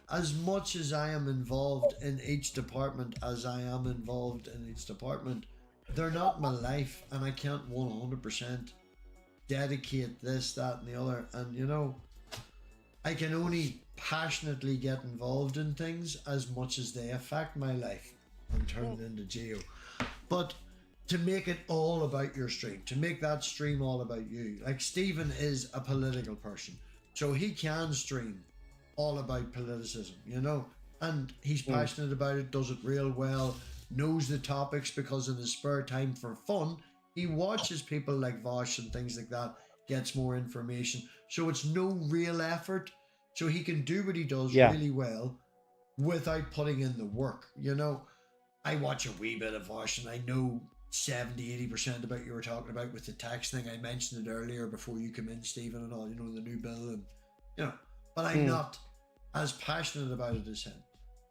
as much as I am involved in each department, they're not my life, and I can't 100% dedicate this, that, and the other. And you know, I can only passionately get involved in things as much as they affect my life and turn it into Geo. But to make it all about your stream, to make that stream all about you, like Stephen is a political person, so he can stream all about politicism, you know, and he's passionate about it, does it real well, knows the topics, because in his spare time for fun, he watches people like Vosh and things like that, gets more information. So it's no real effort. So he can do what he does really well without putting in the work. You know, I watch a wee bit of Vosh and I know 70-80% about you were talking about with the tax thing. I mentioned it earlier before you come in, Stephen, and all, you know, the new bill, and you know, but I'm not as passionate about it as him.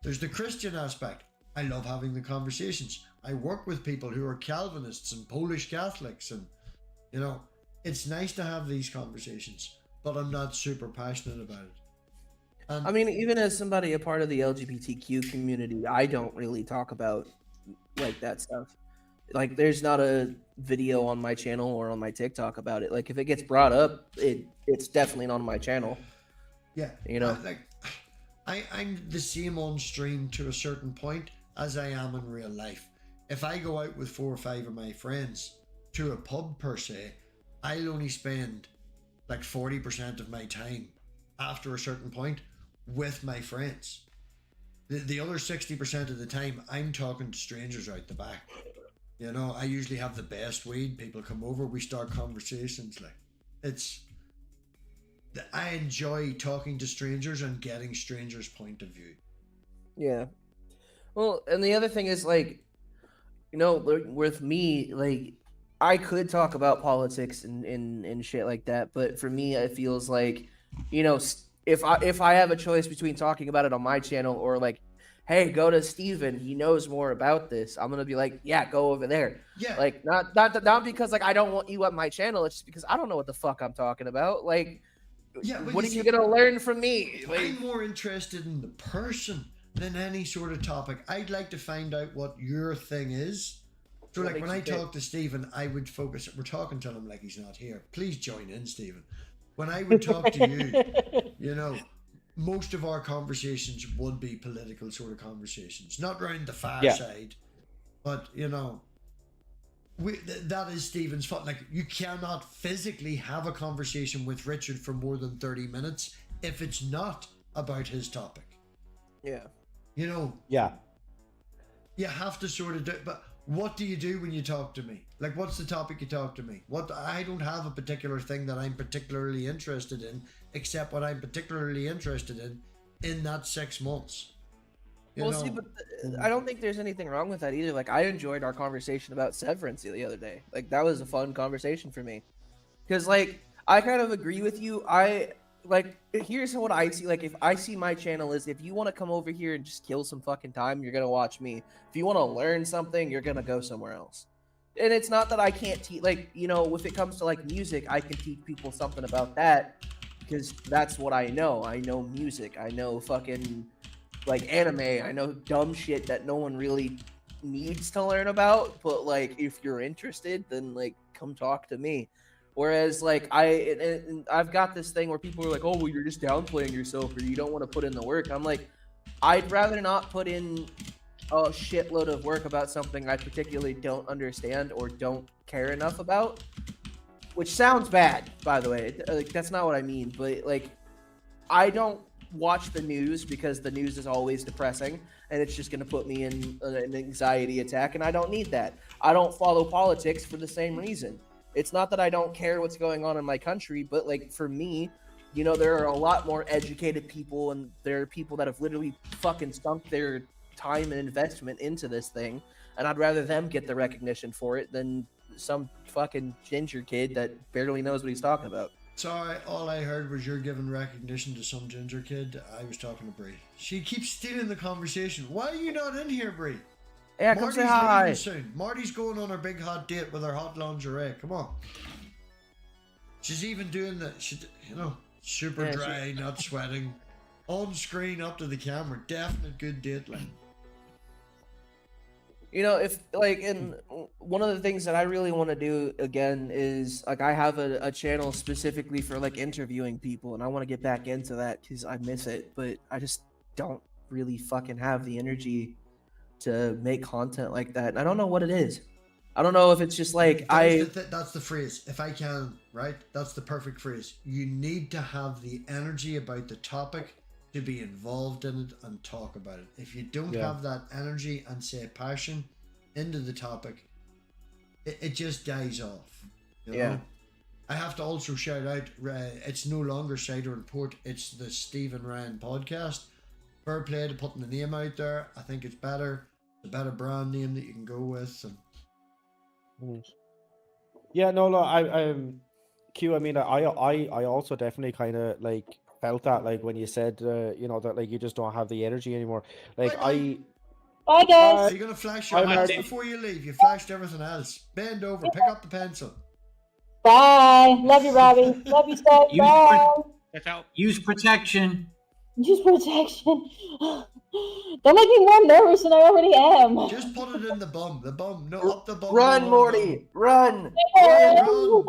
There's the Christian aspect. I love having the conversations. I work with people who are Calvinists and Polish Catholics, and you know, it's nice to have these conversations, but I'm not super passionate about it. And I mean, even as somebody a part of the LGBTQ community, I don't really talk about like that stuff. Like, there's not a video on my channel or on my TikTok about it. Like, if it gets brought up, it's definitely not on my channel. yeah, You know? I'm the same on stream to a certain point as I am in real life. If I go out with 4 or 5 of my friends to a pub per se, I'll only spend like 40% of my time after a certain point with my friends. The other 60% of the time, I'm talking to strangers out the back. You know, I usually have the best weed. People come over, we start conversations. Like, I enjoy talking to strangers and getting strangers' point of view. Yeah. Well, and the other thing is, like, you know, with me, like, I could talk about politics and shit like that, but for me, it feels like, you know, if I have a choice between talking about it on my channel or like, hey, go to Steven, he knows more about this, I'm gonna be like, yeah, go over there. Yeah. Like, not because like I don't want you at my channel, it's just because I don't know what the fuck I'm talking about. Like, Yeah, but what you are you see, gonna learn from me? Like, I'm more interested in the person than any sort of topic. I'd like to find out what your thing is. So What like when I makes you talk to Stephen, I would focus, we're talking to him like he's not here. Please join in, Stephen. When I would talk to you, you know, most of our conversations would be political sort of conversations, not around the far Yeah. side, but you know, that is Stephen's fault. Like, you cannot physically have a conversation with Richard for more than 30 minutes if it's not about his topic. Yeah. You know, Yeah. you have to sort of do. But what do you do when you talk to me? Like, what's the topic you talk to me? What I don't have a particular thing that I'm particularly interested in, except what I'm particularly interested in that 6 months. You Well, know? see, but I don't think there's anything wrong with that either. Like, I enjoyed our conversation about severance the other day. Like, that was a fun conversation for me. Because, like, I kind of agree with you. Here's what I see. Like, if I see my channel is, if you want to come over here and just kill some fucking time, you're going to watch me. If you want to learn something, you're going to go somewhere else. And it's not that I can't teach, like, you know, if it comes to, like, music, I can teach people something about that. Because that's what I know. I know music. I know fucking, like, anime. I know dumb shit that no one really needs to learn about. But, like, if you're interested, then, like, come talk to me. Whereas, like, I've got this thing where people are like, oh, well, you're just downplaying yourself or you don't want to put in the work. I'm like, I'd rather not put in a shitload of work about something I particularly don't understand or don't care enough about. Which sounds bad, by the way. Like, that's not what I mean. But, like, I don't watch the news because the news is always depressing and it's just going to put me in an anxiety attack, and I don't need that. I don't follow politics for the same reason. It's not that I don't care what's going on in my country, but, like, for me, you know, there are a lot more educated people, and there are people that have literally fucking sunk their time and investment into this thing, and I'd rather them get the recognition for it than some fucking ginger kid that barely knows what he's talking about. Sorry, all I heard was you're giving recognition to some ginger kid. I was talking to Brie. She keeps stealing the conversation. Why are you not in here, Brie? Yeah, come Marty's say hi. leaving soon. Marty's going on her big hot date with her hot lingerie. Come on. She's even doing the, you know, super Yeah, dry, not sweating, on screen up to the camera. Definite good date line. You know, if, like, and one of the things that I really want to do again is, like, I have a channel specifically for, like, interviewing people, and I want to get back into that because I miss it, but I just don't really fucking have the energy to make content like that. And I don't know what it is. I don't know if it's just like That's the phrase. If I can, right? That's the perfect phrase. You need to have the energy about the topic to be involved in it and talk about it. If you don't have that energy and say passion into the topic, it just dies off. You know? I have to also shout out, it's no longer Cider Report, it's the Stephen Ryan podcast. Fair play to putting the name out there. I think it's better. The better brand name that you can go with. And Yeah, no, Q. I mean, I also definitely kind of like felt that, like, when you said, you know, that, like, you just don't have the energy anymore. Like, Bye, guys. are you gonna flash your I'm hands Marty. before you leave? You flashed everything else. Bend over, pick up the pencil. Bye. Love you, Robbie. Love you, Seth. You- Bye. That's out. Use protection. Use protection. Don't make me more nervous than I already am. Just put it in the bum. The bum. No, up the bum. run, no, Morty, run. Run.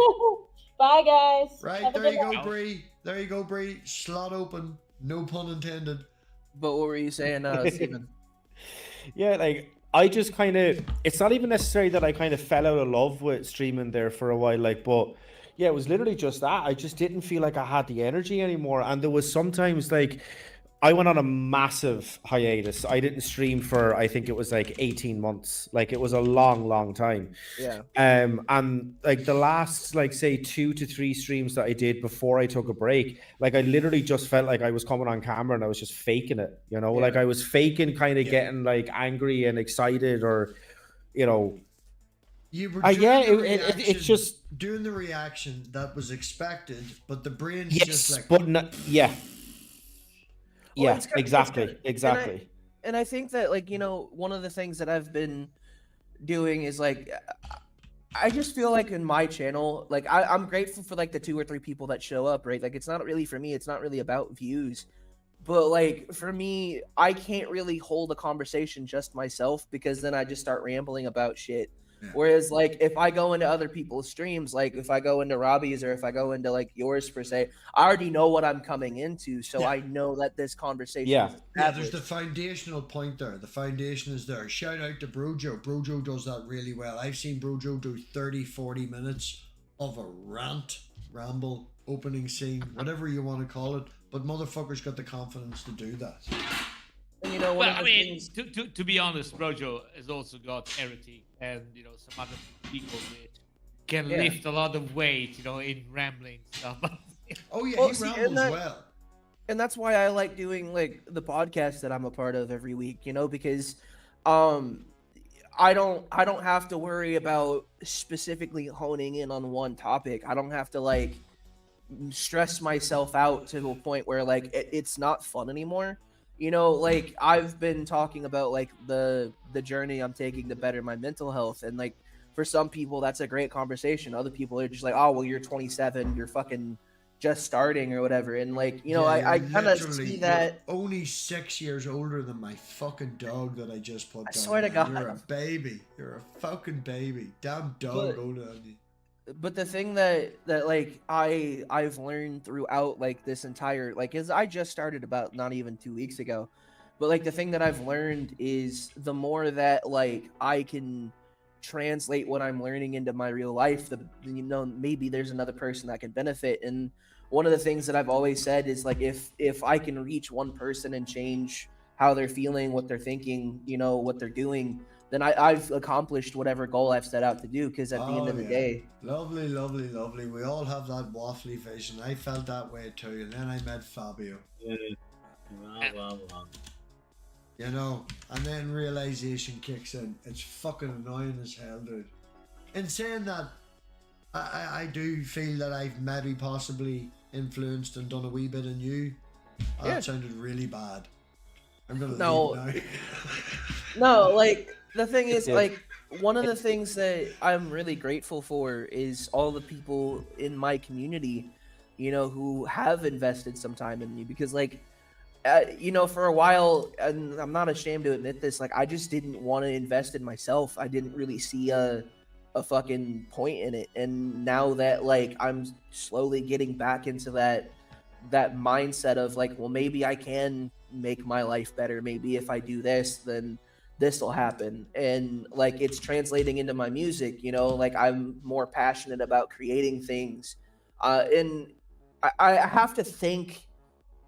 Bye, guys. Right, Have a there good you go, night. Bree. There you go, Bree. Slot open. No pun intended. But what were you saying, Steven? Yeah, like, I just kind of, it's not even necessary that I kind of fell out of love with streaming there for a while, like, but yeah, it was literally just that. I just didn't feel like I had the energy anymore. And there was sometimes, like, I went on a massive hiatus. I didn't stream for, I think it was like 18 months. Like, it was a long time. Yeah. And like the last, like, say 2 to 3 streams that I did before I took a break, like, I literally just felt like I was coming on camera and I was just faking it, you know, like I was faking kind of getting like angry and excited, or, you know. You were doing Yeah, the it's reaction- just doing the reaction that was expected, but the brain's yes, just like, but not, yeah. Well, Yeah, it's kinda- exactly, it's kinda- exactly. And I think that, like, you know, one of the things that I've been doing is, like, I just feel like in my channel, like, I'm grateful for, like, the 2 or 3 people that show up, right? Like, it's not really for me, it's not really about views. But, like, for me, I can't really hold a conversation just myself, because then I just start rambling about shit. Yeah. Whereas like if I go into other people's streams, like if I go into Robbie's or if I go into like yours per se, I already know what I'm coming into, so Yeah. I know that this conversation Yeah. is Yeah, there's established. the foundational point there. The foundation is there. Shout out to Brojo. Brojo does that really well. I've seen Brojo do 30, 40 minutes of a rant, ramble, opening scene, whatever you want to call it. But motherfucker's got the confidence to do that. And you know, one Well, of I the mean, things, to be honest, Brojo has also got heretic and some other people that can Yeah. lift a lot of weight, in rambling stuff. Oh yeah, Well, he see, and rambles that- well. and that's why I like doing like the podcast that I'm a part of every week, because I don't have to worry about specifically honing in on one topic. I don't have to like stress myself out to a point where like it's not fun anymore. Like I've been talking about like the journey I'm taking to better my mental health, and like for some people that's a great conversation. Other people are just like, oh well, you're 27, you're fucking just starting or whatever. And like Yeah, I you're kind of literally- see you're that. only 6 years older than my fucking dog that I just put I down. swear to man. God. You're a baby. You're a fucking baby. Damn dog older than you. But the thing that like I've learned throughout like this entire like is I just started about not even 2 weeks ago, but like the thing that I've learned is the more that like I can translate what I'm learning into my real life, the maybe there's another person that can benefit. And one of the things that I've always said is like if I can reach one person and change how they're feeling, what they're thinking, what they're doing, then I've accomplished whatever goal I've set out to do. Because at the end of the day, Lovely, lovely, lovely. We all have that waffly vision. I felt that way too. And then I met Fabio. Yeah. Wow. And then realization kicks in. It's fucking annoying as hell, dude. In saying that, I do feel that I've maybe possibly influenced and done a wee bit in you. That Yeah. sounded really bad. I'm gonna No. leave no, like the thing is did. like one of the things that I'm really grateful for is all the people in my community, who have invested some time in me, because like for a while, and I'm not ashamed to admit this, like I just didn't want to invest in myself. I didn't really see a fucking point in it. And now that like I'm slowly getting back into that mindset of like, well, maybe I can make my life better. Maybe if I do this, then this will happen. And like it's translating into my music, like I'm more passionate about creating things. And I have to thank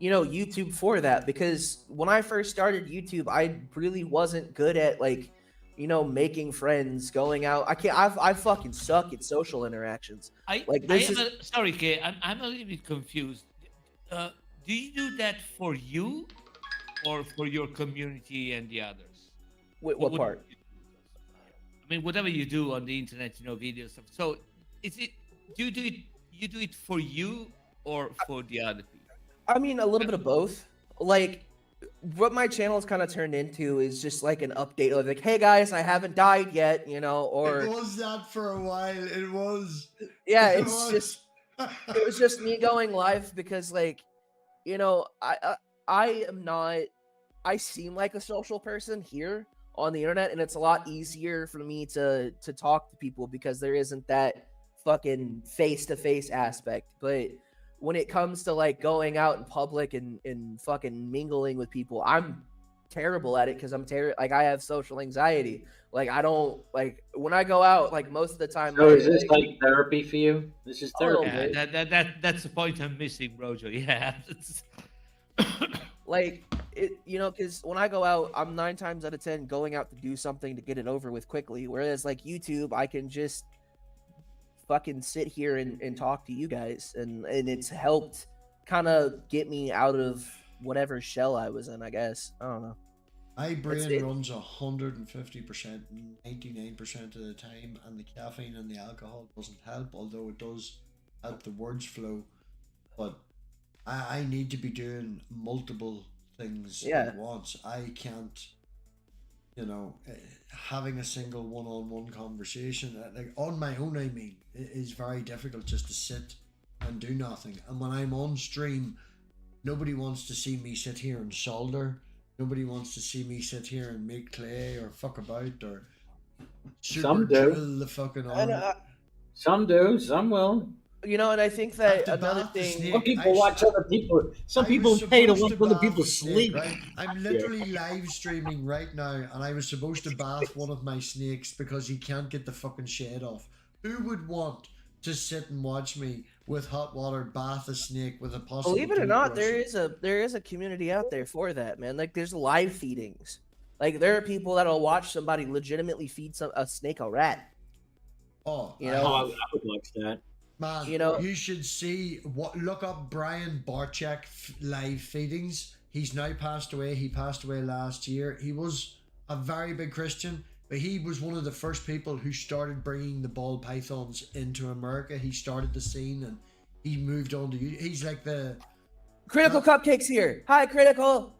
YouTube for that, because when I first started YouTube, I really wasn't good at like making friends, going out. I fucking suck at social interactions. Sorry, Kay, I'm a little bit confused. Do you do that for you or for your community and the others? What part? I mean, whatever you do on the internet, videos stuff. So, do you do it for you or for the other people? I mean, a little bit of both. Like, what my channel has kind of turned into is just like an update of like, hey guys, I haven't died yet, or It was that for a while. It was. yeah, It it's was. just it was just me going live because like, I am not. I seem like a social person here on the internet, and it's a lot easier for me to talk to people because there isn't that fucking face-to-face aspect. But when it comes to like going out in public and fucking mingling with people, I'm terrible at it because like I have social anxiety. Like I don't like when I go out, like most of the time. So is this like therapy for you? This is therapy. Yeah, that's the point I'm missing, Brojo. Yeah. Like it, because when I go out, I'm 9 times out of 10 going out to do something to get it over with quickly. Whereas like YouTube, I can just fucking sit here and talk to you guys, and it's helped kind of get me out of whatever shell I was in, I guess. I don't know. My brain it. runs 150%, 99% of the time, and the caffeine and the alcohol doesn't help, although it does help the words flow. But I need to be doing multiple things at once. I can't, having a single one-on-one conversation, like on my own, I mean, it is very difficult just to sit and do nothing. And when I'm on stream, nobody wants to see me sit here and solder. Nobody wants to see me sit here and make clay or fuck about or, Super Some do. drill the fucking And, arm. Some do, some will. you know, and I think that After another bath the thing. snake, Some people watch other people. Some I people was pay to supposed watch other bath people the snake, sleep. right? I'm literally live streaming right now, and I was supposed to bath one of my snakes because he can't get the fucking shed off. Who would want to sit and watch me with hot water bath a snake with a possible? Believe it or not, toothbrush? there is a community out there for that, man. Like there's live feedings. Like there are people that'll watch somebody legitimately feed a snake a rat. Oh, You I know, Oh, have. I would watch that. Man, You know- you should see what. Look up Brian Barczyk live feedings. He's now passed away. He passed away last year. He was a very big Christian, but he was one of the first people who started bringing the ball pythons into America. He started the scene, and he moved on to. He's like the. Critical Cupcakes here. Hi, Critical.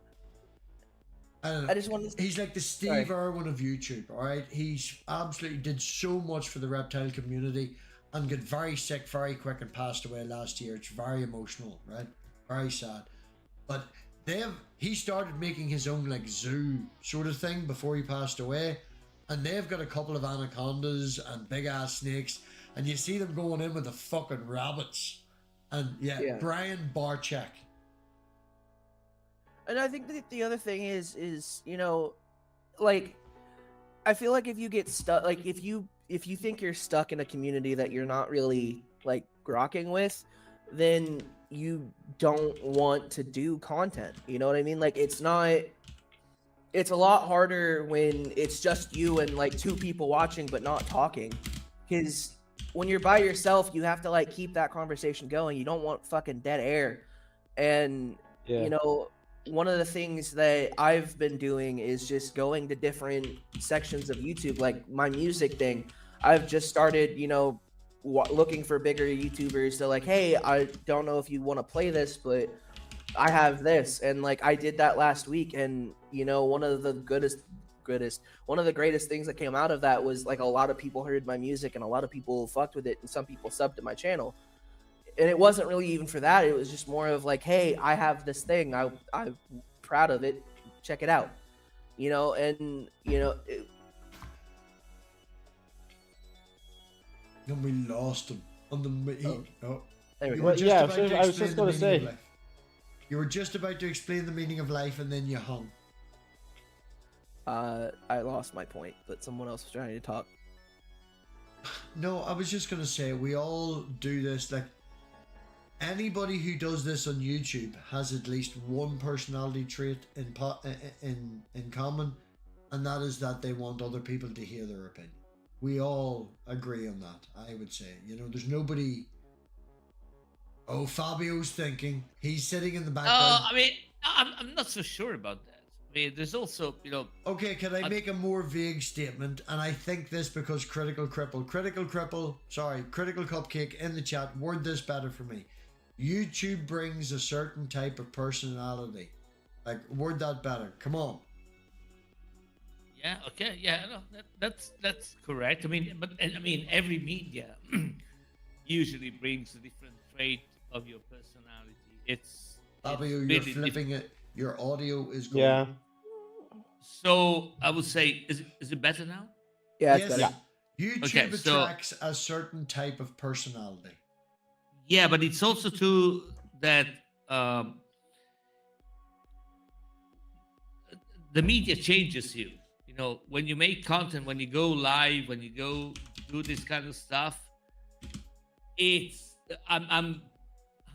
I don't know. I just wanted to. He's like the Steve Irwin of YouTube, all right? He's absolutely did so much for the reptile community and got very sick very quick and passed away last year. It's very emotional, right? Very sad. But he started making his own like zoo sort of thing before he passed away. And they've got a couple of anacondas and big ass snakes. And you see them going in with the fucking rabbits. And yeah. Brian Barczyk. And I think that the other thing is you know, like, I feel like if you get stuck, like if you think you're stuck in a community that you're not really like grokking with, then you don't want to do content. You know what I mean? Like it's a lot harder when it's just you and like two people watching but not talking, because when you're by yourself, you have to like keep that conversation going. You don't want fucking dead air. And you know, one of the things that I've been doing is just going to different sections of YouTube, like my music thing. I've just started, you know, looking for bigger YouTubers to like, hey, I don't know if you want to play this, but I have this. And like, I did that last week. And, you know, one of the greatest things that came out of that was like a lot of people heard my music and a lot of people fucked with it. And some people subbed to my channel. And it wasn't really even for that. It was just more of like, hey, I have this thing. I'm proud of it. Check it out. You know, and, you know. And we lost him on the. There we You go. were just yeah, about I to was explain just the gonna meaning of say. life. You were just about to explain the meaning of life and then you hung. I lost my point, but someone else was trying to talk. No, I was just gonna say we all do this. Like anybody who does this on YouTube has at least one personality trait in common, and that is that they want other people to hear their opinion. We all agree on that. I would say, you know, there's nobody. Oh, Fabio's thinking. He's sitting in the background. I mean, I'm not so sure about that. I mean, there's also, you know. Okay, can I make a more vague statement? And I think this because Critical Cupcake in the chat, word this better for me. YouTube brings a certain type of personality. Like, word that better. Come on. Yeah. Okay. Yeah. No, that's correct. I mean, but I mean, every media usually brings a different trait of your personality. It's Fabio, it's you're really flipping it. Your audio is going. Yeah. So I would say, is it better now? Yeah, Yes. it's better. YouTube Okay, so- attracts a certain type of personality. Yeah, but it's also true that the media changes you. You know, when you make content, when you go live, when you go do this kind of stuff, I'm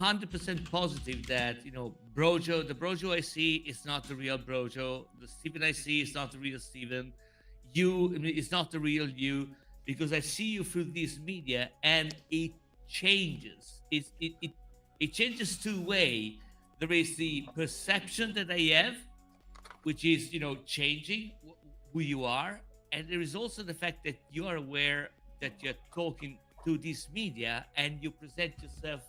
100% positive that, you know, the Brojo I see is not the real Brojo. The Steven I see is not the real Steven. You, I mean, it's not the real you, because I see you through this media and it changes. It changes two ways. There is the perception that I have, which is, you know, changing who you are, and there is also the fact that you are aware that you're talking to this media and you present yourself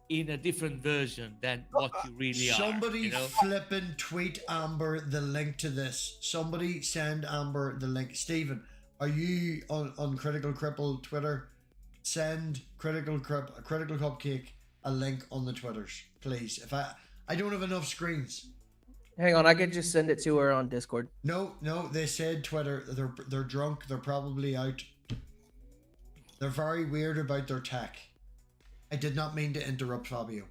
in a different version than what you really are. Somebody You know? flippin' tweet Amber the link to this. Somebody send Amber the link. Stephen, are you on Critical Cripple Twitter? Send Critical Cupcake a link on the Twitters, please. If I don't have enough screens. Hang on, I could just send it to her on Discord. No, they said Twitter. They're drunk. They're probably out. They're very weird about their tech. I did not mean to interrupt Fabio.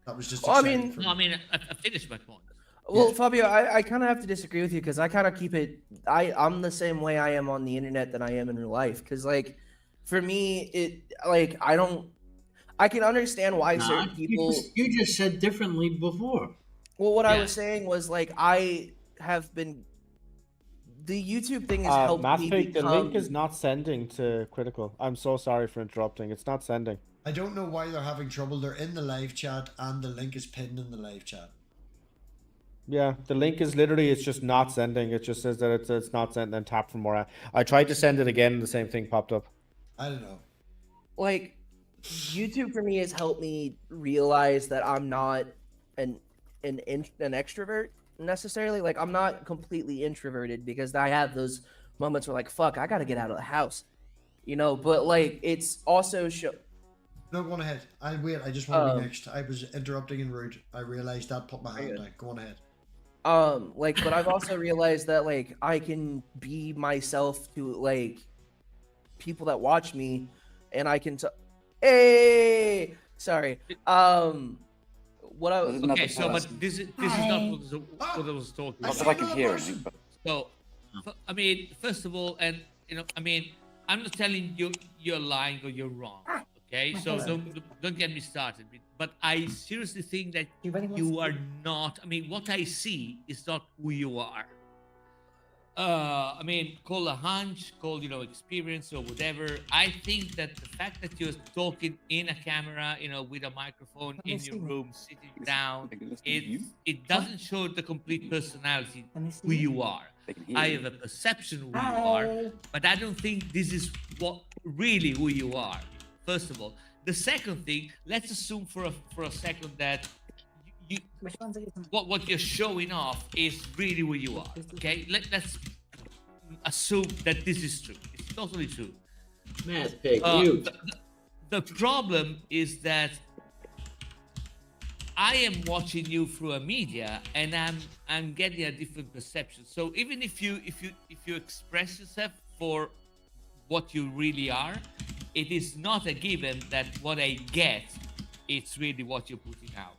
That was just. Well, I exciting mean- for No, I me. mean, I finished my point. Well, Yeah. Fabio, I kind of have to disagree with you because I kind of keep it. I'm the same way I am on the internet than I am in real life. Because like, for me, I can understand why certain people. You just said differently before. Well, what I Yeah. was saying was like I have been. The YouTube thing has helped me MathPig, the become. link is not sending to Critical. I'm so sorry for interrupting. It's not sending. I don't know why they're having trouble. They're in the live chat, and the link is pinned in the live chat. Yeah, the link is literally, it's just not sending. It just says that it's not sent, then tap for more. I tried to send it again, and the same thing popped up. I don't know. Like, YouTube for me has helped me realize that I'm not an extrovert necessarily. Like, I'm not completely introverted because I have those moments where like, fuck, I gotta get out of the house, you know. But like, it's also No, go on ahead. I'll wait. I just want to be Um, next. I was interrupting and rude. I realized that. Put my hand down. Go on ahead. like, but I've also realized that like I can be myself to like people that watch me, and I can. Hey, sorry. What I was. Okay, so but this is not what I was talking I about. see Not that I can another hear person. anything, but So, I mean, first of all, and I mean, I'm not telling you you're lying or you're wrong. Okay, so don't get me started. But I seriously think that you are not. I mean, what I see is not who you are. I mean, call a hunch, call experience or whatever. I think that the fact that you're talking in a camera, with a microphone in your room, sitting down, they can listen to you. it doesn't show the complete personality Let me see who you are. They can hear I you. have a perception who you are, but I don't think this is what really who you are. First of all, the second thing, let's assume for a second that you what you're showing off is really who you are. Okay, let's assume that this is true. It's totally true. MathPig, you. The problem is that I am watching you through a media, and I'm getting a different perception. So even if you express yourself for what you really are, it is not a given that what I get, it's really what you're putting out.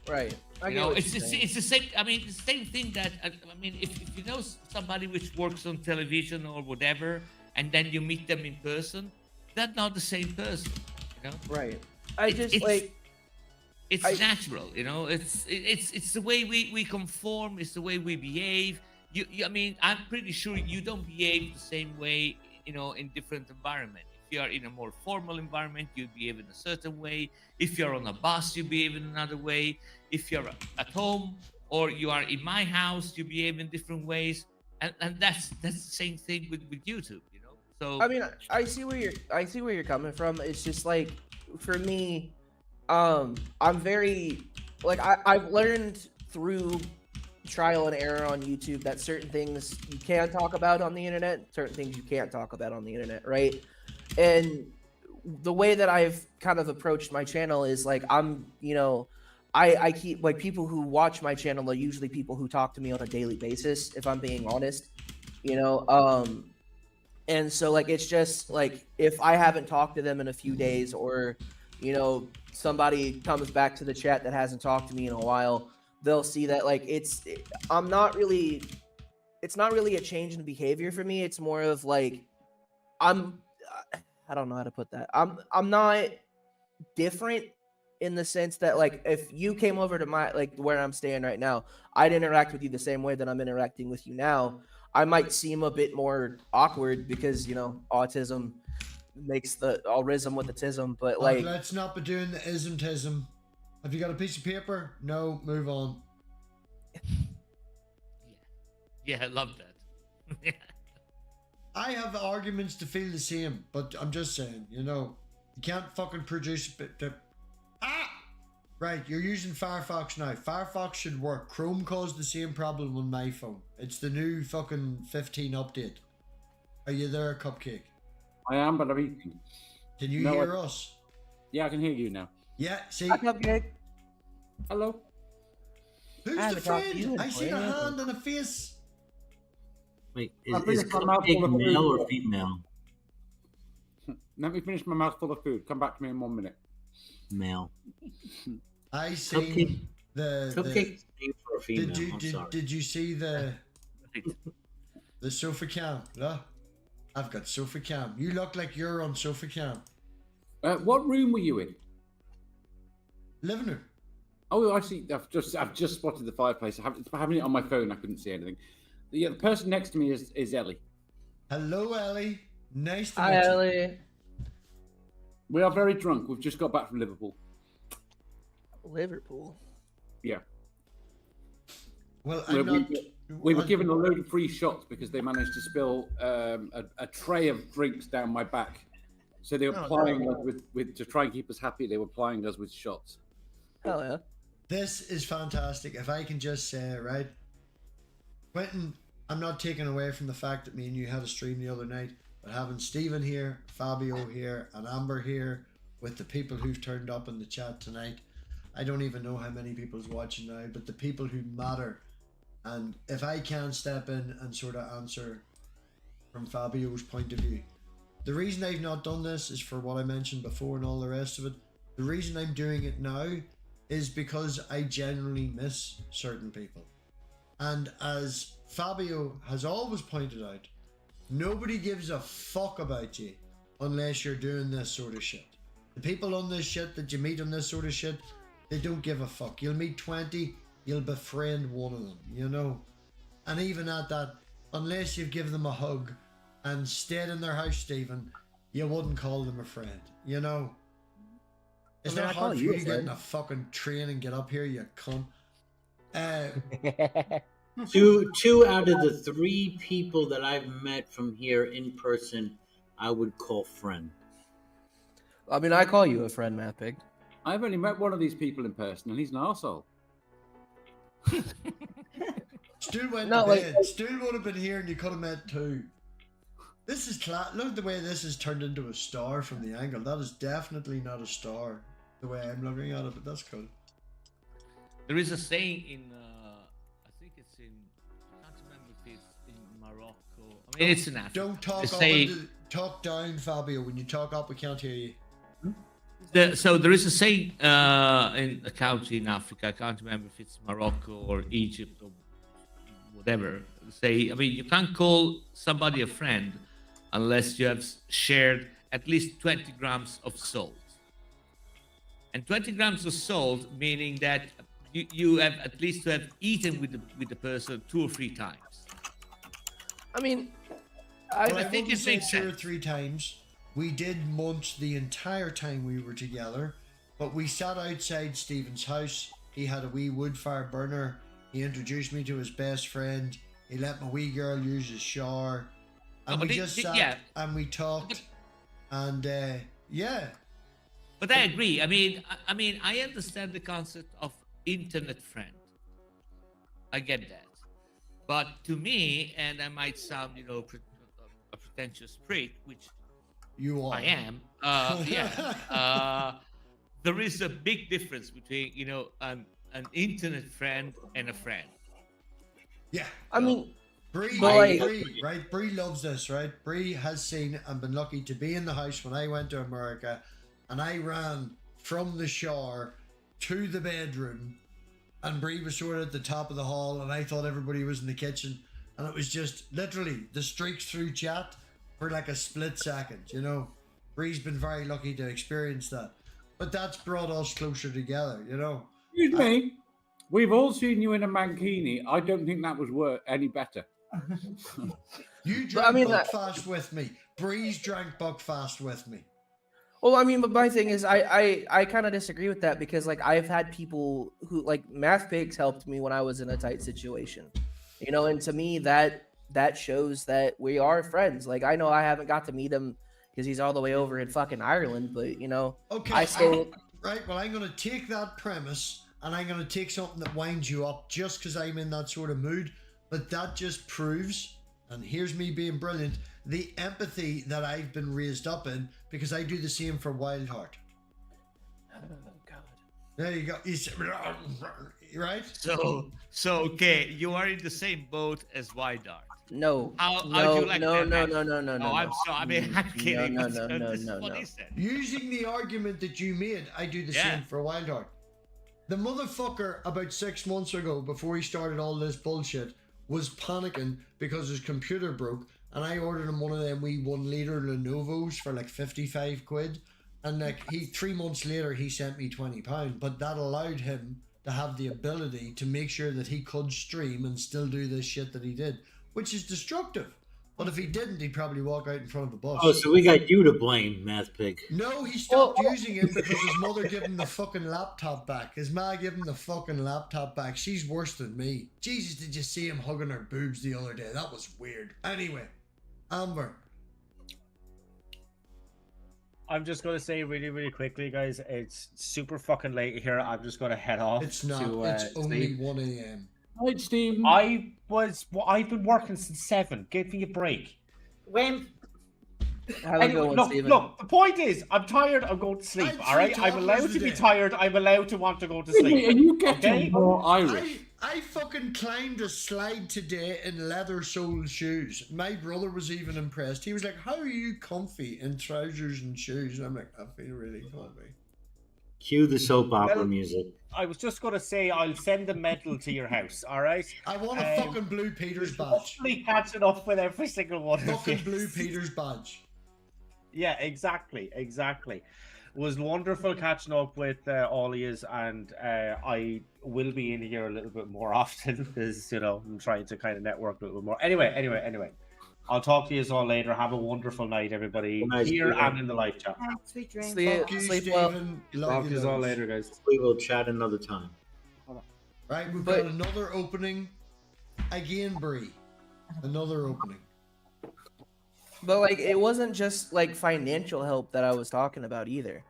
Right. I You get know, what it's you're saying. the same. I mean, it's the same thing that I mean, if you know somebody which works on television or whatever, and then you meet them in person, they're not the same person. You know, Right. I just it's- like. it's I- natural. You know, it's the way we conform. It's the way we behave. I mean, I'm pretty sure you don't behave the same way. In different environments. If you are in a more formal environment, you behave in a certain way. If you're on a bus, you behave in another way. If you're at home or you are in my house, you behave in different ways. And that's the same thing with YouTube, So I mean, I see where you're coming from. It's just like, for me, I'm very like I've learned through trial and error on YouTube that certain things you can talk about on the internet, certain things you can't talk about on the internet, right? And the way that I've kind of approached my channel is like I keep like people who watch my channel are usually people who talk to me on a daily basis, if I'm being honest, and so like it's just like if I haven't talked to them in a few days, or somebody comes back to the chat that hasn't talked to me in a while, they'll see that like it's not really a change in behavior for me. It's more of like I don't know how to put that. I'm not different in the sense that like if you came over to my like where I'm staying right now, I'd interact with you the same way that I'm interacting with you now. I might seem a bit more awkward because autism makes the aurism with the tism, but like let's not be doing the ism-tism. Have you got a piece of paper? No, move on. yeah, I love that. I have arguments to feel the same, but I'm just saying, you can't fucking produce Right, you're using Firefox now. Firefox should work. Chrome caused the same problem on my phone. It's the new fucking 15 update. Are you there, Cupcake? I am, but I'm eating. Can you No, hear us? Yeah, I can hear you now. Yeah, see? Hi, Cupcake. Hello. Who's I the haven't talked to friend? you in I seen a forever. hand and a face. Wait, I is finished my mouthful Cupcake of male food. or female? Let me finish my mouthful of food. Come back to me in 1 minute. Male. I Cupcake. seen the Cupcake's name for a female. did you I'm sorry. did you see the sofa cam? Look, I've got sofa cam. You look like you're on sofa cam. What room were you in? Living room. Oh, I see. I've just spotted the fireplace. Having it on my phone, I couldn't see anything. The person next to me is Ellie. Hello, Ellie. Nice to Hi, meet you. Ellie. We are very drunk. We've just got back from Liverpool. Liverpool. Yeah. Well, We- I'm not. We were given a load of free shots because they managed to spill a tray of drinks down my back. So they were Oh, plying no. us with to try and keep us happy. They were plying us with shots. Hell yeah. This is fantastic. If I can just say, right, Quentin, I'm not taking away from the fact that me and you had a stream the other night, but having Stephen here, Fabio here, and Amber here, with the people who've turned up in the chat tonight, I don't even know how many people's watching now, but the people who matter. And if I can step in and sort of answer from Fabio's point of view, the reason I've not done this is for what I mentioned before and all the rest of it. The reason I'm doing it now is because I genuinely miss certain people. And as Fabio has always pointed out, nobody gives a fuck about you unless you're doing this sort of shit. The people on this shit that you meet on this sort of shit, they don't give a fuck. You'll meet 20, you'll befriend one of them, you know? And even at that, unless you've given them a hug and stayed in their house, Stephen, you wouldn't call them a friend, you know? It's I mean, not I call hard for you you a to get in friend. a fucking train and get up here, you cunt. Two out of the 3 people that I've met from here in person, I would call friend. I mean, I call you a friend, MathPig. I've only met one of these people in person, and he's an arsehole. Stu went No, to like- bed. Stu would have been here and you could have met 2. This is look at the way this has turned into a star from the angle. That is definitely not a star, the way I'm looking at it, but that's cool. There is a saying in, I think it's in, I can't remember if it's in Morocco. I mean, it's in Africa. Don't talk They up say- talk down, Fabio. When you talk up, we can't hear you. So there is a saying in a country in Africa. I can't remember if it's Morocco or Egypt or whatever. Say, I mean, you can't call somebody a friend unless you have shared at least 20 grams of salt. And 20 grams of salt meaning that you have at least to have eaten with the person 2 or 3 times. I mean, Well, I think wouldn't it say makes 2 or sense. 3 times. We did munch the entire time we were together, but we sat outside Stephen's house. He had a wee wood fire burner. He introduced me to his best friend. He let my wee girl use his shower. And but we they- just they- sat yeah. and we talked. And yeah. But I agree. I mean, I understand the concept of internet friend. I get that. But to me, and I might sound, a pretentious prick, which You are. I am. There is a big difference between, an internet friend and a friend. Yeah. I mean, Bree, But like- Bree, right? Bree loves this, right? Bree has seen and been lucky to be in the house when I went to America, and I ran from the shower to the bedroom, and Bree was sort of at the top of the hall, and I thought everybody was in the kitchen, and it was just literally the streaks through chat for like a split second, Bree's been very lucky to experience that, but that's brought us closer together, Excuse me. We've all seen you in a mankini. I don't think that was any better. You But, drank I mean, Buckfast with me. Bree's drank Buckfast with me. well, I mean, but my thing is, I kind of disagree with that because, like, I've had people who, like, MathPigs helped me when I was in a tight situation, and to me, that shows that we are friends. Like, I know I haven't got to meet him because he's all the way over in fucking Ireland, but, Okay, I still... right, well, I'm going to take that premise and I'm going to take something that winds you up just because I'm in that sort of mood. But that just proves, and here's me being brilliant, the empathy that I've been raised up in because I do the same for Wildheart. Oh, God. There you go. right? So okay, you are in the same boat as Wydart. No. How no, do you like no, that? no, no, no, no, no. Oh, I'm sorry. I mean, I'm kidding. No, but no, this is no, what no. he said. Using the argument that you made, I do the Yeah. same for Wildheart. The motherfucker about 6 months ago, before he started all this bullshit, was panicking because his computer broke, and I ordered him one of them wee 1 litre Lenovo's for like 55 quid, and like 3 months later he sent me £20, but that allowed him to have the ability to make sure that he could stream and still do this shit that he did, which is destructive. But if he didn't, he'd probably walk out in front of a bus. Oh, so we got you to blame, MathPig. No, he stopped using it because his mother gave him the fucking laptop back. His ma gave him the fucking laptop back. She's worse than me. Jesus, did you see him hugging her boobs the other day? That was weird. Anyway, Amber. I'm just going to say really, really quickly, guys, it's super fucking late here. I'm just going to head off. It's not. To, It's only sleep. 1 a.m. Right, Steve. I've been working since 7. Give me a break. When? Have a Anyway, good one, look, Stephen. look, the point is, I'm tired, I'm going to sleep, I'm all right? free I'm talking allowed to be today. tired, I'm allowed to want to go to sleep. Are you getting Okay. more Irish? I fucking climbed a slide today in leather soled shoes. My brother was even impressed. He was like, how are you comfy in trousers and shoes? And I'm like, I feel really comfy. Cue the soap opera Well, music. I was just going to say, I'll send a medal to your house, all right? I want a fucking Blue Peters badge. Hopefully catching up with every single one of Fucking you. Blue Peters badge. Yeah, exactly. It was wonderful catching up with all of yous, and I will be in here a little bit more often because, you know, I'm trying to kind of network a little bit more. Anyway. I'll talk to you all later. Have a wonderful night, everybody, Good night, here Stephen. and in the live chat. Sleep, Fuck you, sleep well. Stephen. Talk Love to you you all loads. later, guys. We will chat another time. Right, we've But- got another opening. Again, Bree. Another opening. But like, it wasn't just like financial help that I was talking about either.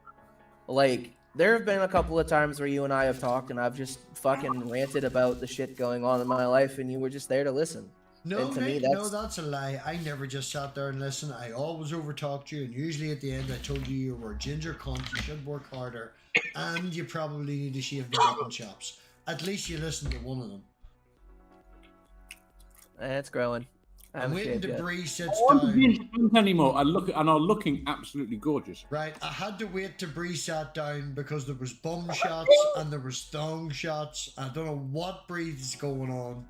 Like, there have been a couple of times where you and I have talked, and I've just fucking ranted about the shit going on in my life, and you were just there to listen. No, And to me, Nick, that's- no, that's a lie. I never just sat there and listened. I always overtalked you, and usually at the end I told you you were a ginger cunt, you should work harder, and you probably need to shave the mutton chops. At least you listened to one of them. It's growing. I I'm haven't waiting shaved to yet. Bree I sits want to be down. independent anymore. And are looking absolutely gorgeous. Right, I had to wait till Bree sat down because there was bum shots and there was thong shots. I don't know what Bree's going on.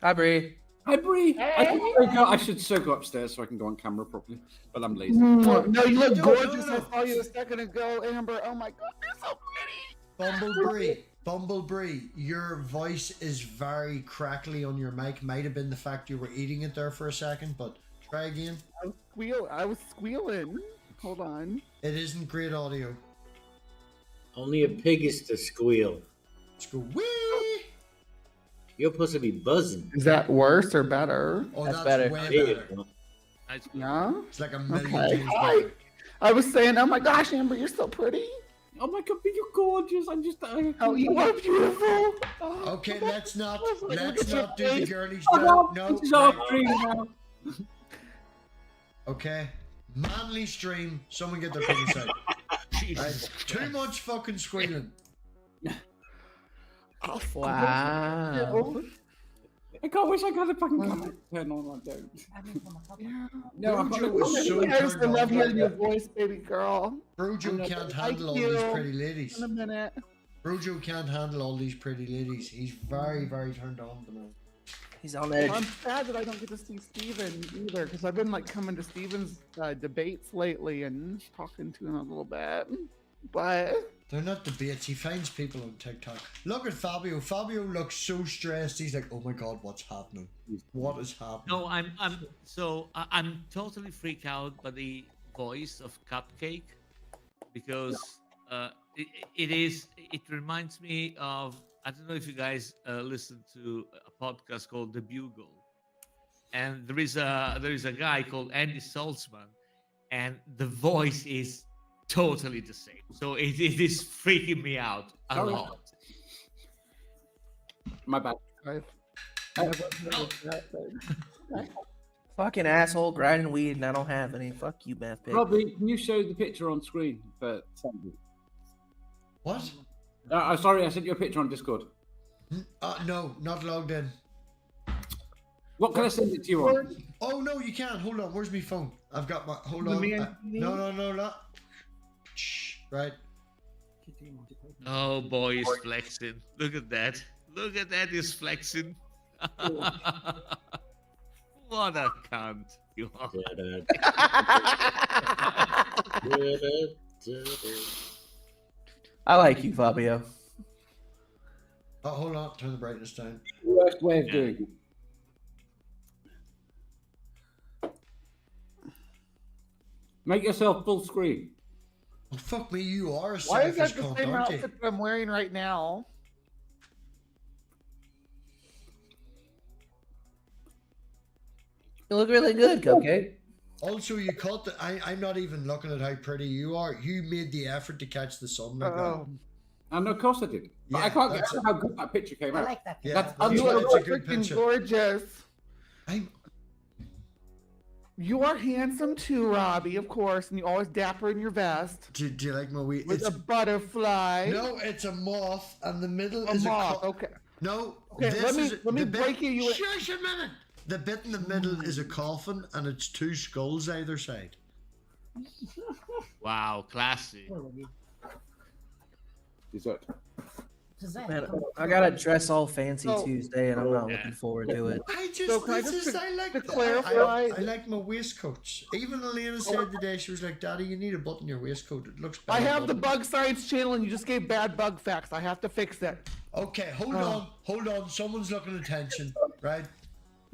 Hi, Bree. Hi, Bree. I should so go upstairs so I can go on camera properly, but I'm lazy. No, you look No, gorgeous. no, no. I saw you a second ago, Amber. Oh my god, you're so pretty. Bumble Bree, your voice is very crackly on your mic. Might have been the fact you were eating it there for a second, but try again. I was squealing. Hold on. It isn't great audio. Only a pig is to squeal. Let's go wee. You're supposed to be buzzing. Is that worse or better? Oh, That's that's better. way There you better. go. Nice. Yeah. It's like a million Okay. times Hi. better. I was saying, oh my gosh, Amber, you're so pretty. Oh my god, but you're gorgeous. Oh, you are beautiful. Oh, Okay, let's not Look at let's your not do the face. girly Oh, stuff. No, this is our right. dream now. Okay. Manly stream. Someone get their penis out. Right. Too much fucking squealing. Oh, Wow. I can't wish I got a fucking camera turn on. I don't. Yeah. No, I've got Brojo was so Yes, I turned love on. hearing your voice, baby girl. Brojo can't handle all you. these pretty ladies. In a minute. Brojo can't handle all these pretty ladies. He's very, very turned on at the moment. He's on edge. I'm sad that I don't get to see Steven either, because I've been like coming to Steven's debates lately and talking to him a little bit. But They're not debates. He finds people on TikTok. Look at Fabio. Fabio looks so stressed. He's like, "Oh my god, what's happening? What is happening?" No, I'm totally freaked out by the voice of Cupcake because it reminds me of, I don't know if you guys listen to a podcast called The Bugle, and there is a guy called Andy Saltzman, and the voice is totally the same. So it is freaking me out a Sorry. lot. My bad. Fucking asshole grinding weed, and I don't have any. Fuck you, MathPig. Robbie, can you show the picture on screen for Sandy? What? Sorry, I sent you a picture on Discord. No, not logged in. What can I send it to you on? Oh no, you can't. Hold on. Where's my phone? I've got my. Hold The on. man- No. Shh. Right. Oh boy, he's flexing. Look at that. Look at that, he's flexing. What a cunt you are. I like you, Fabio. Oh, hold on. Turn the brightness down. Worst way of doing it. Make yourself full screen. Oh, fuck me, you are a Why is that selfish the cunt, same aren't you? outfit that I'm wearing right now? You look really good, Cupcake. Also, you caught the. I'm not even looking at how pretty you are. You made the effort to catch the sun like that. Oh, And of course I did. But Yeah, I can't get that's how good that picture came I out. like that. Yeah, That's that's you why are it's a good freaking picture. gorgeous. I'm, You are handsome too, Robbie, of course, and you always dapper in your vest do you like my wee? with It's a butterfly. no, it's a moth, and the middle a is moth. a. Okay. No, Okay, this let me- is let me the bit- break you- Shush a minute. The bit in the middle is a coffin, and it's two skulls either side. Wow, classy. Dessert. Man, I gotta dress all fancy So- Tuesday, and I'm not Yeah. looking forward to it. I just, So can I this just is, to- I like to the- clarify- I like my waistcoats. Even Elena said today, she was like, "Daddy, you need a button in your waistcoat. It looks I better." have the button." bug science channel, and you just gave bad bug facts. I have to fix it. Okay, hold Oh. on. Someone's looking attention, right?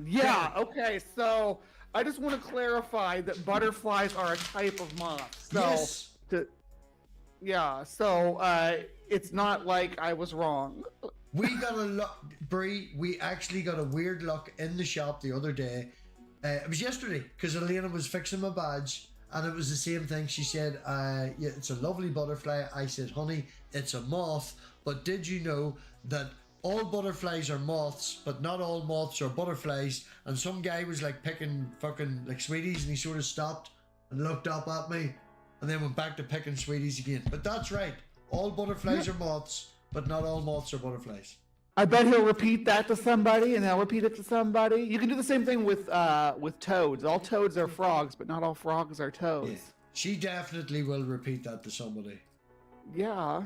Yeah. Okay. So I just want to clarify that butterflies are a type of moth. So Yes. yeah. So it's not like I was wrong. We got a luck, Brie. We actually got a weird luck in the shop the other day. It was yesterday because Elena was fixing my badge, and it was the same thing. She said, "Yeah, it's a lovely butterfly." I said, "Honey, it's a moth." But did you know that all butterflies are moths, but not all moths are butterflies? And some guy was like picking fucking like sweeties, and he sort of stopped and looked up at me, and then went back to picking sweeties again. But that's right. All butterflies are moths, but not all moths are butterflies. I bet he'll repeat that to somebody, and they'll repeat it to somebody. You can do the same thing with toads. All toads are frogs, but not all frogs are toads. Yeah. She definitely will repeat that to somebody. Yeah.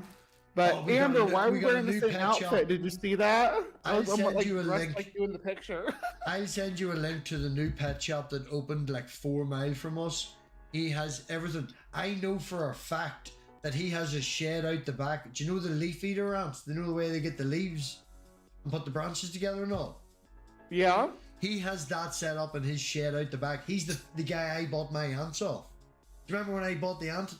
But Oh, we got Amber, a- why are we we got a wearing the new same pet outfit? shop. Did you see that? I'll send like, you a dressed link. like you in the picture. I'll send you a link to the new pet shop that opened like 4 miles from us. He has everything. I know for a fact that he has a shed out the back. Do you know the leaf eater ants? Do you know the way they get the leaves and put the branches together and all? Yeah. He has that set up in his shed out the back. He's the guy I bought my ants off. Do you remember when I bought the ant?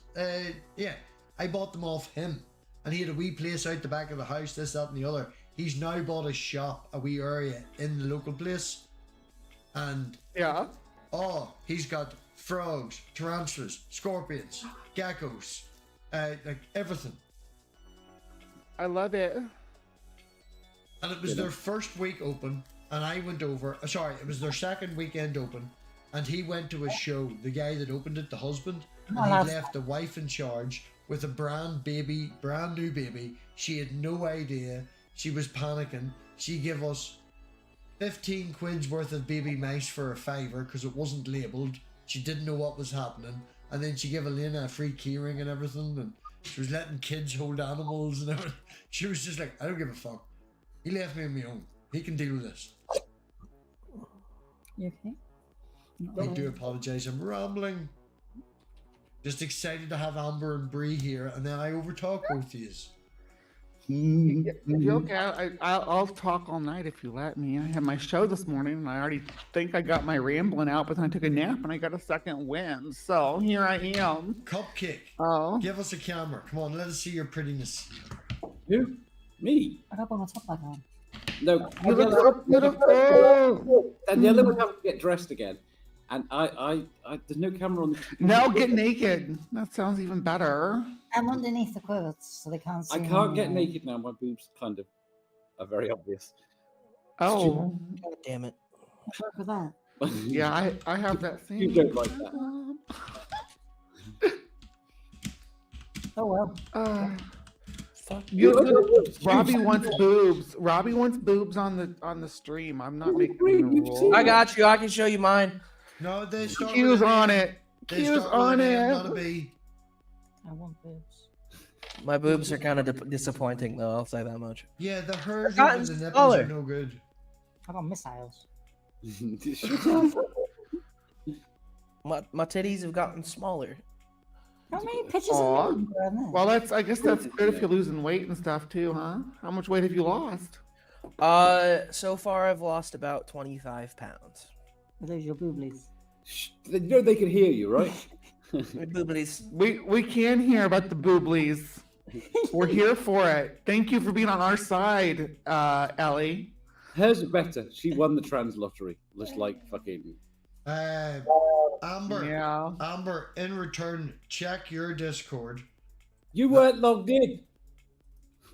Yeah, I bought them off him. And he had a wee place out the back of the house, this, that, and the other. He's now bought a shop, a wee area in the local place. And, Yeah. oh, he's got frogs, tarantulas, scorpions, geckos, like everything. I love it. And it was their first week open, and I went over. Sorry, it was their second weekend open, and he went to a show. The guy that opened it, the husband, and he left the wife in charge with a brand new baby. She had no idea. She was panicking. She gave us 15 quid's worth of baby mice for a fiver because it wasn't labelled. She didn't know what was happening, and then she gave Elena a free keyring and everything, and she was letting kids hold animals and everything. She was just like, I don't give a fuck. He left me on my own. He can deal with this. You okay? I do apologise. I'm rambling. Just excited to have Amber and Bree here, and then I overtalk both of yous. You okay? I'll talk all night if you let me. I had my show this morning, and I already think I got my rambling out, but then I took a nap, and I got a second wind. So here I am. Cupcake, Oh. give us a camera. Come on, let us see your prettiness. Who? Me? I got my top back on. No. You look so beautiful. And the other one have to get dressed again. And I there's no camera on the. Now get naked. That sounds even better. I'm underneath the quotes, so they can't see I me can't get anyway. naked now. My boobs kind of are very obvious. Oh. God damn it. Work with that. Yeah, I have that same. You don't like that. Oh well. fuck? Robbie wants boobs. Robbie wants boobs on the stream. I'm not making the rule. I got you. I can show you mine. No, they start Q's with an on A. it. They Q's start with on an A, it. not a B. I want boobs. My boobs are kind of disappointing, though. I'll say that much. Yeah, the hers Gotten over the nipples smaller. are no good. I got missiles. My titties have gotten smaller. How many pictures Aw. of me are in there? Well, I guess that's good if you're losing weight and stuff too, huh? How much weight have you lost? So far I've lost about 25 pounds. Those your booblies. You know they can hear you, right? My boobies. We can hear about the booblies. We're here for it. Thank you for being on our side, Ellie. Hers are better. She won the trans lottery. Just like fucking. Amber. Yeah. Amber, in return, check your Discord. You weren't logged in.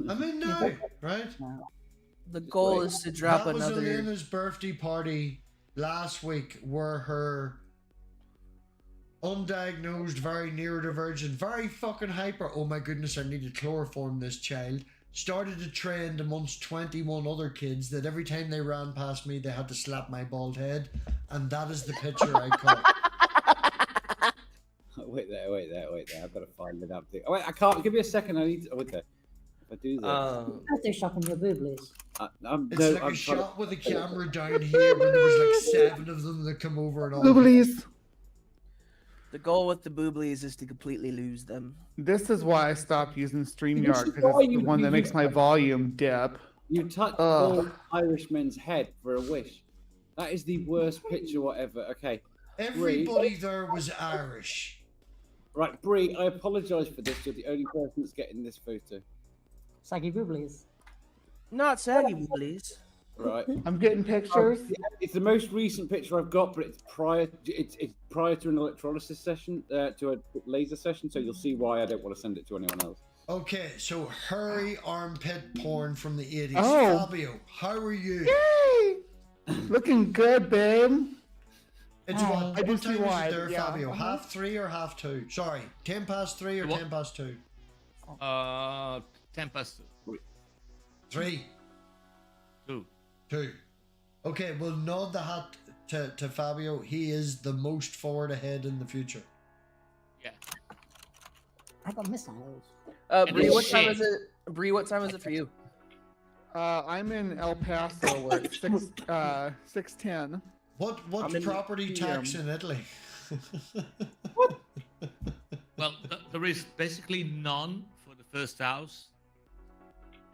I'm in now, right? The goal is to drop that was another. Elena's birthday party last week, where her undiagnosed, very neurodivergent, very fucking hyper. Oh my goodness, I need to chloroform this child. Started a trend amongst 21 other kids that every time they ran past me, they had to slap my bald head, and that is the picture I caught. Wait there. I've got to find it up. Oh, wait, I can't. Give me a second. I need to. Oh, wait there. If I do that. Birthday shopping your booblies. It's like a shot with a camera down here when there was like 7 of them that come over and all. Booblies. The goal with the booblies is to completely lose them. This is why I stopped using StreamYard, is because why it's the you- one that makes my volume dip. You touch all Irishmen's head for a wish. That is the worst picture, whatever. Okay. Everybody there was Irish. Right, Bree, I apologise for this. You're the only person that's getting this photo. Saggy booblies. Not saggy booblies. Right. I'm getting pictures. It's the most recent picture I've got, but it's prior. It's prior to an electrolysis session, to a laser session. So you'll see why I don't want to send it to anyone else. Okay, so hairy armpit porn from the 80s. Oh. Fabio, how are you? Yay! Looking good, babe. It's Hi. what? I What do see time is why, it there, yeah. Fabio? 3:30 or 2:30? Sorry, 10 past 3 or What? 10 past 2? 10 past 3. 2. 2. Okay, we'll nod the hat to Fabio. He is the most forward ahead in the future. Yeah. I got missiles. Bree, it's what time shit. is it? Bree, what time is it for you? I'm in El Paso where it's 6:10. What's I'm in property tax in Italy? Well, there is basically none for the first house.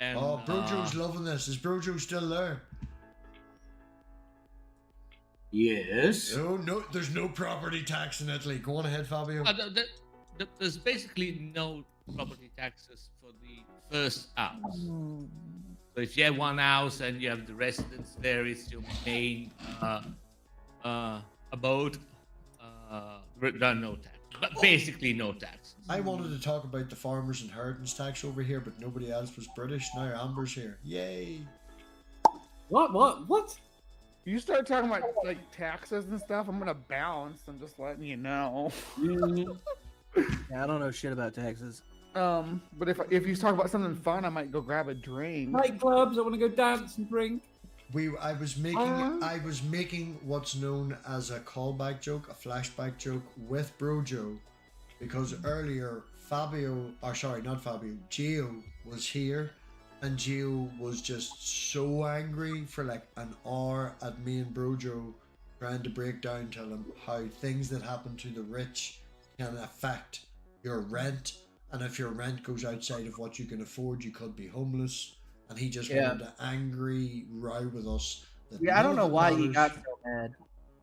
And, Oh, Brojo's loving this. Is Brojo still there? Yes. Oh, no, there's no property tax in Italy. Go on ahead, Fabio. there's basically no property taxes for the first house. So if you have one house and you have the residence there, it's your main abode. There are no tax, but basically no taxes. I wanted to talk about the farmers' inheritance tax over here, but nobody else was British. Now Amber's here. Yay! What? You start talking about like taxes and stuff, I'm gonna bounce. I'm just letting you know. Yeah, I don't know shit about taxes. But if you talk about something fun, I might go grab a drink. Nightclubs. I want to go dance and drink. I was making what's known as a callback joke, a flashback joke with Brojo, because earlier Geo was here, and Geo was just so angry for like an hour at me and Brojo trying to break down to him how things that happen to the rich can affect your rent, and if your rent goes outside of what you can afford, you could be homeless. And he just wanted an angry row with us. Yeah, I don't know why he got so mad.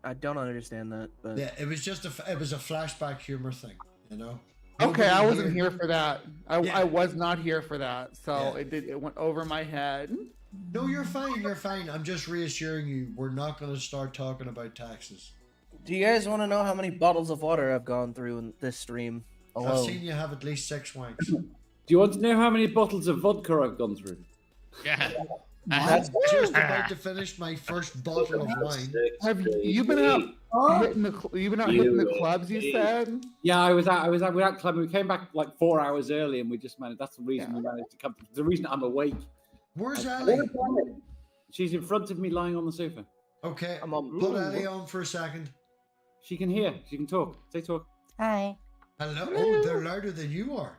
I don't understand that. But Yeah, it was just it was a flashback humor thing, you know. Okay, I Nobody wasn't here for that. Yeah. I was not here for that, so Yeah. it went over my head. No, you're fine. You're fine. I'm just reassuring you. We're not going to start talking about taxes. do you guys want to know how many bottles of water I've gone through in this stream I've alone? seen you have at least 6 wanks. Do you want to know how many bottles of vodka I've gone through? Yeah. I'm just about to finish my first bottle of wine. Have you been out hitting the clubs? You said. Yeah, I was out. We were out clubbing. We came back like 4 hours early, and we just managed. That's the reason we managed to come. The reason I'm awake. Where's Ellie? She's in front of me, lying on the sofa. Okay, put Ellie on for a second. She can hear. She can talk. Say talk. Hi. Hello. Oh, they're louder than you are.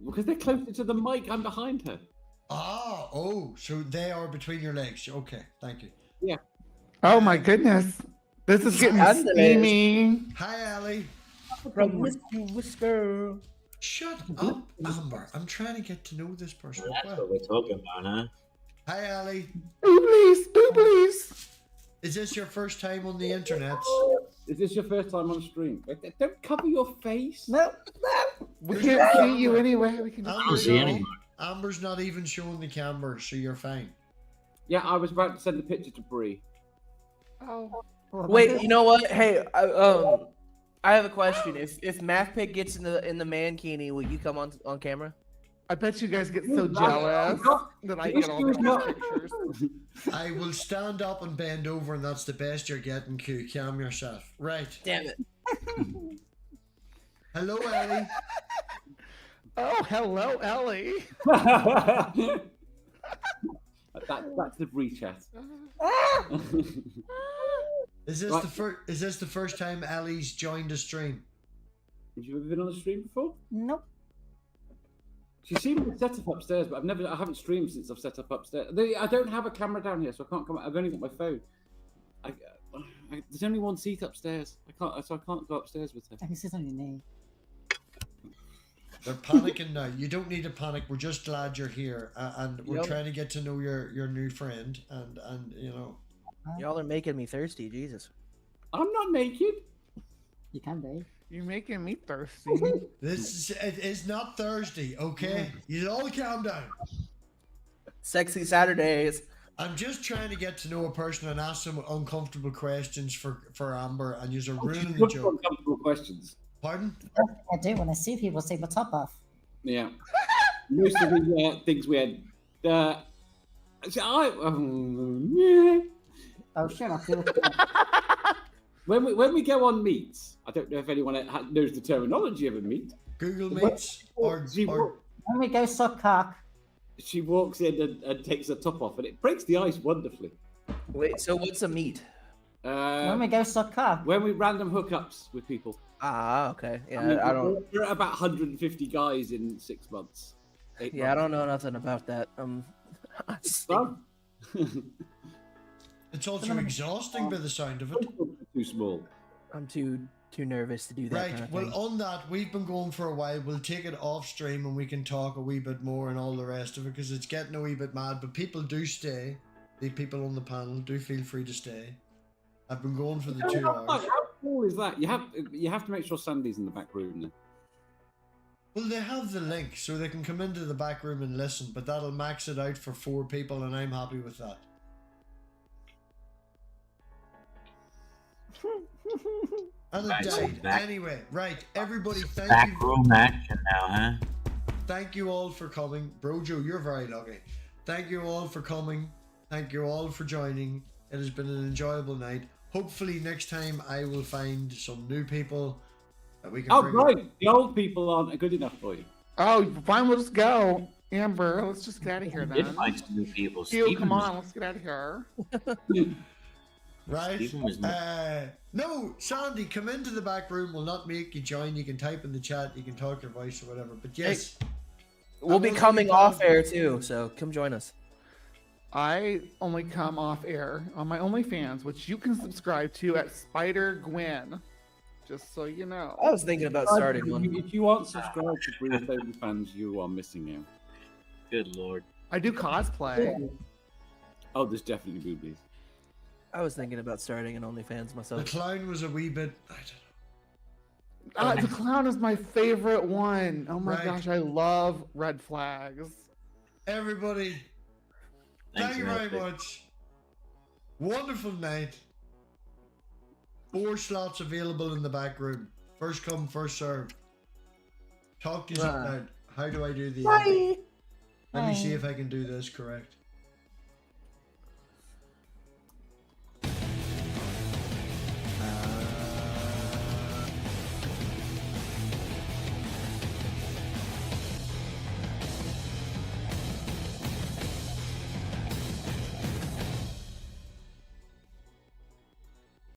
Because they're closer to the mic. I'm behind her. Ah, oh, so they are between your legs. Okay, thank you. Yeah. Oh my goodness, this is getting steamy. Hi, Ellie. From Whiskey Whisker. Shut up, Amber. I'm trying to get to know this person. That's what we're talking about, huh? Hi, Ellie. Booblies. Is this your first time on the internet? Is this your first time on stream? Don't cover your face. No. We can't see you anyway. We can. I don't see anymore. Amber's not even showing the camera, so you're fine. Yeah, I was about to send a picture to Bree. Oh. Wait, you know what? Hey, I have a question. If MathPig gets in the mankini, will you come on camera? I bet you guys get so jealous that I get all the pictures. I will stand up and bend over, and that's the best you're getting, Q. Calm yourself. Right. Damn it. Hello, Ellie. Oh, hello, Ellie. That's the Bree chat. Is this the first time Ellie's joined a stream? Have you ever been on a stream before? Nope. She's seen me set up upstairs, but I haven't streamed since I've set up upstairs. I don't have a camera down here, so I can't come. I've only got my phone. There's only one seat upstairs. I can't go upstairs with her. I can sit on your knee. They're panicking now. You don't need to panic. We're just glad you're here, and we're trying to get to know your new friend, and you know. Y'all are making me thirsty, Jesus. I'm not naked. You can be. You're making me thirsty. It is not Thursday, okay? You all calm down. Sexy Saturdays. I'm just trying to get to know a person and ask some uncomfortable questions for Amber, and you're ruining the joke. Uncomfortable questions. Pardon? I do when I see people take my top off. Yeah. Most of the things we had. Oh, shut up. When we go on meets, I don't know if anyone knows the terminology of a meet. Google Meets or When we go suck cock. She walks in and takes her top off, and it breaks the ice wonderfully. Wait, so what's a meet? When we go suck cock. When we random hookups with people. Ah, okay. Yeah, I mean, I don't. We're at about 150 guys in 6 months. Yeah, I don't know nothing about that. It's fun. It's also exhausting by the sound of it. Too small. I'm too nervous to do that. Right. Kind of Well, thing. on that, we've been going for a while. We'll take it off stream and we can talk a wee bit more and all the rest of it because it's getting a wee bit mad. But people do stay. The people on the panel do feel free to stay. I've been going for the 2 hours. How cool is that? You have to make sure Sandy's in the back room then. Well, they have the link, so they can come into the back room and listen, but that'll max it out for 4 people, and I'm happy with that. And it died. Anyway, right, everybody, thank you. Back room action now, huh? Thank you all for coming. Brojo, you're very lucky. Thank you all for coming. Thank you all for joining. It has been an enjoyable night. Hopefully next time I will find some new people that we can bring. Right. The old people aren't good enough for you. Oh, fine. We'll just go. Amber, let's just get out of here then. Find some new people. Hugh, come on. Let's get out of here. Right? No, Sandy, come into the back room. We'll not make you join. You can type in the chat. You can talk your voice or whatever. But yes. Hey, we'll be coming off air too, so come join us. I only come off air on my OnlyFans, which you can subscribe to at Spider Gwen. Just so you know. I was thinking about starting one. If you aren't subscribed to Bree's OnlyFans, you are missing out. Good lord. I do cosplay. Oh, there's definitely boobies. I was thinking about starting an OnlyFans myself. The clown was a wee bit. I don't know. The clown is my favorite one. Oh my Right. gosh, I love red flags. Everybody, thank you very much. Wonderful night. 4 slots available in the back room. First come, first served. Talk to you now. How do I do the? Bye. Let me see if I can do this correct.